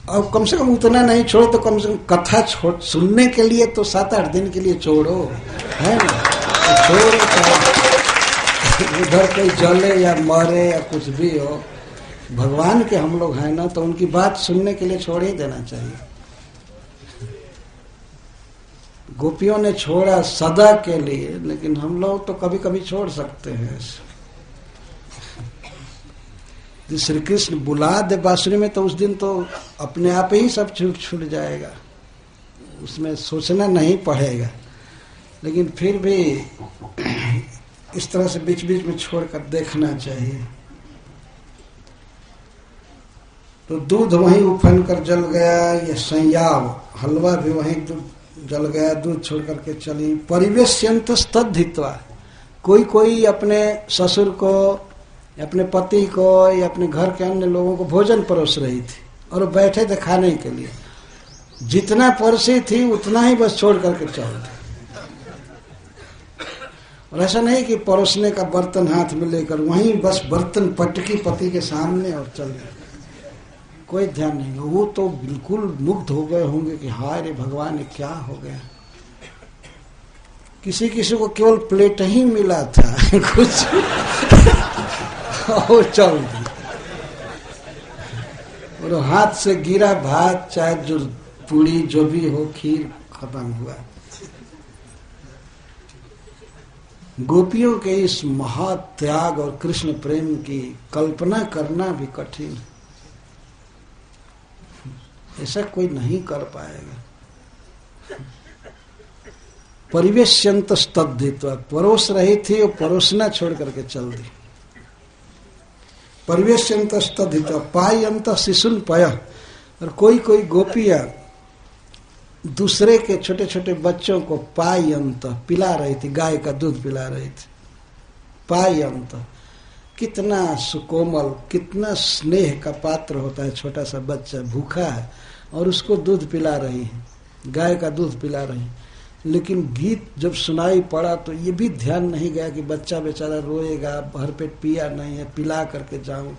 और कम से कम उतना नहीं छोड़ो तो कम से कम कथा सुनने के लिए तो 7-8 दिन के लिए छोड़ो, है ना। तो छोड़ो, उधर कोई जले या मरे या कुछ भी हो, भगवान के हम लोग हैं ना, तो उनकी बात सुनने के लिए छोड़ ही देना चाहिए। गोपियों ने छोड़ा सदा के लिए, लेकिन हम लोग तो कभी कभी छोड़ सकते हैं। श्री कृष्ण बुला दे बांसुरी में तो उस दिन तो अपने आप ही सब छूट जाएगा, उसमें सोचना नहीं पड़ेगा। लेकिन फिर भी इस तरह से बीच बीच में छोड़कर देखना चाहिए। तो दूध वहीं उफन कर जल गया, ये संयाव हलवा भी वहीं जल गया, दूध छोड़ करके चली। परिवेश्यंत स्तद्धित्वा, कोई अपने ससुर को, अपने पति को या अपने घर के अन्य लोगों को भोजन परोस रही थी और वो बैठे थे खाने के लिए। जितना परोसी थी उतना ही बस छोड़ करके चल दी। और ऐसा नहीं कि परोसने का बर्तन हाथ में लेकर वहीं बस बर्तन पटकी पति के सामने और चल गए, कोई ध्यान नहीं। वो तो बिल्कुल मुग्ध हो गए होंगे कि हाय रे भगवान, ये क्या हो गया। किसी को केवल प्लेट ही मिला था कुछ और चल दी, और हाथ से गिरा भात, चाहे जो पूड़ी जो भी हो, खीर खत्म हुआ। गोपियों के इस महात्याग और कृष्ण प्रेम की कल्पना करना भी कठिन, ऐसा कोई नहीं कर पाएगा। परिवेश्यंत स्तब्धित्वा, परोस रही थी और परोसना छोड़ करके चल दी। परिवेश्यंत स्तब्धित्वा पायंत शिशुन पय, और कोई गोपियां दूसरे के छोटे छोटे बच्चों को पायंत पिला रही थी, गाय का दूध पिला रही थी। पायंत, कितना सुकोमल, कितना स्नेह का पात्र होता है। छोटा सा बच्चा भूखा है और उसको दूध पिला रही है, गाय का दूध पिला रही है। लेकिन गीत जब सुनाई पड़ा तो ये भी ध्यान नहीं गया कि बच्चा बेचारा रोएगा, भरपेट पिया नहीं है, पिला करके जाऊं।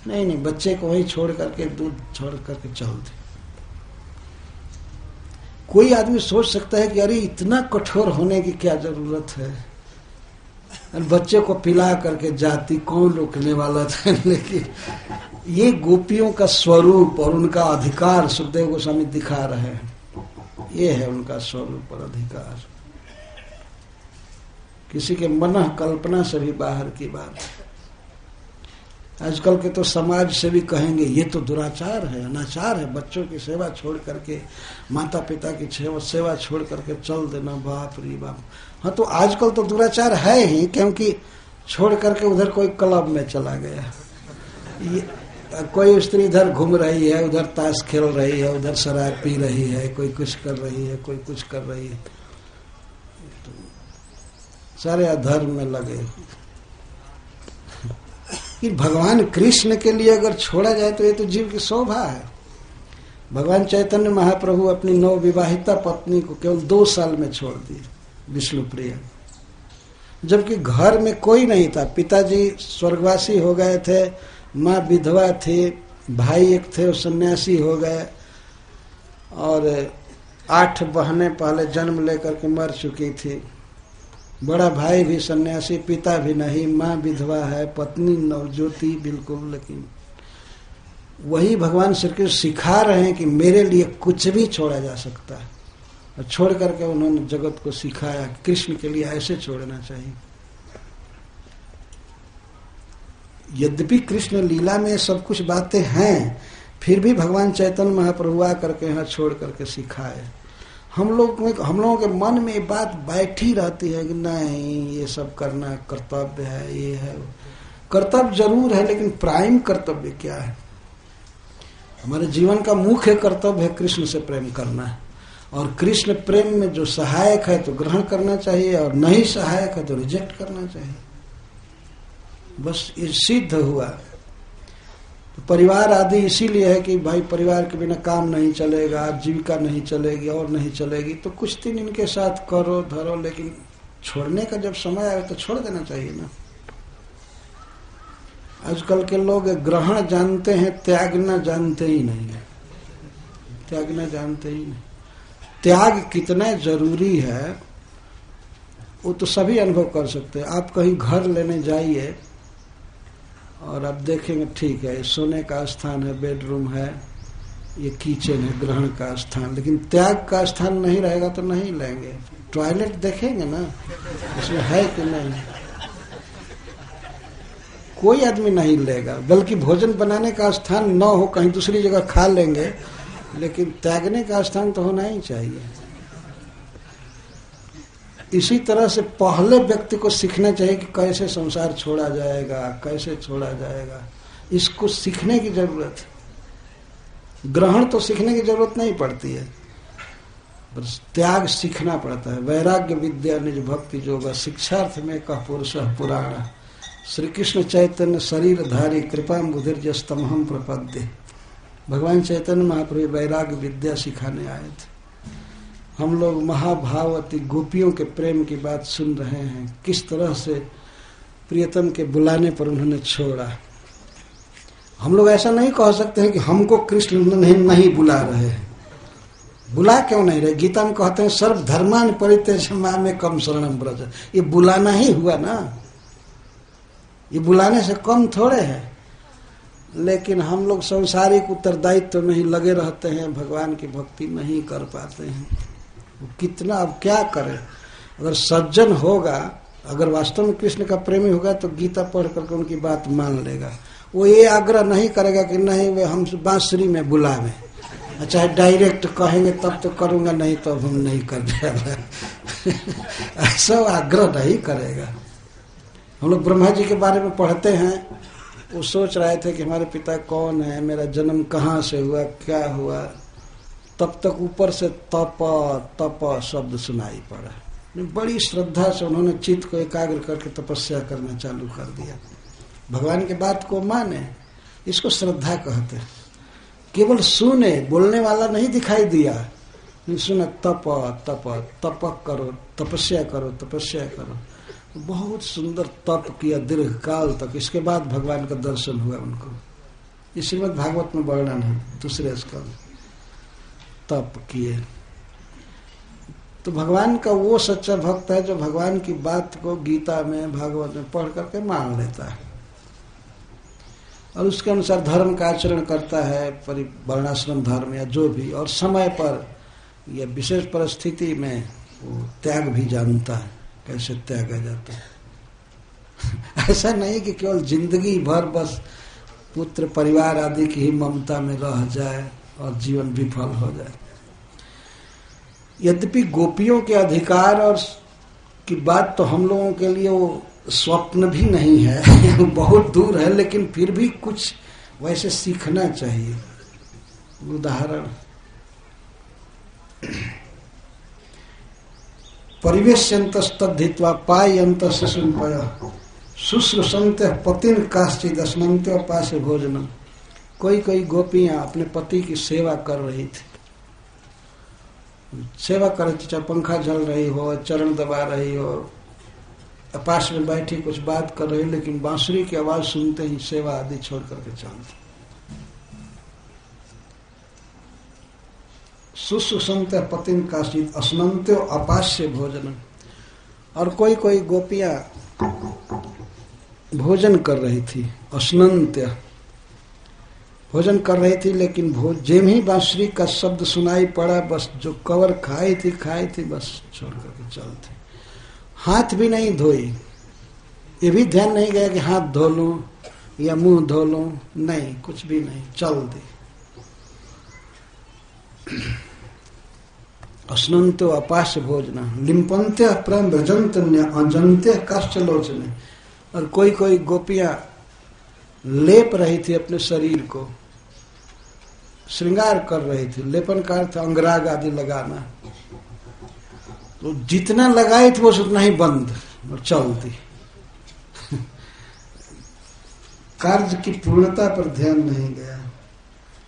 नहीं, बच्चे को वहीं छोड़ करके, दूध छोड़ करके चल दी। कोई आदमी सोच सकता है कि अरे इतना कठोर होने की क्या जरूरत है, और बच्चे को पिला करके जाती, कौन रोकने वाला था। लेकिन ये गोपियों का स्वरूप और उनका अधिकार सुखदेव गोस्वामी दिखा रहे हैं। ये है उनका स्वरूप और अधिकार, किसी के मन कल्पना से भी बाहर की बात है। आजकल के तो समाज से भी कहेंगे ये तो दुराचार है, अनाचार है, बच्चों की सेवा छोड़ करके, माता पिता की सेवा छोड़ करके चल देना, बाप रे बाप। हाँ, तो आजकल तो दुराचार है ही, क्योंकि छोड़ करके उधर कोई क्लब में चला गया, कोई स्त्री इधर घूम रही है, उधर ताश खेल रही है, उधर शराब पी रही है, कोई कुछ कर रही है, कोई कुछ कर रही है, तो सारे अधर्म में लगे। कि भगवान कृष्ण के लिए अगर छोड़ा जाए तो ये तो जीव की शोभा है। भगवान चैतन्य महाप्रभु अपनी नवविवाहिता पत्नी को केवल 2 साल में छोड़ दी, विष्णुप्रिया, जबकि घर में कोई नहीं था। पिताजी स्वर्गवासी हो गए थे, माँ विधवा थी, भाई एक थे वो सन्यासी हो गए, और 8 बहनें पहले जन्म लेकर के मर चुकी थी। बड़ा भाई भी सन्यासी, पिता भी नहीं, माँ विधवा है, पत्नी नवज्योति बिल्कुल। लेकिन वही भगवान श्री कृष्ण सिखा रहे हैं कि मेरे लिए कुछ भी छोड़ा जा सकता है, और छोड़ करके उन्होंने जगत को सिखाया कृष्ण के लिए ऐसे छोड़ना चाहिए। यद्यपि कृष्ण लीला में सब कुछ बातें हैं, फिर भी भगवान चैतन्य महाप्रभु आ करके यहाँ छोड़ करके सिखाए। हम लोगों के मन में ये बात बैठी रहती है कि नहीं, ये सब करना कर्तव्य है, ये है कर्तव्य जरूर है, लेकिन प्राइम कर्तव्य क्या है? हमारे जीवन का मुख्य कर्तव्य है कृष्ण से प्रेम करना है। और कृष्ण प्रेम में जो सहायक है तो ग्रहण करना चाहिए, और नहीं सहायक है तो रिजेक्ट करना चाहिए। बस ये सिद्ध हुआ। तो परिवार आदि इसीलिए है कि भाई परिवार के बिना काम नहीं चलेगा, आजीविका नहीं चलेगी और नहीं चलेगी, तो कुछ दिन इनके साथ करो धरो, लेकिन छोड़ने का जब समय आए तो छोड़ देना चाहिए ना। आजकल के लोग ग्रहण जानते हैं, त्यागना जानते ही नहीं है। त्यागना जानते ही नहीं। त्याग कितना जरूरी है वो तो सभी अनुभव कर सकते हैं। आप कहीं घर लेने जाइए और आप देखेंगे ठीक है सोने का स्थान है, बेडरूम है, ये किचन है, ग्रहण का स्थान, लेकिन त्याग का स्थान नहीं रहेगा तो नहीं लेंगे। टॉयलेट देखेंगे ना इसमें है कि नहीं, कोई आदमी नहीं लेगा। बल्कि भोजन बनाने का स्थान न हो, कहीं दूसरी जगह खा लेंगे, लेकिन त्यागने का स्थान तो होना ही चाहिए। इसी तरह से पहले व्यक्ति को सीखना चाहिए कि कैसे संसार छोड़ा जाएगा, कैसे छोड़ा जाएगा, इसको सीखने की जरूरत है। ग्रहण तो सीखने की जरूरत नहीं पड़ती है, बस त्याग सीखना पड़ता है। वैराग्य विद्या निज भक्ति योगा शिक्षार्थ में कह पुरुष पुराण। श्री कृष्ण चैतन्य शरीरधारी कृपा बुधिर्जस्तमहम प्रपद्य। भगवान चैतन्य महाप्रभु वैराग्य विद्या सिखाने आए थे। हम लोग महाभावती गोपियों के प्रेम की बात सुन रहे हैं, किस तरह से प्रियतम के बुलाने पर उन्होंने छोड़ा। हम लोग ऐसा नहीं कह सकते हैं कि हमको कृष्ण नहीं बुला रहे हैं। बुला क्यों नहीं रहे? गीता में कहते हैं सर्व धर्मान परित्यज्य मामेकं कम शरणं व्रज। ये बुलाना ही हुआ ना, ये बुलाने से कम थोड़े है। लेकिन हम लोग सांसारिक उत्तरदायित्व में ही लगे रहते हैं, भगवान की भक्ति नहीं कर पाते हैं। कितना अब क्या करें? अगर सज्जन होगा, अगर वास्तव में कृष्ण का प्रेमी होगा तो गीता पढ़ करके उनकी बात मान लेगा। वो ये आग्रह नहीं करेगा कि नहीं वे हम बांसुरी में बुलावे, चाहे डायरेक्ट कहेंगे तब तो करूंगा, नहीं तो अब हम नहीं कर ऐसा आग्रह नहीं करेगा। हम लोग ब्रह्मा जी के बारे में पढ़ते हैं, वो सोच रहे थे कि हमारे पिता कौन है, मेरा जन्म कहाँ से हुआ, क्या हुआ। तब तक ऊपर से तप तप शब्द सुनाई पड़ा। बड़ी श्रद्धा से उन्होंने चित्त को एकाग्र करके तपस्या करना चालू कर दिया। भगवान की बात को माने, इसको श्रद्धा कहते हैं। केवल सुने, बोलने वाला नहीं दिखाई दिया, सुना तप तप तप करो, तपस्या करो, तपस्या करो। बहुत सुंदर तप किया दीर्घ काल तक। इसके बाद भगवान का दर्शन हुआ उनको। ये श्रीमद् भागवत में वर्णन है, दूसरे स्कंद। तप किए तो भगवान का वो सच्चा भक्त है जो भगवान की बात को गीता में भागवत में पढ़ करके मान लेता है और उसके अनुसार धर्म का आचरण करता है, वर्णाश्रम धर्म या जो भी, और समय पर या विशेष परिस्थिति में वो त्याग भी जानता है, कैसे त्यागा जाता है। ऐसा नहीं कि केवल जिंदगी भर बस पुत्र परिवार आदि की ही ममता में रह जाए और जीवन विफल हो जाए। यद्यपि गोपियों के अधिकार और की बात तो हम लोगों के लिए वो स्वप्न भी नहीं है, बहुत दूर है, लेकिन फिर भी कुछ वैसे सीखना चाहिए। उदाहरण, परिवेश्यन्तस्तद्धित्वा पायन्त शिशुपय शुश्रूषन्त पतिन काश्चिद स्नन्त्य पासे भोजनम। कोई गोपियां अपने पति की सेवा कर रही थी, सेवा कर रही थी, चाहे पंखा झल रही हो, चरण दबा रही हो, पास में बैठी कुछ बात कर रही, लेकिन बांसुरी की आवाज सुनते ही सेवा आदि छोड़ करके चलती। शुश्रूषन्त पतिन काश्चिद स्नन्त्य अपास्य भोजनम। और कोई गोपियां भोजन कर रही थी, स्नन्त्य भोजन कर रही थी, लेकिन जेम ही बांसुरी का शब्द सुनाई पड़ा, बस जो कवर खाई थी बस छोड़ करके चलते। हाथ भी नहीं धोई, ये भी ध्यान नहीं गया कि हाथ धो लूं या मुंह धो लूं, नहीं, कुछ भी नहीं, चल दी। स्नन्त्यो अपास्य भोजना लिम्पन्त्य प्रेम व्रजन्त्य अजन्त्य काष्ठलोचने। और कोई गोपियां लेप रही थी अपने शरीर को, श्रृंगार कर रही थी। लेपन का अर्थ अंगराग आदि लगाना, तो जितना लगाई थी वो उतना ही बंद और चलती। कार्य की पूर्णता पर ध्यान नहीं गया।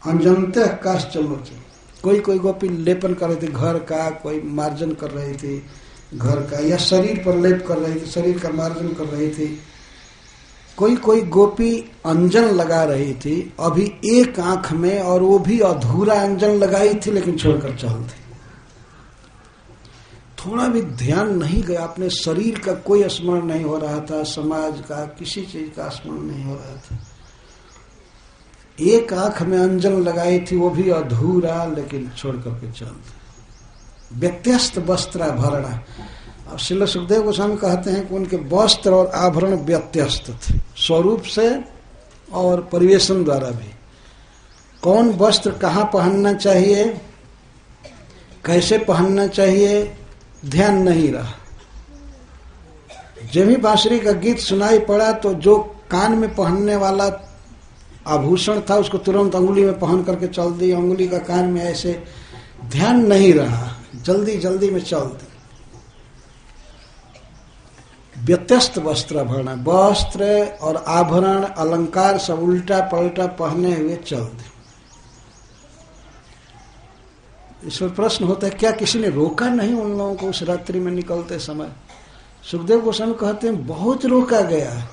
अनजनते आकाश चलो थे। कोई कोई गोपी लेपन कर रही थी घर का, कोई मार्जन कर रही थी घर का, या शरीर पर लेप कर रही थी, शरीर का मार्जन कर रही थी। कोई कोई गोपी अंजन लगा रही थी अभी एक आंख में, और वो भी अधूरा अंजन लगाई थी लेकिन छोड़कर चल थी। थोड़ा भी ध्यान नहीं गया, अपने शरीर का कोई स्मरण नहीं हो रहा था, समाज का किसी चीज का स्मरण नहीं हो रहा था। एक आंख में अंजन लगाई थी वो भी अधूरा, लेकिन छोड़ करके चल थी। व्यत्यस्त वस्त्राभरण। अब श्रील सुखदेव गोस्वामी कहते हैं कि उनके वस्त्र और आभरण व्यत्यस्त थे, स्वरूप से और परिवेशन द्वारा भी। कौन वस्त्र कहाँ पहनना चाहिए, कैसे पहनना चाहिए, ध्यान नहीं रहा। जब भी बांसुरी का गीत सुनाई पड़ा तो जो कान में पहनने वाला आभूषण था उसको तुरंत अंगुली में पहन करके चल दी, अंगुली का कान में, ऐसे ध्यान नहीं रहा, जल्दी जल्दी में चल दी। व्यत्यस्त वस्त्राभरण, वस्त्र और आभरण अलंकार सब उल्टा पलटा पहने हुए चल दी। इस पर प्रश्न होता है क्या किसी ने रोका नहीं उन लोगों को उस रात्रि में निकलते समय? सुखदेव गोस्वामी कहते हैं बहुत रोका गया।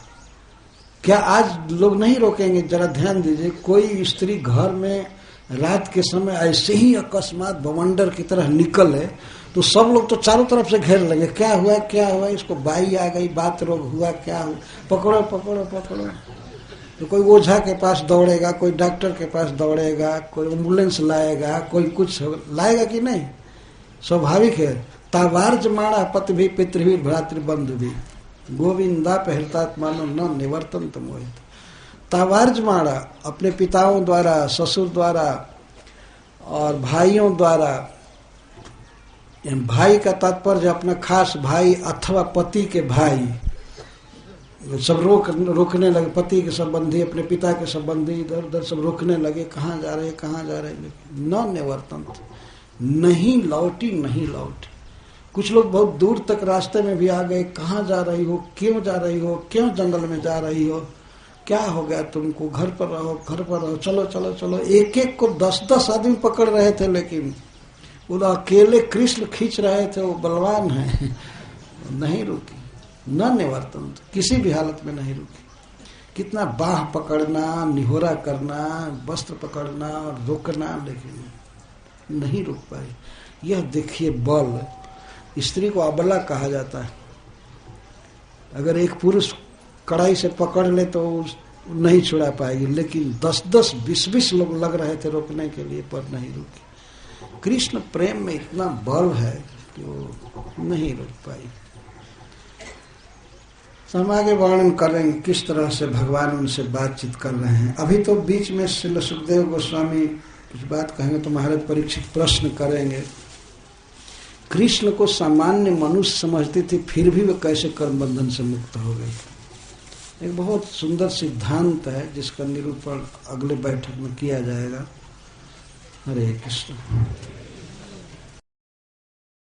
क्या आज लोग नहीं रोकेंगे? जरा ध्यान दीजिए, कोई स्त्री घर में रात के समय ऐसे ही अकस्मात बवंडर की तरह निकले तो सब लोग तो चारों तरफ से घेर लगे, क्या हुआ क्या हुआ, इसको बाई आ गई, बात रोग हुआ, क्या हुआ, पकड़ो पकड़ो पकड़ो। तो कोई ओझा के पास दौड़ेगा, कोई डॉक्टर के पास दौड़ेगा, कोई एम्बुलेंस लाएगा, कोई कुछ लाएगा कि नहीं, स्वाभाविक है। तावार्ज माणा पति भी पितृ भी भ्रातृबंधु भी गोविंदा पहलतात्मानो न निवर्तन मोहित। तावार्ज माणा अपने पिताओं द्वारा, ससुर द्वारा और भाइयों द्वारा, भाई का तात्पर्य अपना खास भाई अथवा पति के भाई, सब रोकने लगे। पति के संबंधी, अपने पिता के संबंधी इधर उधर सब रोकने लगे, कहाँ जा रहे कहाँ जा रहे, न निवर्तन, नहीं लौटी नहीं लौटी। कुछ लोग बहुत दूर तक रास्ते में भी आ गए, कहाँ जा रही हो, क्यों जा रही हो, क्यों जंगल में जा रही हो, क्या हो गया तुमको, घर पर रहो घर पर रहो, चलो चलो चलो। एक एक को 10-10 आदमी पकड़ रहे थे, लेकिन वो अकेले कृष्ण खींच रहे थे, वो बलवान है, नहीं रुकी, न निवर्तन, किसी भी हालत में नहीं रुकी। कितना बाह पकड़ना, निहोरा करना, वस्त्र पकड़ना, रोकना, लेकिन नहीं रुक पाई। यह देखिए बल। स्त्री को अबला कहा जाता है। अगर एक पुरुष कड़ाई से पकड़ ले तो नहीं छुड़ा पाएगी, लेकिन 10-10, 20-20 लोग लग रहे थे रोकने के लिए, पर नहीं रुकी। कृष्ण प्रेम में इतना बल है कि वो नहीं रुक पाई। हम आगे वर्णन करेंगे किस तरह से भगवान उनसे बातचीत कर रहे हैं। अभी तो बीच में श्रील सुखदेव गोस्वामी कुछ बात कहेंगे तो महाराज परीक्षित प्रश्न करेंगे। कृष्ण को सामान्य मनुष्य समझती थी, फिर भी वे कैसे कर्म बंधन से मुक्त हो गए। एक बहुत सुंदर सिद्धांत है जिसका निरूपण अगले बैठक में किया जाएगा। हरे कृष्ण।